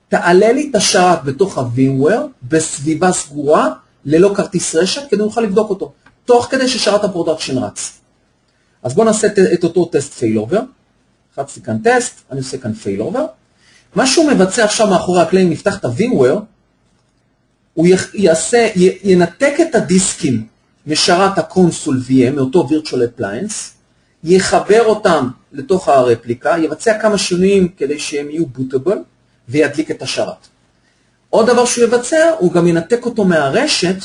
תעלה לי את השרת בתוך ה-VMware, בסביבה סגורה, ללא כרטיס רשת, כדי נוכל לבדוק אותו, תוך כדי ששרת הפרודקשן רץ. אז בואו נעשה את אותו טסט failover, לחצתי כאן טסט, אני עושה כאן failover, מה שהוא מבצע עכשיו מאחורי הקלעים, נפתח את ה-VMware, הוא ינתק את הדיסקים, משרת הקונסול VM, מאותו virtual appliance, יחבר אותם לתוך הרפליקה, יבצע כמה שינויים כדי שהם יהיו bootable, וידליק את השרת. עוד דבר שהוא יבצע, הוא גם ינתק אותו מהרשת,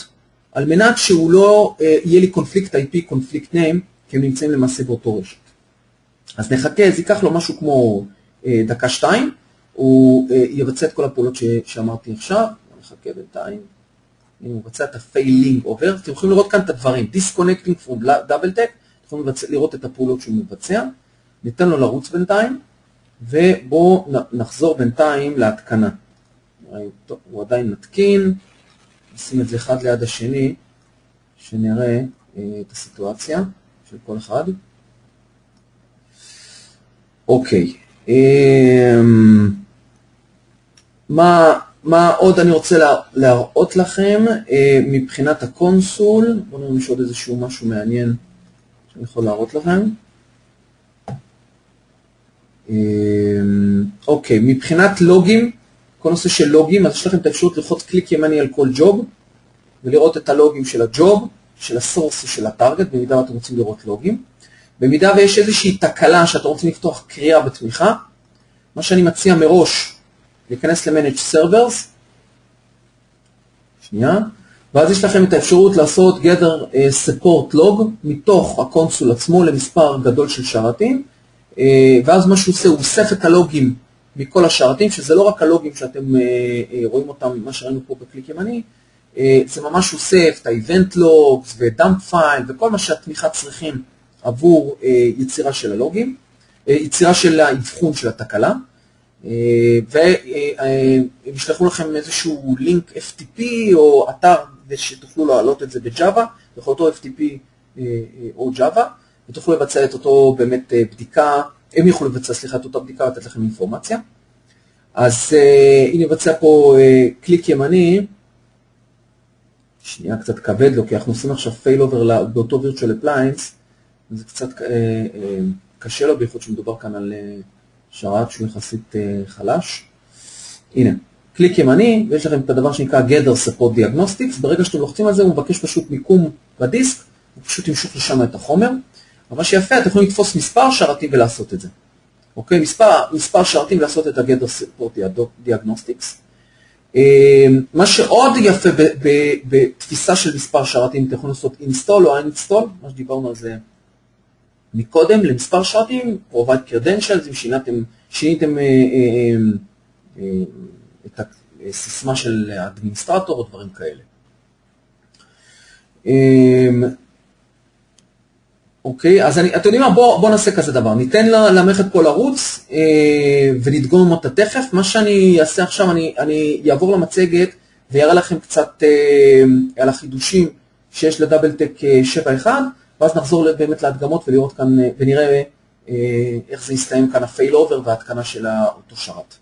על מנת שהוא לא יהיה לי קונפליקט IP, קונפליקט name, כי הם נמצאים למעשה באותו רשת. אז נחכה, זה ייקח לו משהו כמו דקה-שתיים, הוא יבצע את כל הפעולות שאמרתי עכשיו, נחכה בינתיים, הוא מבצע את ה-failing over, אתם יכולים לראות כאן את הדברים, disconnecting from double tech, אתם יכולים לראות את הפעולות שהוא מבצע, ניתן לו לרוץ בינתיים, ובואו נחזור בינתיים להתקנה. הוא עדיין נתקין, נשים את זה אחד ליד השני, שנראה את הסיטואציה של כל אחד. אוקיי, מה עוד אני רוצה להראות לכם מבחינת הקונסול? בואו נראה אם יש עוד איזשהו משהו מעניין שאני יכול להראות לכם. אוקיי, מבחינת לוגים, כל נושא של לוגים, אז יש לכם את האפשרות ללחוץ קליק ימני על כל ג'וב, ולראות את הלוגים של הג'וב, של הסורס ושל הטארגט, במידה ואתם רוצים לראות לוגים. במידה ויש איזושהי תקלה שאתם רוצים לפתוח קריאה בתמיכה, מה שאני מציע מראש, להיכנס ל-Manage Servers, שנייה, ואז יש לכם את האפשרות לעשות Gather Support Log, מתוך הקונסול עצמו למספר גדול של שרתים, ואז מה שהוא עושה, הוא אוסף את הלוגים מכל השרתים, שזה לא רק הלוגים שאתם רואים אותם, מה שראינו פה בקליק ימני, זה ממש אוסף את ה-Event Logs ו-Dump File וכל מה שהתמיכה צריכים עבור יצירה של הלוגים, יצירה של האבחון של התקלה, והם ישלחו לכם איזשהו לינק FTP או אתר שתוכלו להעלות את זה בג'אווה, יכול אותו FTP או ג'אווה, ותוכלו לבצע את אותו באמת בדיקה, הם יכולו לבצע, סליחה, את אותה בדיקה לתת לכם אינפורמציה. אז הנה נבצע פה קליק ימני, שנייה קצת כבד לו, כי אנחנו עושים עכשיו failover באותו virtual appliance, זה קצת קשה לו, בייחוד שמדובר כאן על שרת שהוא יחסית חלש. הנה, קליק ימני, ויש לכם את הדבר שנקרא Gather Support Diagnostics, ברגע שאתם לוחצים על זה, הוא מבקש פשוט מיקום בדיסק, הוא פשוט ימשוך לשם את החומר, אבל מה שיפה, אתם יכולים לתפוס מספר שרתים ולעשות את זה. אוקיי, מספר שרתים ולעשות את ה-Gather Support Diagnostics. מה שעוד יפה בתפיסה של מספר שרתים, אתם יכולים לעשות install או uninstall, מה שדיברנו על זה מקודם, למספר שרתים, provide credentials, אם שיניתם את הסיסמה של האדמיניסטרטור או דברים כאלה. אוקיי, אז אתם יודעים מה, בואו נעשה כזה דבר, ניתן למערכת פה לרוץ ונדגום אותה תכף. מה שאני אעשה עכשיו, אני אעבור למצגת ויראה לכם קצת על החידושים שיש לדאבל טק 7.1, ואז נחזור באמת להדגמות ולראות כאן, ונראה איך זה יסתיים כאן ה-failover וההתקנה של אותו שרת.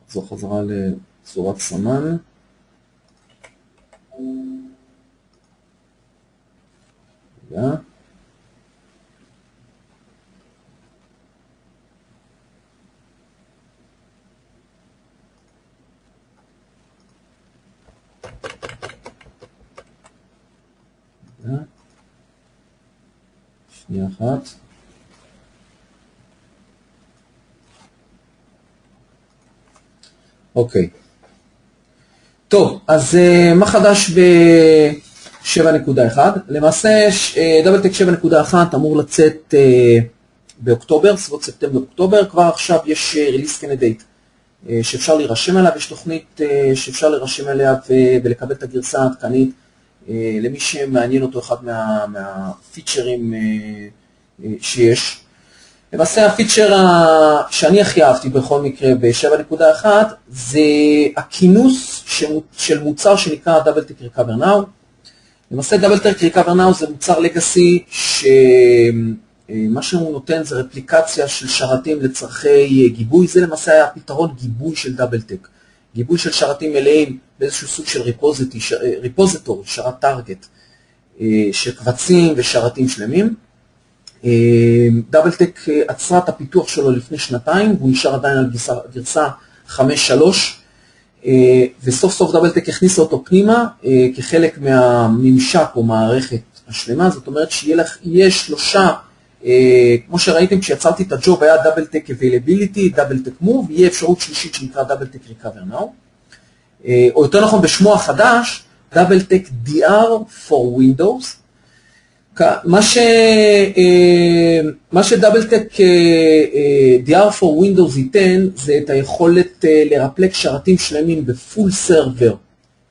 נחזור חזרה לצורת סמן. שנייה אחת. אוקיי. טוב, אז מה חדש ב-7.1? למעשה דאבל טק 7.1 אמור לצאת באוקטובר, סביבות ספטמבר-אוקטובר, כבר עכשיו יש ריליס קנדידייט שאפשר להירשם עליו, יש תוכנית שאפשר להירשם עליה ולקבל את הגרסה העדכנית, למי שמעניין אותו אחד מהפיצ'רים שיש. למעשה הפיצ'ר שאני הכי אהבתי בכל מקרה ב-7.1 זה הכינוס של מוצר שנקרא Double Tech Recover Now. למעשה Double Tech Recover Now זה מוצר לגאסי שמה שהוא נותן זה רפליקציה של שרתים לצרכי גיבוי, זה למעשה היה פתרון גיבוי של Double Tech. גיבוי של שרתים מלאים באיזשהו סוג של ריפוזיטורי, שרת טארגט, של קבצים ושרתים שלמים. דאבל טק עצרה את הפיתוח שלו לפני שנתיים, והוא נשאר עדיין על גרסה 5.3, וסוף סוף דאבל טק הכניסה אותו פנימה כחלק מהממשק או מערכת השלמה, זאת אומרת שיהיה שלושה, כמו שראיתם כשיצרתי את הג'וב היה דאבל טק availability, דאבל טק move, יהיה אפשרות שלישית שנקרא דאבל טק recover now, או יותר נכון בשמו החדש, דאבל טק DR for Windows, מה שדאבלטק DR for Windows ייתן זה את היכולת לרפלק שרתים שלמים בפול סרבר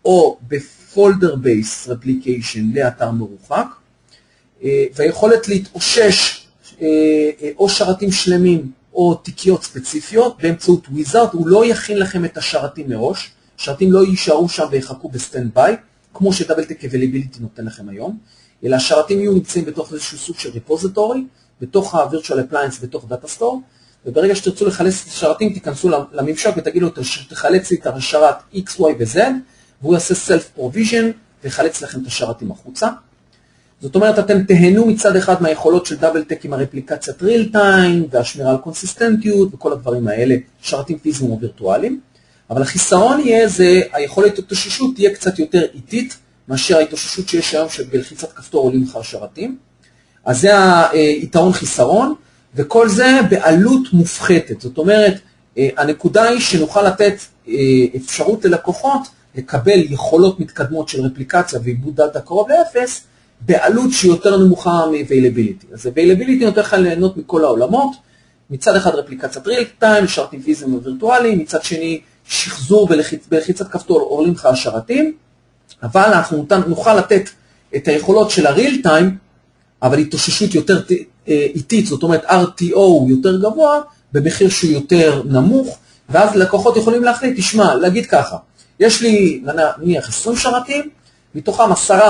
או בפולדר בייס רפליקיישן לאתר מרוחק, והיכולת להתאושש או שרתים שלמים או תיקיות ספציפיות באמצעות וויזארד. הוא לא יכין לכם את השרתים מראש, שרתים לא יישארו שם ויחכו בסטנד ביי, כמו שדאבלטק Availability נותן לכם היום, אלא השרתים יהיו נמצאים בתוך איזשהו סוג של ריפוזיטורי, בתוך ה-Virtual Appliance, בתוך Data Store, וברגע שתרצו לחלץ את השרתים, תיכנסו לממשק ותגידו, תחלץ לי את השרת X, Y ו-Z, והוא יעשה Self-Provision ויחלץ לכם את השרתים החוצה. זאת אומרת, אתם תהנו מצד אחד מהיכולות של דאבלטק עם הרפליקציית real time, והשמירה על קונסיסטנטיות וכל הדברים האלה, שרתים פיזיים או וירטואליים. אבל החיסרון יהיה זה, היכולת התאוששות תהיה קצת יותר איטית, מאשר ההתאוששות שיש היום שבלחיצת כפתור עולים לך השרתים. אז זה היתרון חיסרון, וכל זה בעלות מופחתת. זאת אומרת, הנקודה היא שנוכל לתת אפשרות ללקוחות לקבל יכולות מתקדמות של רפליקציה ועיבוד דאטה קרוב לאפס, בעלות שהיא יותר נמוכה מ-Availability. אז Availability נותן לך ליהנות מכל העולמות, מצד אחד רפליקציית real time, שרתים פיזיים ווירטואליים, מצד שני שחזור בלחיצת כפתור עולים לך השרתים, אבל אנחנו נוכל לתת את היכולות של ה-real time, אבל התאוששות יותר איטית, זאת אומרת RTO יותר גבוה, במחיר שהוא יותר נמוך, ואז לקוחות יכולים להחליט, תשמע, להגיד ככה, יש לי נניח 20 שרתים, מתוכם 10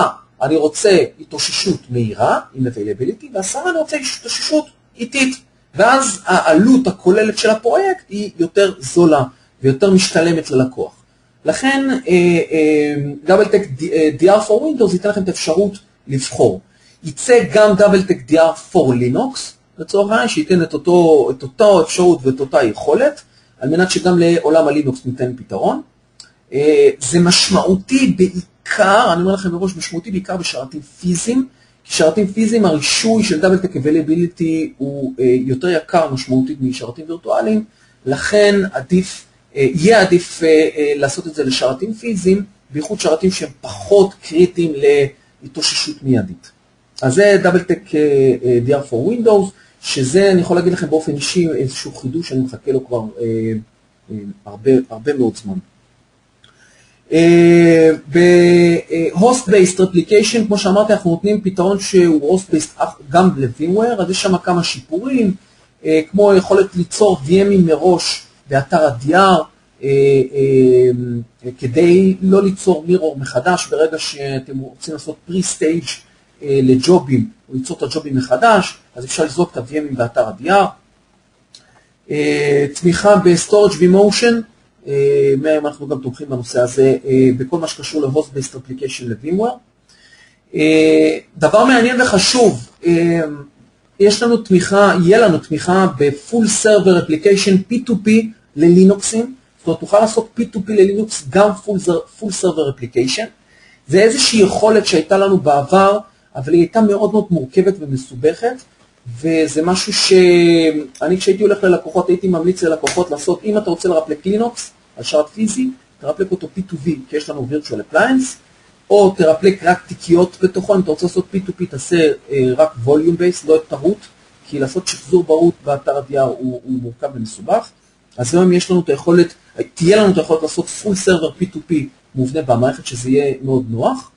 אני רוצה התאוששות מהירה, עם Availability, ו10 אני רוצה התאוששות איטית, ואז העלות הכוללת של הפרויקט היא יותר זולה, ויותר משתלמת ללקוח. לכן, דאבלטק DR for Windows ייתן לכם את האפשרות לבחור. יצא גם דאבלטק DR for Linux, לצורך העניין, שייתן את אותה אפשרות ואת אותה יכולת, על מנת שגם לעולם הלינוקס ניתן פתרון. זה משמעותי בעיקר, אני אומר לכם בראש, משמעותי בעיקר בשרתים פיזיים, כי שרתים פיזיים, הרישוי של דאבלטק Availability הוא יותר יקר משמעותית משרתים וירטואליים, לכן יהיה עדיף לעשות את זה לשרתים פיזיים, בייחוד שרתים שהם פחות קריטיים להתאוששות מיידית. אז זה דאבלטק DR for Windows, שזה אני יכול להגיד לכם באופן אישי איזשהו חידוש שאני מחכה לו כבר הרבה מאוד זמן. ב-Host-Based Replication, כמו שאמרתי, אנחנו נותנים פתרון שהוא Host-Based גם ל-VMware, אז יש שם כמה שיפורים, כמו יכולת ליצור VM'ים מראש באתר ה-DR, כדי לא ליצור מירור מחדש, ברגע שאתם רוצים לעשות pre-stage לג'ובים, או ליצור את הג'ובים מחדש, אז אפשר לזרוק את ה-VM'ים באתר ה-DR. תמיכה ב-Storage vMotion, מהיום אנחנו גם תומכים בנושא הזה, בכל מה שקשור ל-Host-Based Application ל-VMware. דבר מעניין וחשוב, יהיה לנו תמיכה ב-Full Server Application P2P ללינוקסים, זאת אומרת, תוכל לעשות P2P ללינוקס גם Full Server Application. זה איזושהי יכולת שהייתה לנו בעבר, אבל היא הייתה מאוד מאוד מורכבת ומסובכת, וזה משהו שאני כשהייתי הולך ללקוחות, הייתי ממליץ ללקוחות לעשות, אם אתה רוצה לרפלק לינוקס על שרת פיזי, תרפלק אותו P2V, כי יש לנו Virtual Appliance, או תרפלק רק תיקיות בתוכו, אם אתה רוצה לעשות P2P, תעשה רק Volume Based, לא את הרוט, כי לעשות שחזור ברוט באתר ה-DR הוא מורכב ומסובך. אז היום יש לנו את היכולת, תהיה לנו את היכולת לעשות Full Server P2P מובנה במערכת, שזה יהיה מאוד נוח.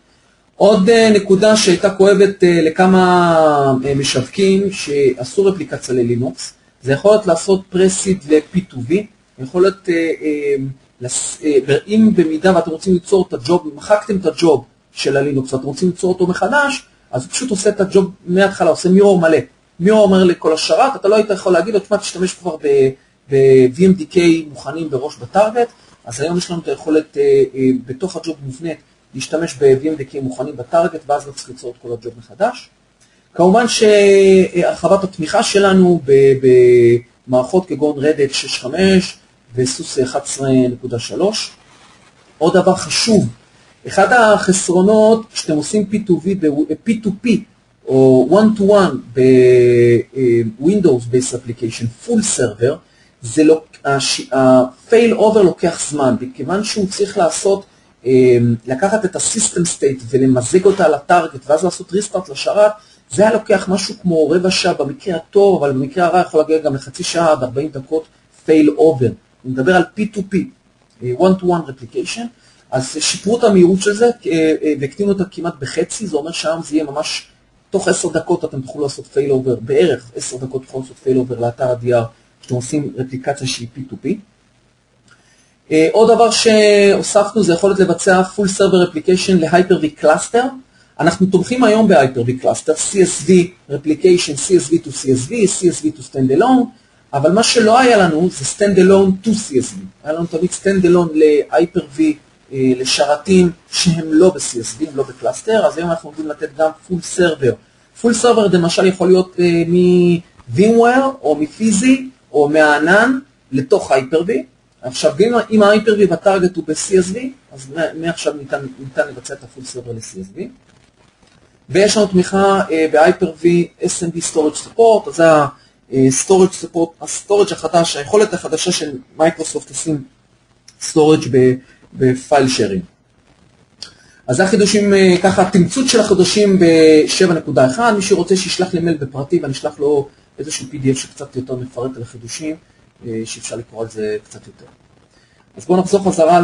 עוד נקודה שהייתה כואבת לכמה משווקים שעשו רפליקציה ללינוקס, זה יכולת לעשות פרסיד ל-P2V, יכולת, אם במידה ואתם רוצים ליצור את הג'וב, מחקתם את הג'וב של הלינוקס ואתם רוצים ליצור אותו מחדש, אז הוא פשוט עושה את הג'וב מההתחלה, עושה מירור מלא. מירור אומר לכל השרת, אתה לא היית יכול להגיד, עוד מעט תשתמש כבר ב-VMDK מוכנים בראש בטארגט, אז היום יש לנו את היכולת בתוך הג'וב מובנית, להשתמש ב-VMDK מוכנים בטארגט, ואז לא צריך ליצור את כל הג'וב מחדש. כמובן שהרחבת התמיכה שלנו במערכות כגון רדט 6.5 וסוס 11.3. עוד דבר חשוב, אחד החסרונות שאתם עושים P2P או one-to-one ב-Windows Based Application Full Server, זה ה-fail over לוקח זמן, וכיוון שהוא צריך לקחת את ה-System State ולמזג אותה על הטארגט, ואז לעשות ריסטארט לשרת, זה היה לוקח משהו כמו רבע שעה במקרה הטוב, אבל במקרה הרע יכול להגיע גם לחצי שעה עד 40 דקות fail over. אני מדבר על P2P, one-to-one replication, אז שיפרו את המהירות של זה והקטינו אותה כמעט בחצי, זה אומר שהיום זה יהיה ממש, תוך 10 דקות אתם תוכלו לעשות fail over, בערך 10 דקות תוכלו לעשות fail over לאתר ה-DR, כשאתם עושים רפליקציה שהיא P2P. עוד דבר שהוספנו זה יכולת לבצע full server replication ל-Hyper-V cluster. אנחנו תומכים היום ב-Hyper-V cluster, CSV replication, CSV to CSV, CSV to standalone, אבל מה שלא היה לנו זה standalone to CSV. היה לנו תמיד standalone ל-Hyper-V לשרתים שהם לא ב-CSV, הם לא בקלאסטר, אז היום אנחנו יכולים לתת גם full server. full server למשל יכול להיות מ-VMware או מפיזי או מהענן לתוך Hyper-V. עכשיו, אם ה-Hyper-V בטארגט הוא ב-CSV, אז מעכשיו ניתן לבצע את ה-full server ל-CSV. ויש לנו תמיכה ב-Hyper-V SMB Storage Support, אז זה ה-Storage Support, ה-Storage החדש, היכולת החדשה של מייקרוסופט לשים Storage בפייל שיירינג. אז זה החידושים, ככה, תמצות של החידושים ב-7.1, מי שרוצה שישלח לי מייל בפרטי ואני אשלח לו איזשהו PDF שקצת יותר מפרט על החידושים, שאפשר לקרוא על זה קצת יותר. אז בואו נחזור חזרה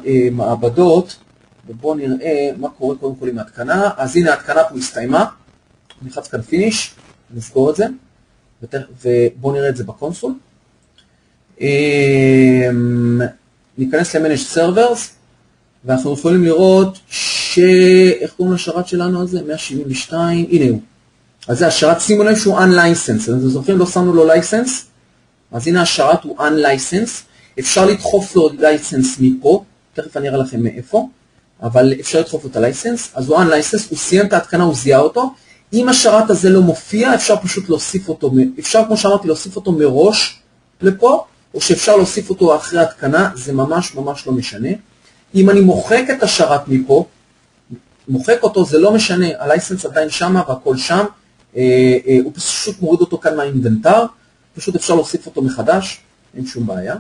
למעבדות, ובואו נראה מה קורה קודם כל עם ההתקנה. אז הנה ההתקנה פה הסתיימה, נלחץ כאן פיניש, נסגור את זה, ובואו נראה את זה בקונסול. ניכנס ל-Manage Servers, ואנחנו יכולים לראות איך קוראים לשרת שלנו הזה? 172, הנה הוא. אז זה השרת, שימו לב שהוא Unlicensed, אז זוכרים, לא שמנו לו License, אז הנה השרת הוא Unlicensed, אפשר לדחוף לו License מפה, תכף אני אראה לכם מאיפה, אבל אפשר לדחוף לו את ה-License, אז הוא Unlicensed, הוא סיים את ההתקנה, הוא זיהה אותו, אם השרת הזה לא מופיע, אפשר פשוט להוסיף אותו, אפשר כמו שאמרתי להוסיף אותו מראש לפה, או שאפשר להוסיף אותו אחרי ההתקנה, זה ממש ממש לא משנה. אם אני מוחק את השרת מפה, מוחק אותו, זה לא משנה, ה-License עדיין שמה והכל שם, הוא פשוט מוריד אותו כאן מהאינבנטר, פשוט אפשר להוסיף אותו מחדש, אין שום בעיה.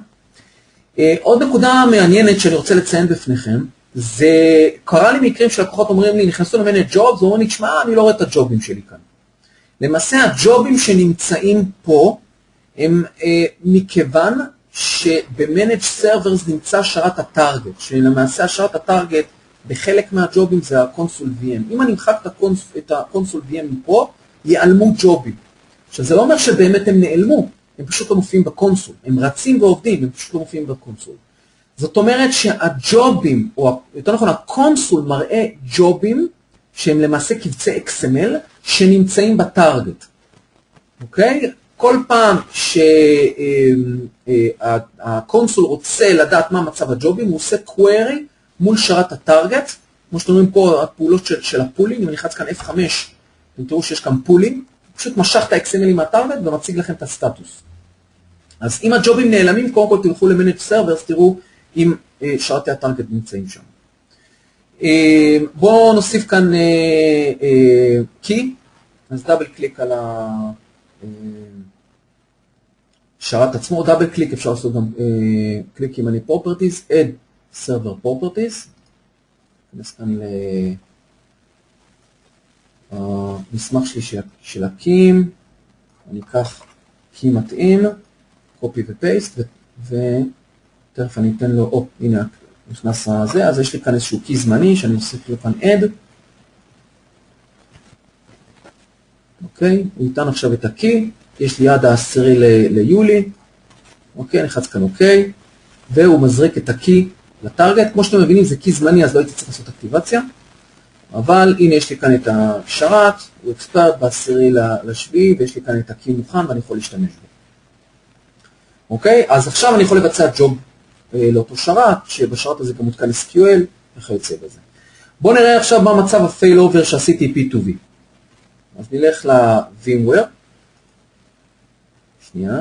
עוד נקודה מעניינת שאני רוצה לציין בפניכם, זה קרה לי מקרים שלקוחות אומרים לי, נכנסו למנג' ג'ובס, ואומרים לי, תשמע, אני לא רואה את הג'ובים שלי כאן. למעשה הג'ובים שנמצאים פה, הם מכיוון שבמנג' סרברס נמצא שרת הטארגט, שלמעשה השרת הטארגט בחלק מהג'ובים זה הקונסול VM. אם אני אמחק את הקונסול VM מפה, ייעלמו ג'ובים. עכשיו זה לא אומר שבאמת הם נעלמו, הם פשוט לא מופיעים בקונסול, הם רצים ועובדים, הם פשוט לא מופיעים בקונסול. זאת אומרת שהג'ובים, או יותר נכון הקונסול מראה ג'ובים, שהם למעשה קבצי XML, שנמצאים בטארגט. אוקיי? כל פעם שהקונסול רוצה לדעת מה מצב הג'ובים, הוא עושה query מול שרת הטארגט, כמו שאתם רואים פה הפעולות של הפולינג, אם אני חץ כאן F5, אתם תראו שיש כאן פולינג, פשוט משך את ה-XML מהטארגט ומציג לכם את הסטטוס. אז אם הג'ובים נעלמים, קודם כל תלכו ל-Manage Servers, תראו אם שרתי הטארגט נמצאים שם. בואו נוסיף כאן key, אז דאבל קליק על השרת עצמו, דאבל קליק אפשר לעשות גם קליק עם אני properties, add server properties, נכנס כאן למסמך שלי של הקים, אני אקח key מתאים, copy ו-paste, ותכף אני אתן לו, הנה נכנס הזה, אז יש לי כאן איזשהו key זמני, שאני אוסיף לו כאן add, אוקיי, הוא ייתן עכשיו את הקי, יש לי עד ה-10 ליולי, אוקיי, אני חץ כאן אוקיי, והוא מזריק את הקי לטארגט, כמו שאתם מבינים זה קי זמני, אז לא הייתי צריך לעשות אקטיבציה, אבל הנה יש לי כאן את השרת, הוא אקספרט ב-10 לשביעי, ויש לי כאן את הקי מוכן ואני יכול להשתמש בו. אוקיי, אז עכשיו אני יכול לבצע ג'וב לאותו שרת, שבשרת הזה גם מותקן SQL, וכיוצא בזה. בואו נראה עכשיו מה מצב ה-failover שעשיתי P2V. אז נלך ל-VMware. שנייה.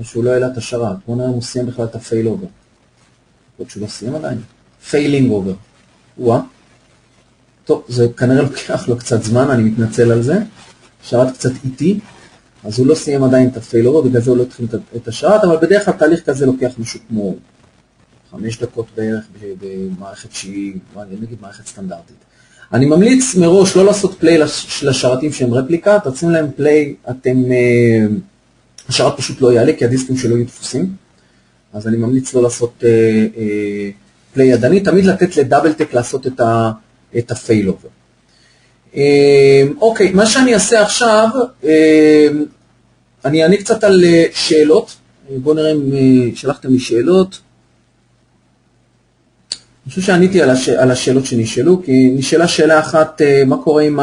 שהוא לא העלה את השרת. בואו נראה אם הוא סיים בכלל את ה-failover. עוד שהוא לא סיים עדיין. failing over. טוב, זה כנראה לוקח לו קצת זמן, אני מתנצל על זה. שרת קצת איטי. אז הוא לא סיים עדיין את ה-failover, בגלל זה הוא לא התחיל את השרת, אבל בדרך כלל תהליך כזה לוקח משהו כמו 5 דקות בערך במערכת שהיא, נגיד מערכת סטנדרטית. אני ממליץ מראש לא לעשות פליי לשרתים שהם רפליקה, תעצים להם פליי, השרת פשוט לא יעלה כי הדיסקים שלו יהיו דפוסים, אז אני ממליץ לא לעשות פליי ידני, תמיד לתת לדאבל טק לעשות את הפייל אובר. אוקיי, מה שאני אעשה עכשיו, אני אענה קצת על שאלות, בואו נראה אם שלחתם לי שאלות. אני חושב שעניתי על השאלות שנשאלו, כי נשאלה שאלה אחת, מה קורה עם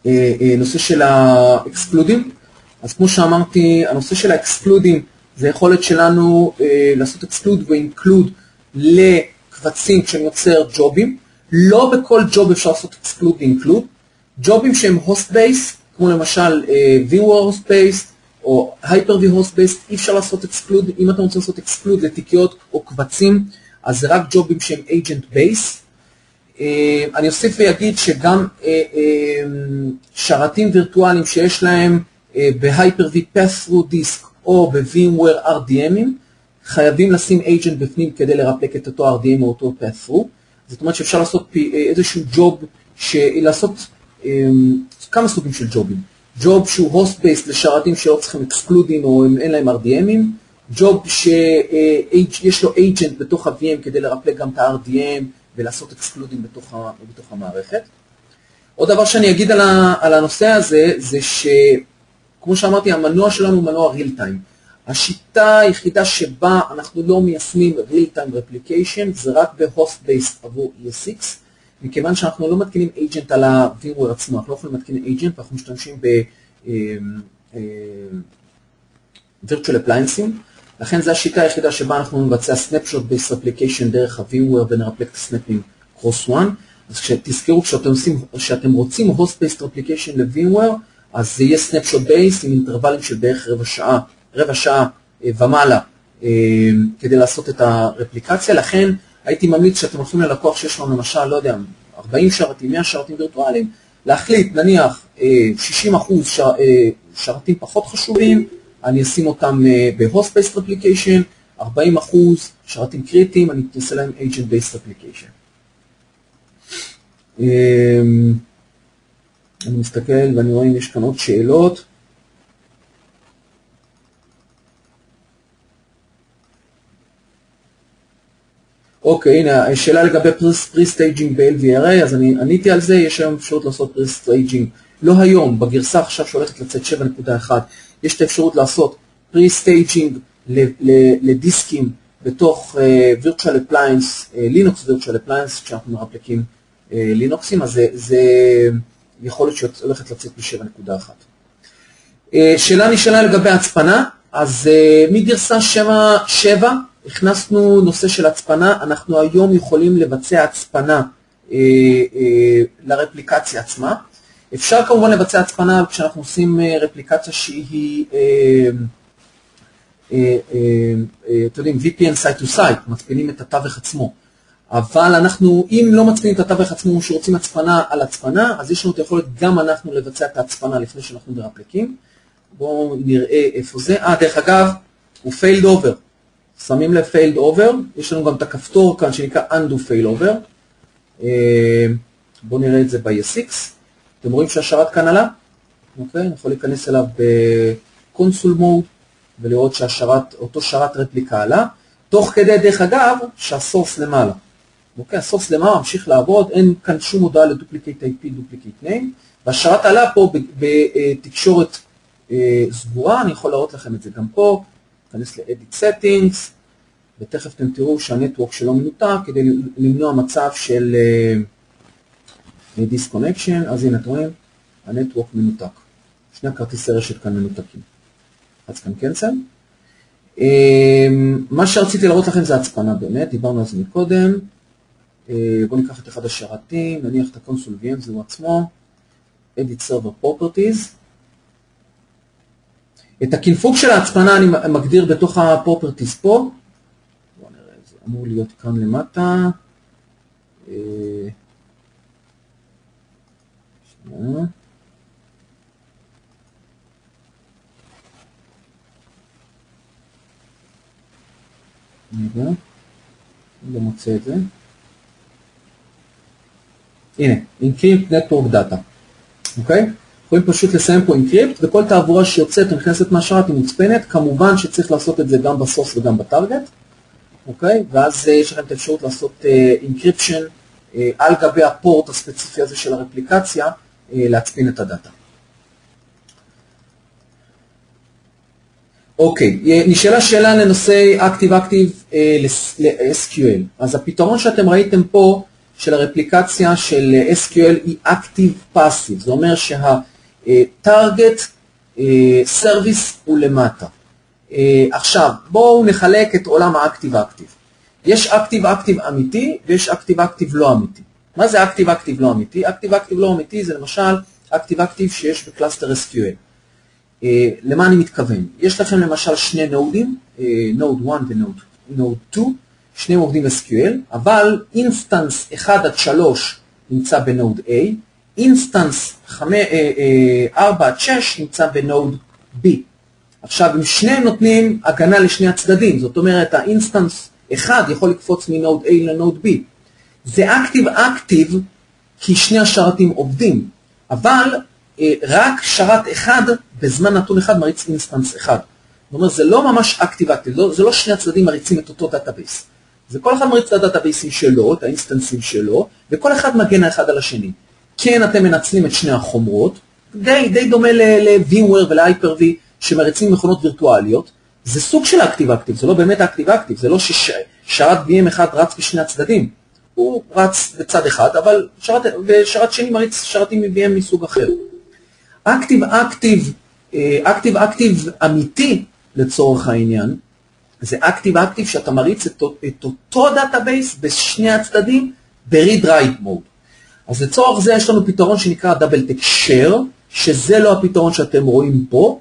הנושא של האקסקלודים. אז כמו שאמרתי, הנושא של האקסקלודים זה יכולת שלנו לעשות אקסקלוד ואינקלוד לקבצים כשאני יוצר ג'ובים. לא בכל ג'וב אפשר לעשות אקסקלוד ואינקלוד. ג'ובים שהם הוסט בייס, כמו למשל VMware הוסט בייס או Hyper-V הוסט בייס, אי אפשר לעשות אקסקלוד. אם אתם רוצים לעשות אקסקלוד לתיקיות או קבצים, אז זה רק ג'ובים שהם agent base. אני אוסיף ויגיד שגם שרתים וירטואליים שיש להם ב-Hyper-V Pass-Through Disk או ב-VMware RDM'ים, חייבים לשים agent בפנים כדי לרפלק את אותו RDM או אותו Pass-Through. זאת אומרת שאפשר לעשות איזשהו ג'וב, לעשות כמה סוגים של ג'ובים. ג'וב שהוא host-based לשרתים שלא צריכים אקסקלודים או אין להם RDM'ים, ג'וב שיש לו agent בתוך ה-VM כדי לרפלק גם את ה-RDM ולעשות אקסקלודים בתוך המערכת. עוד דבר שאני אגיד על הנושא הזה, זה שכמו שאמרתי, המנוע שלנו הוא מנוע real time. השיטה היחידה שבה אנחנו לא מיישמים real time replication, זה רק ב-host based עבור ESX, מכיוון שאנחנו לא מתקינים agent על ה-VMware עצמו, אנחנו לא יכולים להתקין agent, ואנחנו משתמשים ב-virtual appliances, לכן זו השיטה היחידה שבה אנחנו נבצע snapshot based replication דרך ה-VMware ונרפלק את הסנאפים cross one. אז תזכרו כשאתם רוצים host based replication ל-VMware, אז זה יהיה snapshot based עם אינטרוולים של בערך רבע שעה ומעלה כדי לעשות את הרפליקציה. לכן הייתי ממליץ שאתם הולכים ללקוח שיש לנו למשל, לא יודע, 40 שרתים, 100 שרתים וירטואליים, להחליט נניח 60% שרתים פחות חשובים, אני אשים אותם ב-host-based replication, 40% שרתים קריטיים, אני אעשה להם agent-based replication. אני מסתכל ואני רואה אם יש כאן עוד שאלות. אוקיי, הנה, שאלה לגבי pre-staging ב-LVRA, אז אני עניתי על זה, יש היום אפשרות לעשות pre-staging, לא היום, בגרסה עכשיו שהולכת לצאת 7.1, יש את האפשרות לעשות pre-staging לדיסקים בתוך virtual appliance, Linux virtual appliance, כשאנחנו מרפלקים לינוקסים, אז זה יכול להיות שהולכת לצאת ב-7.1. שאלה נשאלה לגבי הצפנה, אז מגרסה 7 הכנסנו נושא של הצפנה, אנחנו היום יכולים לבצע הצפנה לרפליקציה עצמה. אפשר כמובן לבצע הצפנה כשאנחנו עושים רפליקציה שהיא, אתם יודעים, VPN site to site, מצפינים את התווך עצמו. אבל אנחנו, אם לא מצפינים את התווך עצמו שרוצים הצפנה על הצפנה, אז יש לנו את היכולת גם אנחנו לבצע את ההצפנה לפני שאנחנו מרפלקים. בואו נראה איפה זה. דרך אגב, הוא failed over. שמים לב failed over, יש לנו גם את הכפתור כאן שנקרא undo fail over. בואו נראה את זה ב-ESX. אתם רואים שהשרת כאן עלה? אוקיי, אני יכול להיכנס אליו בקונסול מוד, ולראות שאותו שרת רפליקה עלה, תוך כדי דרך אגב שהסורס למעלה. אוקיי, הסורס למעלה ממשיך לעבוד, אין כאן שום הודעה לדופליקייט IP, דופליקייט ניים, והשרת עלה פה בתקשורת סגורה, אני יכול להראות לכם את זה גם פה, נכנס ל-Edit Settings, ותכף אתם תראו שהנטוורק שלו מנותק, כדי למנוע מצב של Disconnection, אז הנה אתם רואים, הנטוורק מנותק. שני הכרטיסי רשת כאן מנותקים. אז כאן קנסל. מה שרציתי להראות לכם זה הצפנה באמת, דיברנו על זה מקודם. בואו ניקח את אחד השרתים, נניח את הקונסול VM, זהו עצמו. Edit Server Properties. את הקינפוג של ההצפנה אני מגדיר בתוך ה-Properties פה. בואו נראה, זה אמור להיות כאן למטה. שנייה. רגע, אני לא מוצא את זה. הנה, Encrypt Network Data, אוקיי? יכולים פשוט לסיים פה Encrypt, וכל תעבורה שיוצאת ונכנסת מהשרת היא מוצפנת, כמובן שצריך לעשות את זה גם בסוס וגם בטרגט, אוקיי? ואז יש לכם את האפשרות לעשות Encryption על גבי הפורט הספציפי הזה של הרפליקציה, להצפין את הדאטה. אוקיי, נשאלה שאלה לנושא Active-Active ל-SQL. אז הפתרון שאתם ראיתם פה של הרפליקציה של SQL היא Active-Passive. זה אומר שה-Target Service הוא למטה. עכשיו, בואו נחלק את עולם ה-Active-Active. יש Active-Active אמיתי ויש Active-Active לא אמיתי. מה זה Active-Active לא אמיתי? Active-Active לא אמיתי זה למשל Active-Active שיש בקלאסטר SQL. למה אני מתכוון? יש לכם למשל שני נודים, נוד 1 ונוד 2, שני עובדים SQL, אבל אינסטנס 1 עד 3 נמצא בנוד A, אינסטנס 4 עד 6 נמצא בנוד B. עכשיו, אם שניהם נותנים הגנה לשני הצדדים, זאת אומרת, האינסטנס 1 יכול לקפוץ מנוד A לנוד B. זה Active-Active כי שני השרתים עובדים, אבל רק שרת אחד בזמן נתון אחד מריץ אינסטנס אחד. זאת אומרת, זה לא ממש Active-Active, זה לא שני הצדדים מריצים את אותו דאטאבייס. זה כל אחד מריץ את הדאטאבייסים שלו, את האינסטנסים שלו, וכל אחד מגן האחד על השני. כן, אתם מנצלים את שני החומרות, די דומה ל-VMware ול-Hyper-V שמריצים מכונות וירטואליות. זה סוג של Active-Active, זה לא באמת Active-Active, זה לא ששרת VM אחד רץ בשני הצדדים. הוא רץ בצד אחד, אבל שרת שני מריץ שרתים מ-VM מסוג אחר. Active-Active אמיתי לצורך העניין, זה Active-Active שאתה מריץ את אותו דאטאבייס בשני הצדדים ב-read-write mode. אז לצורך זה יש לנו פתרון שנקרא Double-Text Share, שזה לא הפתרון שאתם רואים פה.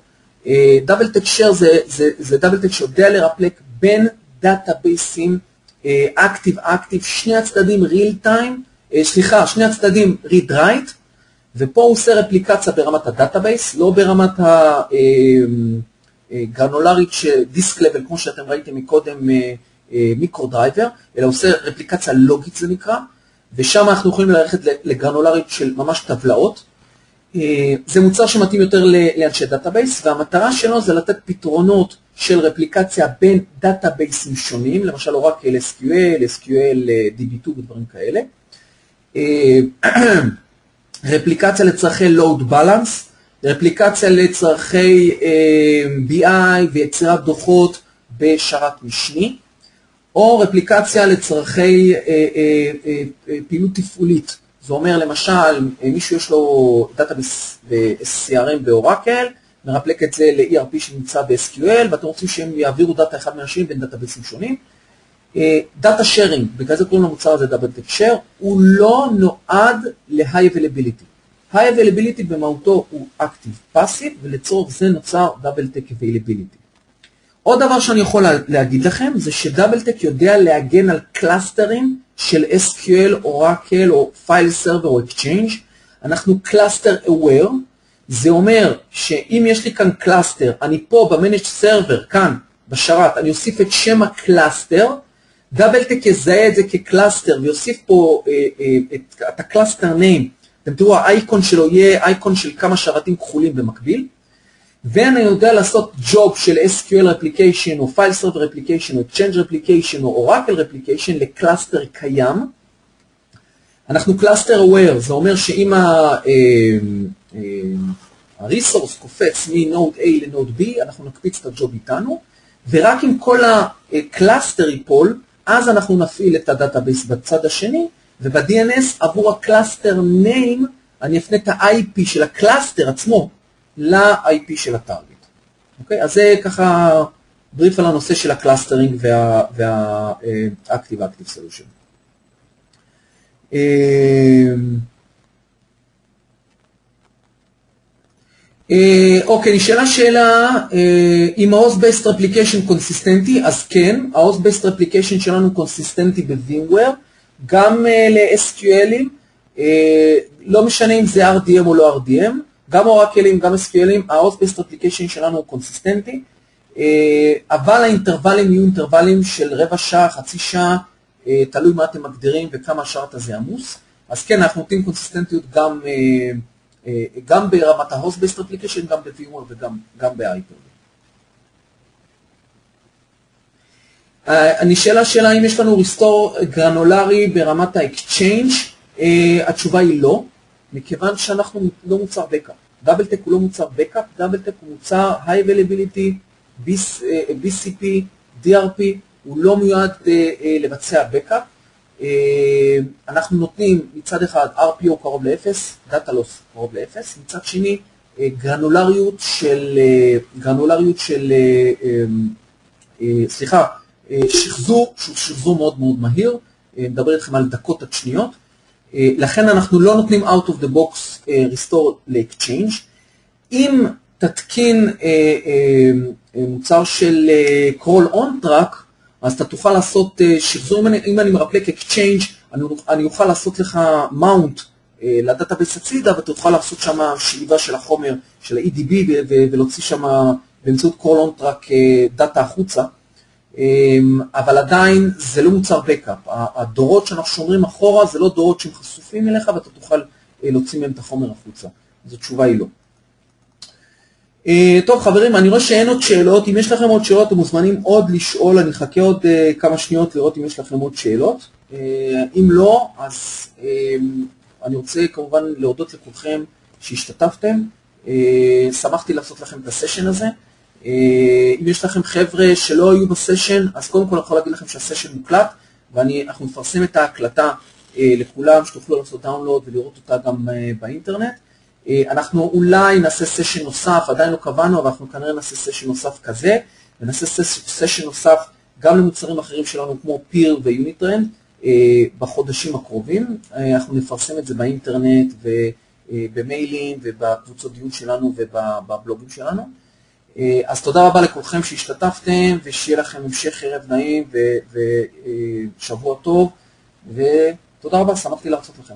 Double-Text Share זה Double-Text שיודע לרפלק בין דאטאבייסים Active-Active, שני הצדדים real-time, שני הצדדים read-write, ופה הוא עושה רפליקציה ברמת הדאטאבייס, לא ברמת הגרנולרית של דיסק לבל, כמו שאתם ראיתם מקודם מיקרו דרייבר, אלא עושה רפליקציה לוגית זה נקרא, ושם אנחנו יכולים ללכת לגרנולרית של ממש טבלאות. זה מוצר שמתאים יותר לאנשי דאטאבייס, והמטרה שלו זה לתת פתרונות של רפליקציה בין דאטאבייסים שונים, למשל אורקל SQL, SQL DB2 ודברים כאלה. רפליקציה לצרכי load balance, רפליקציה לצרכי BI ויצירת דוחות בשרת משני, או רפליקציה לצרכי פעילות תפעולית. זה אומר למשל, מישהו יש לו דאטאבייס ב-CRM באורקל, מרפלק את זה ל-ERP שנמצא ב-SQL, ואתם רוצים שהם יעבירו דאטה אחד מהשני בין דאטאבייסים שונים. דאטה שיירינג, בגלל זה קוראים למוצר הזה Double-Text Share, הוא לא נועד ל-High Availability. High Availability במהותו הוא Active-Passive, ולצורך זה נוצר Double-Text Availability. עוד דבר שאני יכול להגיד לכם, זה ש-Double-Text יודע להגן על קלאסטרים של SQL, Oracle, או File Server, או Exchange. אנחנו Cluster Aware, זה אומר שאם יש לי כאן קלאסטר, אני פה ב-Managed Server, כאן בשרת, אני אוסיף את שם הקלאסטר, Double-Text יזהה את זה כקלאסטר, ויוסיף פה את הקלאסטר name, אתם תראו, האייקון שלו יהיה אייקון של כמה שרתים כחולים במקביל, ואני יודע לעשות ג'וב של SQL Replication, או File Server Replication, או Exchange Replication, או Oracle Replication לקלאסטר קיים. אנחנו Cluster Aware, זה אומר שאם ה-resource קופץ מ-Node A ל-Node B, אנחנו נקפיץ את הג'וב איתנו, ורק אם כל הקלאסטר ייפול, אז אנחנו נפעיל את הדאטאבייס בצד השני, וב-DNS עבור הקלאסטר name, אני אפנה את ה-IP של הקלאסטר עצמו ל-IP של הטארגט. אוקיי? אז זה ככה בריף על הנושא של הקלאסטרינג וה-Active-Active Solution. אוקיי, נשאלה שאלה, אם ה-Host-Based Replication קונסיסטנטי, אז כן, ה-Host-Based Replication שלנו קונסיסטנטי ב-VMware, גם ל-SQLים, לא משנה אם זה RDM או לא RDM, גם אורקלים, גם SQLים, ה-Host-Based Replication שלנו הוא קונסיסטנטי. אבל האינטרוולים יהיו אינטרוולים של רבע שעה, חצי שעה, תלוי מה אתם מגדירים וכמה השארט הזה עמוס. אז כן, אנחנו נותנים קונסיסטנטיות גם ברמת ה-Host-Based Replication, גם ב-VMware וגם ב-Hyper-V. אני שאלה האם יש לנו restore גרנולרי ברמת ה-Exchange, התשובה היא לא, מכיוון שאנחנו לא מוצר Backup. DoubleTech הוא לא מוצר Backup, DoubleTech הוא מוצר High Availability, BCP, DRP, הוא לא מיועד לבצע Backup. אנחנו נותנים מצד אחד RPO קרוב ל-0, Data Loss קרוב ל-0, מצד שני גרנולריות של שחזור, שהוא שחזור מאוד מאוד מהיר, מדבר איתכם על דקות עד שניות, לכן אנחנו לא נותנים out of the box restore ל-exchange. אם תתקין מוצר של crawl on track, אז אתה תוכל לעשות שחזור, אם אני מרפלק exchange, אני אוכל לעשות לך mount לדאטאבייס הצידה, ואתה תוכל לעשות שם שליבה של החומר, של ה-EDB, ולהוציא שם באמצעות crawl on track דאטה החוצה. אבל עדיין זה לא מוצר בקאפ. הדורות שאנחנו שומרים אחורה זה לא דורות שהם חשופים אליך ואתה תוכל להוציא מהם את החומר החוצה. אז התשובה היא לא. טוב חברים, אני רואה שאין עוד שאלות. אם יש לכם עוד שאלות אתם מוזמנים עוד לשאול, אני אחכה עוד כמה שניות לראות אם יש לכם עוד שאלות. אם לא, אז אני רוצה כמובן להודות לכולכם שהשתתפתם. שמחתי לעשות לכם את הסשן הזה. אם יש לכם חבר'ה שלא היו בסשן, אז קודם כל אני יכול להגיד לכם שהסשן מוקלט, ואנחנו נפרסם את ההקלטה לכולם, שתוכלו לעשות דאונלוד ולראות אותה גם באינטרנט. אנחנו אולי נעשה סשן נוסף, עדיין לא קבענו, אבל אנחנו כנראה נעשה סשן נוסף כזה, ונעשה סשן נוסף גם למוצרים אחרים שלנו כמו פיר ויוניטרנד בחודשים הקרובים. אנחנו נפרסם את זה באינטרנט ובמיילים ובקבוצות דיון שלנו ובבלוגים שלנו. אז תודה רבה לכולכם שהשתתפתם, ושיהיה לכם המשך ערב נעים ושבוע טוב, ותודה רבה, שמחתי להרצות לכם.